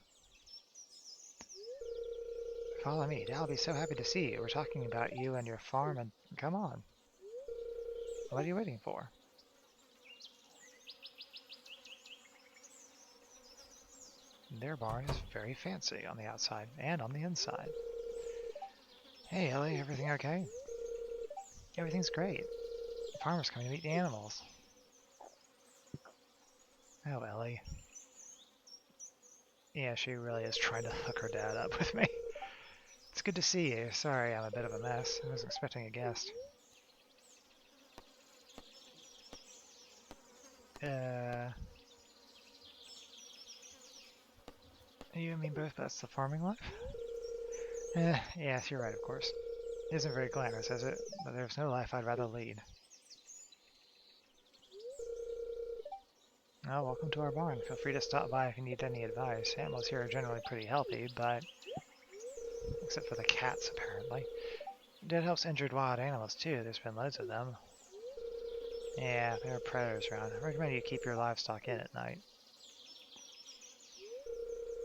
Follow me. Dad will be so happy to see you. We're talking about you and your farm, and come on. What are you waiting for? Their barn is very fancy on the outside and on the inside. Hey, Ellie, everything okay? Everything's great. The farmer's coming to meet the animals. Oh, Ellie. Yeah, she really is trying to hook her dad up with me. It's good to see you. Sorry, I'm a bit of a mess. I wasn't expecting a guest. You and me both, but that's the farming life? Yes, you're right, of course. It isn't very glamorous, is it? But there's no life I'd rather lead. Well, welcome to our barn. Feel free to stop by if you need any advice. Animals here are generally pretty healthy, but... except for the cats, apparently. Dad helps injured wild animals, too. There's been loads of them. Yeah, there are predators around. I recommend you keep your livestock in at night.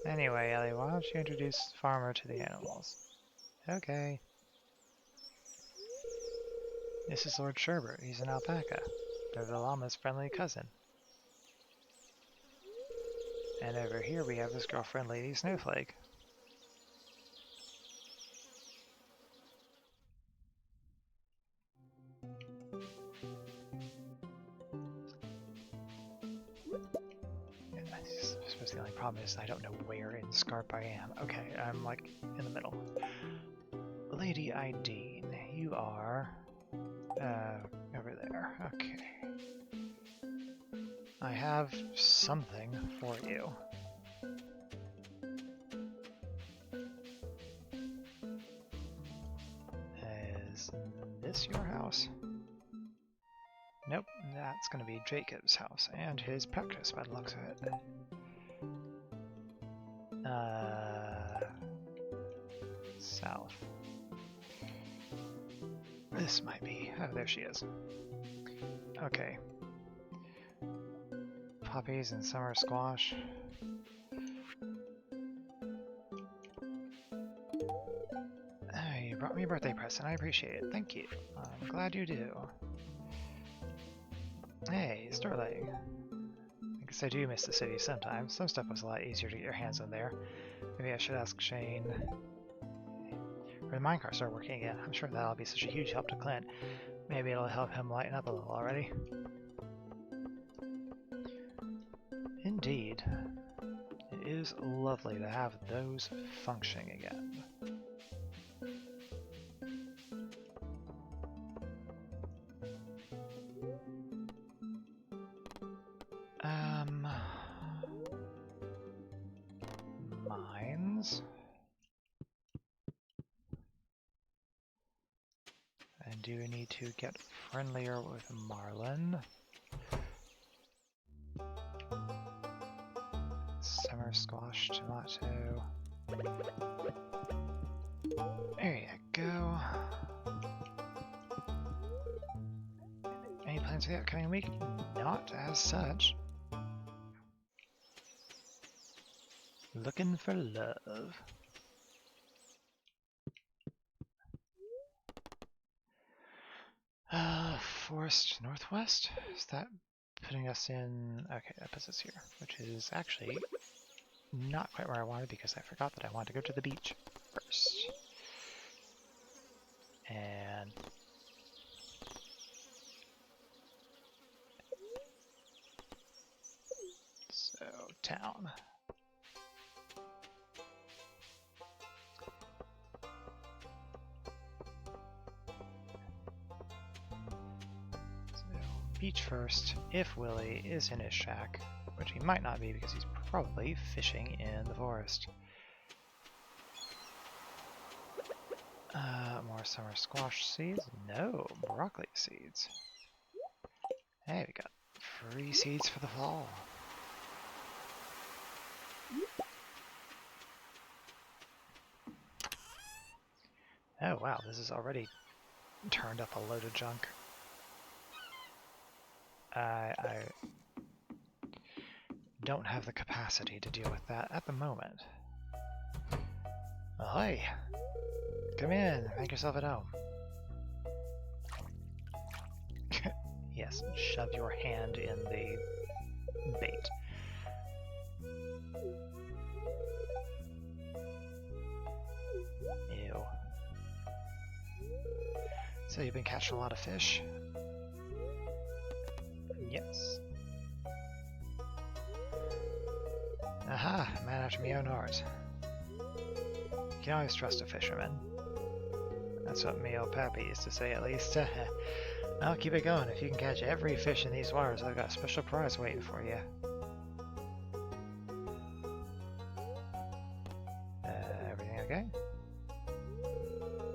Anyway, Ellie, why don't you introduce the farmer to the animals? Okay. This is Lord Sherbert. He's an alpaca. They're the llama's friendly cousin. And over here we have his girlfriend, Lady Snowflake. I suppose the only problem is I don't know where in Scarp I am. Okay, I'm like in the middle. Lady Ideen, you are over there. Okay. I have something for you. Is this your house? Nope, that's gonna be Jacob's house and his practice by the looks of it. South. This might be. Oh, there she is. Okay. Poppies and summer squash. Oh, you brought me a birthday present. I appreciate it. Thank you. I'm glad you do. Hey, Starlight. I guess I do miss the city sometimes. Some stuff was a lot easier to get your hands on there. Maybe I should ask Shane. Or the minecart start working again. I'm sure that'll be such a huge help to Clint. Maybe it'll help him lighten up a little already. Indeed. It is lovely to have those functioning again. Mines. And do we need to get friendlier with Marlin? Summer squash, tomato. There you go. Any plans for the upcoming week? Not as such. Looking for love. Forest Northwest? Is that putting us in... okay, that puts us here, which is actually not quite where I wanted because I forgot that I wanted to go to the beach first. And... so, town. Beach first, if Willie is in his shack, which he might not be because he's probably fishing in the forest. More summer squash seeds? No, broccoli seeds. Hey, we got free seeds for the fall. Oh wow, this is already turned up a load of junk. I don't have the capacity to deal with that at the moment. Ahoy! Come in, make yourself at home. Yes, shove your hand in the bait. Ew. So you've been catching a lot of fish? Yes. Aha, man after my own heart. You can always trust a fisherman. That's what me old pappy used to say, at least. I'll keep it going. If you can catch every fish in these waters, I've got a special prize waiting for you. Everything okay?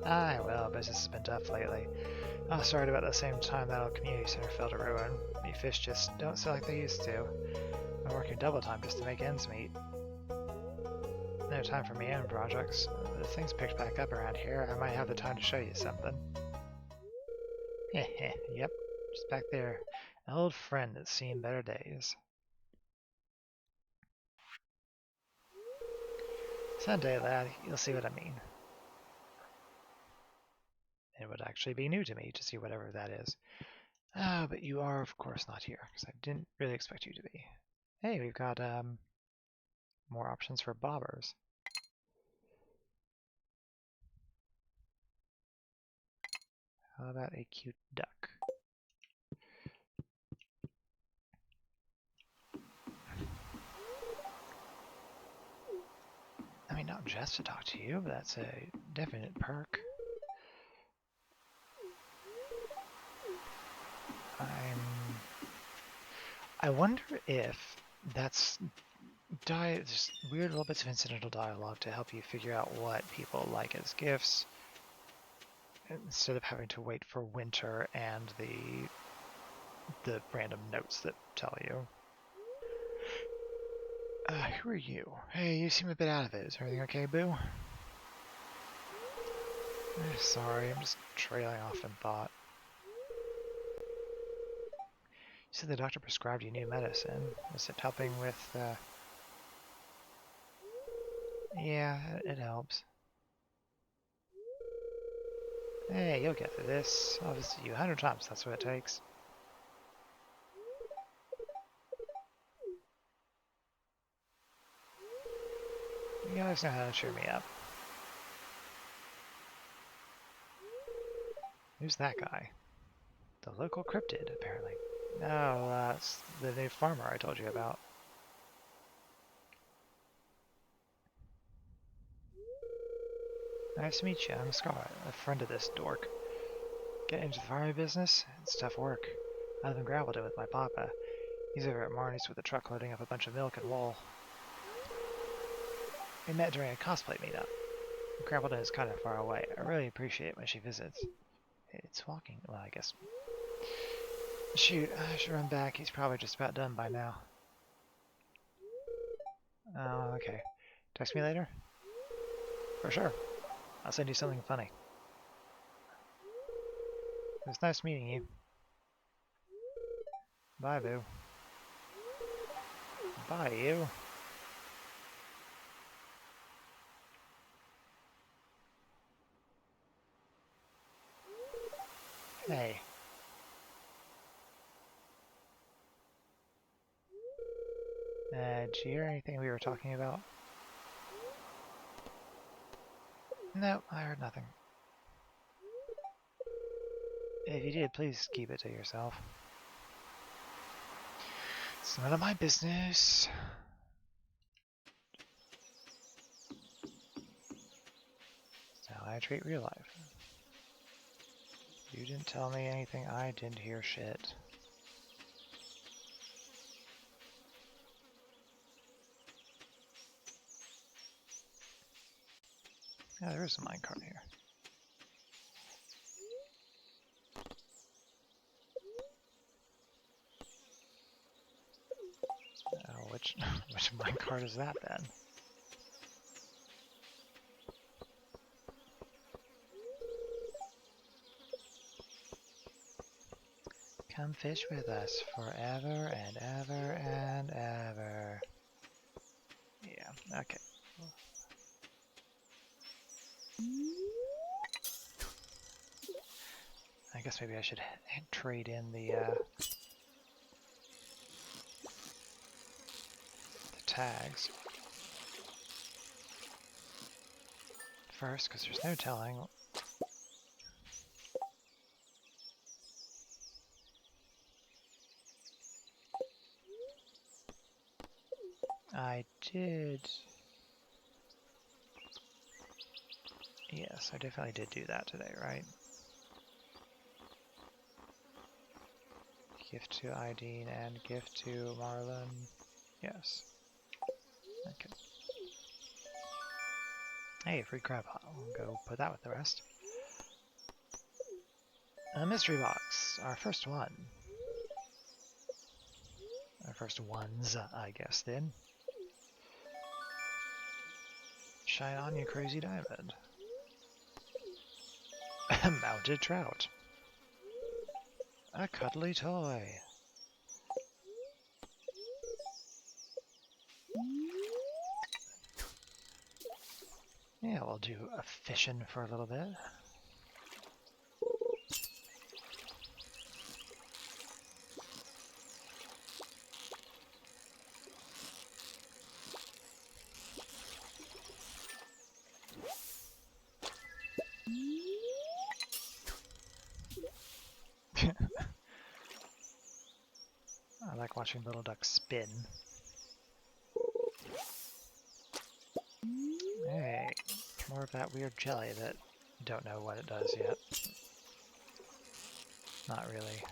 Aye, well, business has been tough lately. I was sorry about the same time that old community center fell to ruin. Me fish just don't sell like they used to. I'm working double time just to make ends meet. No time for my own projects. If things picked back up around here, I might have the time to show you something. Heh, yep, just back there. An old friend that's seen better days. Someday, lad, you'll see what I mean. It would actually be new to me to see whatever that is. Ah, but you are, of course, not here, because I didn't really expect you to be. Hey, we've got, more options for bobbers. How about a cute duck? I mean, not just to talk to you, but that's a definite perk. I wonder if that's just weird little bits of incidental dialogue to help you figure out what people like as gifts, instead of having to wait for winter and the random notes that tell you. Who are you? Hey, you seem a bit out of it. Is everything okay, boo? Sorry, I'm just trailing off in thought. You said the doctor prescribed you new medicine. Is it helping with, Yeah, it helps. Hey, you'll get through this. I'll visit you 100 times, that's what it takes. You always know how to cheer me up. Who's that guy? The local cryptid, apparently. No, that's the new farmer I told you about. Nice to meet you. I'm Scarlet, a friend of this dork. Getting into the farming business? It's tough work. I live in Gravelton with my papa. He's over at Marnie's with a truck loading up a bunch of milk and wool. We met during a cosplay meetup. Gravelton is kind of far away. I really appreciate it when she visits. It's walking. Well, I guess. Shoot, I should run back. He's probably just about done by now. Oh, okay. Text me later? For sure. I'll send you something funny. It was nice meeting you. Bye, boo. Bye, you. Hey. Did you hear anything we were talking about? No, I heard nothing. If you did, please keep it to yourself. It's none of my business. That's how I treat real life. You didn't tell me anything, I didn't hear shit. Yeah, there is a minecart here. Which minecart is that then? Come fish with us forever and ever and ever. Yeah, okay. I guess maybe I should trade in the tags first, because there's no telling. I did. Yes, I definitely did do that today, right? Gift to Ideen and gift to Marlon. Yes. Okay. Hey, free crab pot. We'll go put that with the rest. A mystery box. Our first one. Our first ones, I guess, then. Shine on, you crazy diamond. Mounted trout. A cuddly toy. Yeah, we'll do a fishing for a little bit. I like watching little ducks spin. Hey, more of that weird jelly that don't know what it does yet. Not really.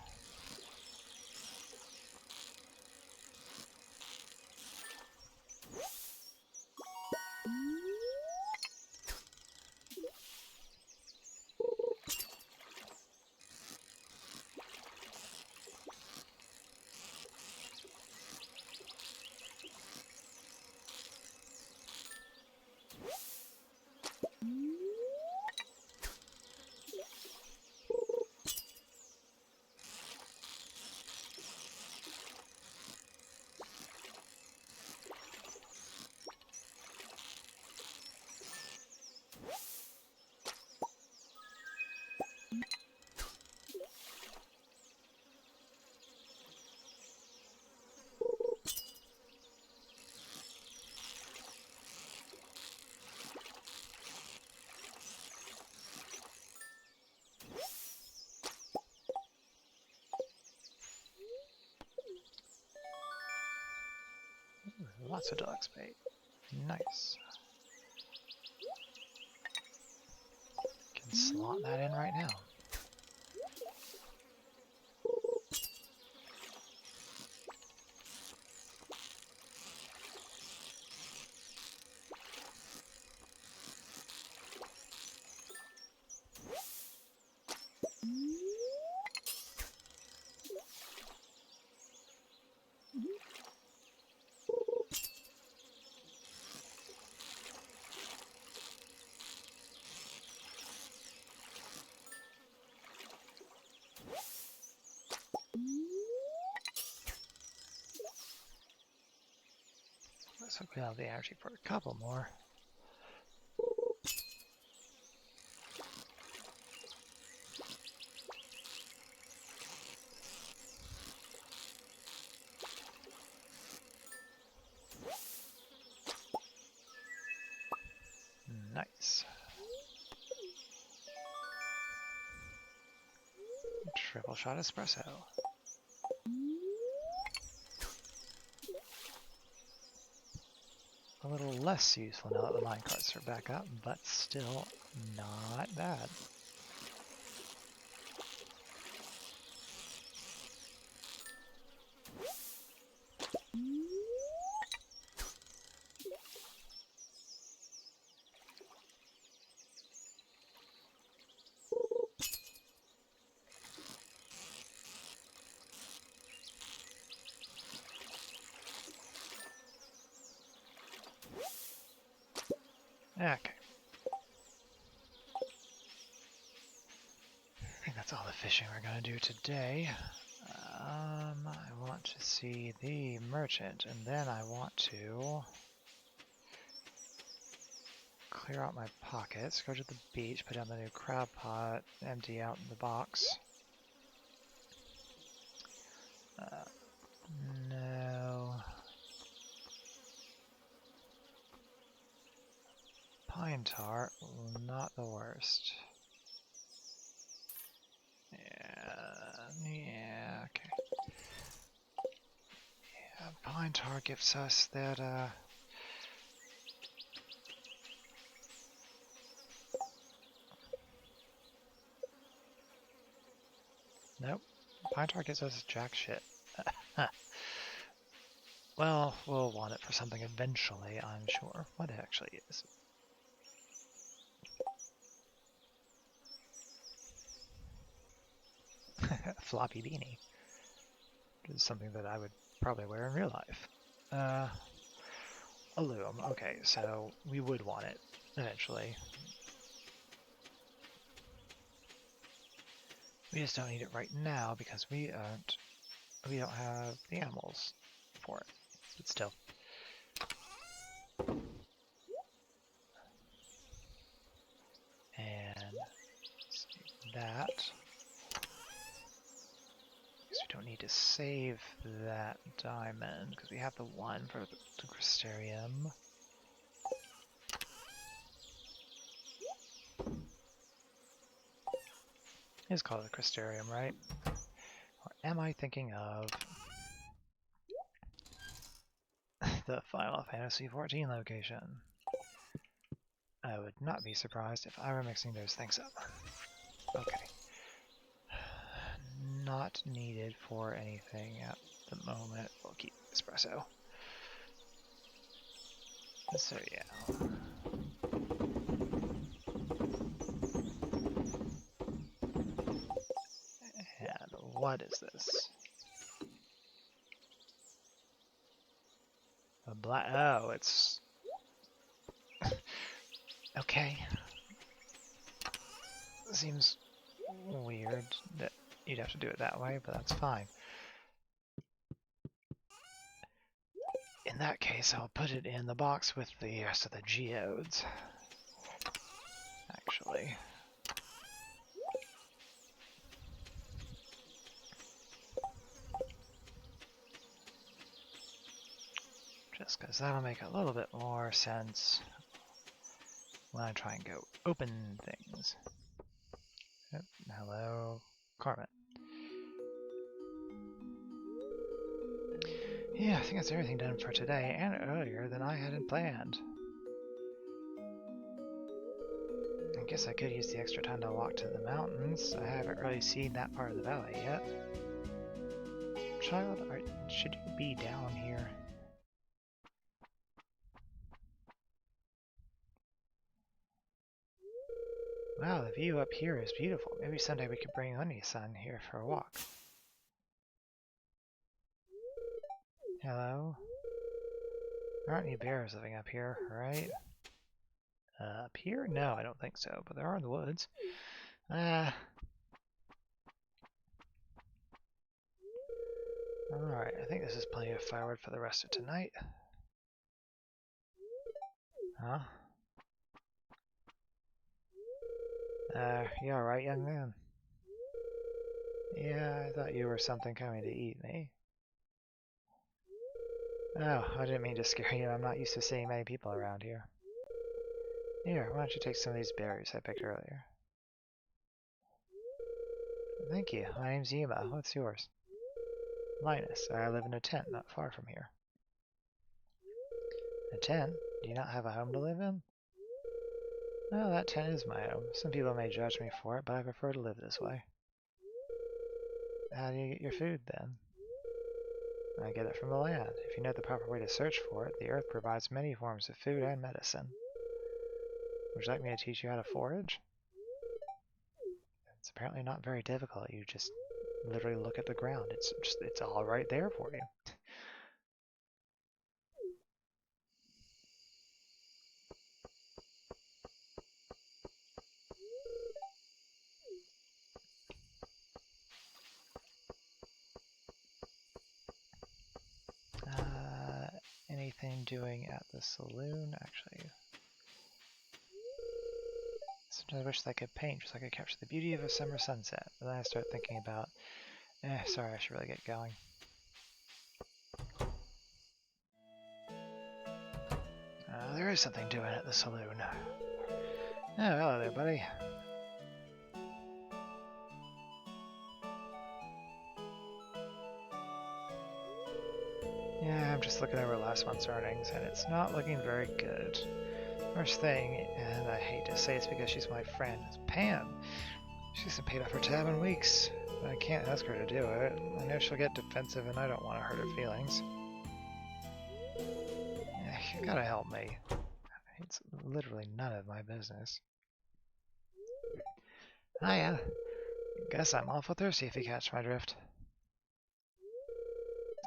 Ooh, lots of dog's bait. Nice. Can slot that in right now. Looks like we have the energy for a couple more. Nice. Triple shot espresso. A little less useful now that the minecarts are back up, but still not bad. Okay. I think that's all the fishing we're going to do today. I want to see the merchant, and then I want to clear out my pockets, go to the beach, put down the new crab pot, empty out the box. No. Pine tar, not the worst. Yeah, okay. Yeah, pine tar gives us that, nope. Pine tar gives us jack shit. Well, we'll want it for something eventually, I'm sure. What it actually is. Floppy beanie. Which is something that I would probably wear in real life. A loom. Okay, so we would want it eventually. We just don't need it right now because we don't have the animals for it. But still. And that. Because we don't need to save that diamond because we have the one for the crystarium. It's called a crystarium, right? Or am I thinking of the Final Fantasy XIV location? I would not be surprised if I were mixing those things up. Okay. Not needed for anything at the moment. We'll keep espresso. So yeah. And what is this? A black. Oh, it's. Okay. Seems weird that you'd have to do it that way, but that's fine. In that case, I'll put it in the box with the rest of the geodes. Actually. Just because that'll make a little bit more sense when I try and go open things. Oh, hello, Carmen. Yeah, I think that's everything done for today, and earlier than I had planned. I guess I could use the extra time to walk to the mountains. I haven't really seen that part of the valley yet. Child, should you be down here? Wow, the view up here is beautiful. Maybe someday we could bring Honey-san here for a walk. Hello? There aren't any bears living up here, right? Up here? No, I don't think so, but there are in the woods. Alright, I think this is plenty of firewood for the rest of tonight. Huh? You alright, young man? Yeah, I thought you were something coming to eat me. Oh, I didn't mean to scare you. I'm not used to seeing many people around here. Here, why don't you take some of these berries I picked earlier? Thank you. My name's Yuma. What's yours? Linus. I live in a tent not far from here. A tent? Do you not have a home to live in? Well, that tent is my home. Some people may judge me for it, but I prefer to live this way. How do you get your food, then? I get it from the land. If you know the proper way to search for it, the earth provides many forms of food and medicine. Would you like me to teach you how to forage? It's apparently not very difficult. You just literally look at the ground. It's all right there for you. doing at the saloon, actually. Sometimes I wish that I could paint just so I could capture the beauty of a summer sunset. But then I start thinking about, sorry, I should really get going. There is something doing at the saloon. Oh, hello there, buddy. Yeah, I'm just looking over last month's earnings, and it's not looking very good. First thing, and I hate to say it's because she's my friend, is Pam. She hasn't paid off her tab in weeks, but I can't ask her to do it. I know she'll get defensive, and I don't want to hurt her feelings. You gotta help me. It's literally none of my business. Hiya. Guess I'm awful thirsty if you catch my drift.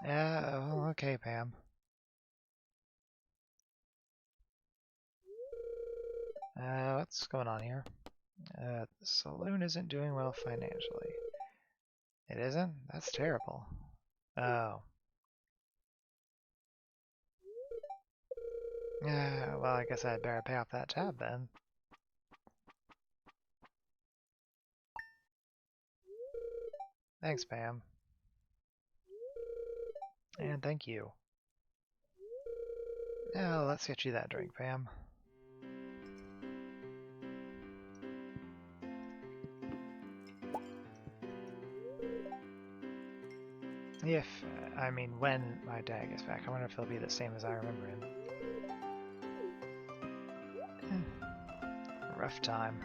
Well, okay, Pam. What's going on here? The saloon isn't doing well financially. It isn't? That's terrible. Oh. Well, I guess I'd better pay off that tab then. Thanks, Pam. And thank you. Now, let's get you that drink, Pam. When my dad gets back, I wonder if he'll be the same as I remember him. Rough time.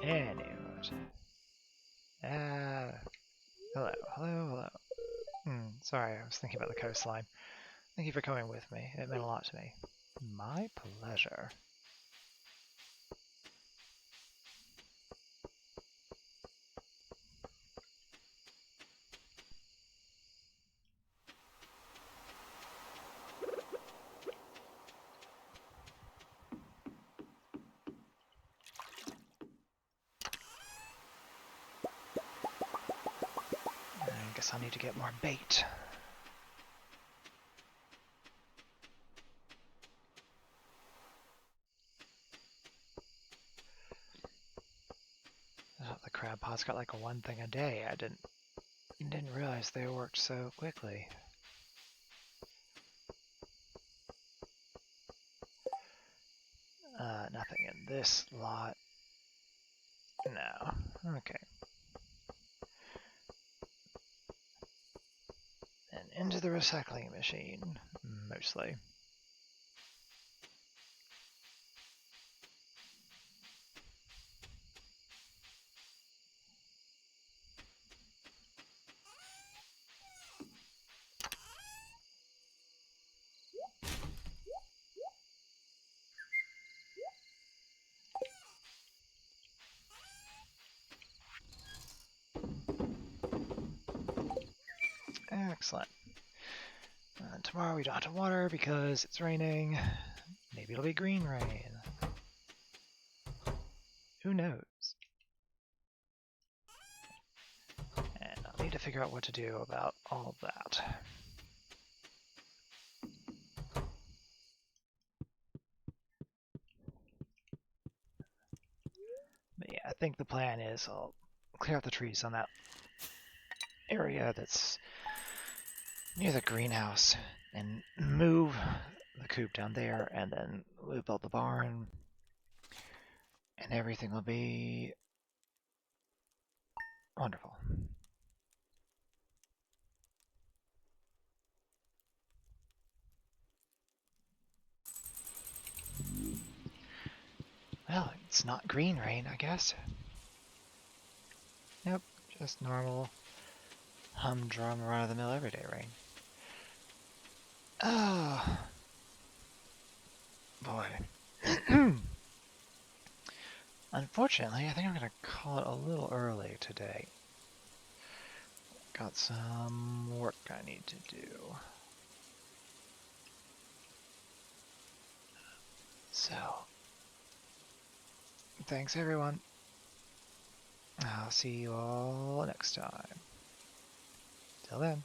Anyways. Hello. Sorry, I was thinking about the coastline. Thank you for coming with me. It meant a lot to me. My pleasure. I guess I'll need to get more bait. The crab pots got like one thing a day. I didn't realize they worked so quickly. Nothing in this lot. No. Okay. And into the recycling machine, mostly. Excellent. Tomorrow we don't have to water because it's raining. Maybe it'll be green rain. Who knows? And I'll need to figure out what to do about all of that. But yeah, I think the plan is I'll clear out the trees on that area that's near the greenhouse and move the coop down there and then loop out the barn and everything will be wonderful. Well, it's not green rain, I guess. Yep, just normal humdrum run-of-the-mill everyday rain. Oh, boy. Unfortunately, I think I'm going to call it a little early today. Got some work I need to do. So, thanks everyone. I'll see you all next time. Till then.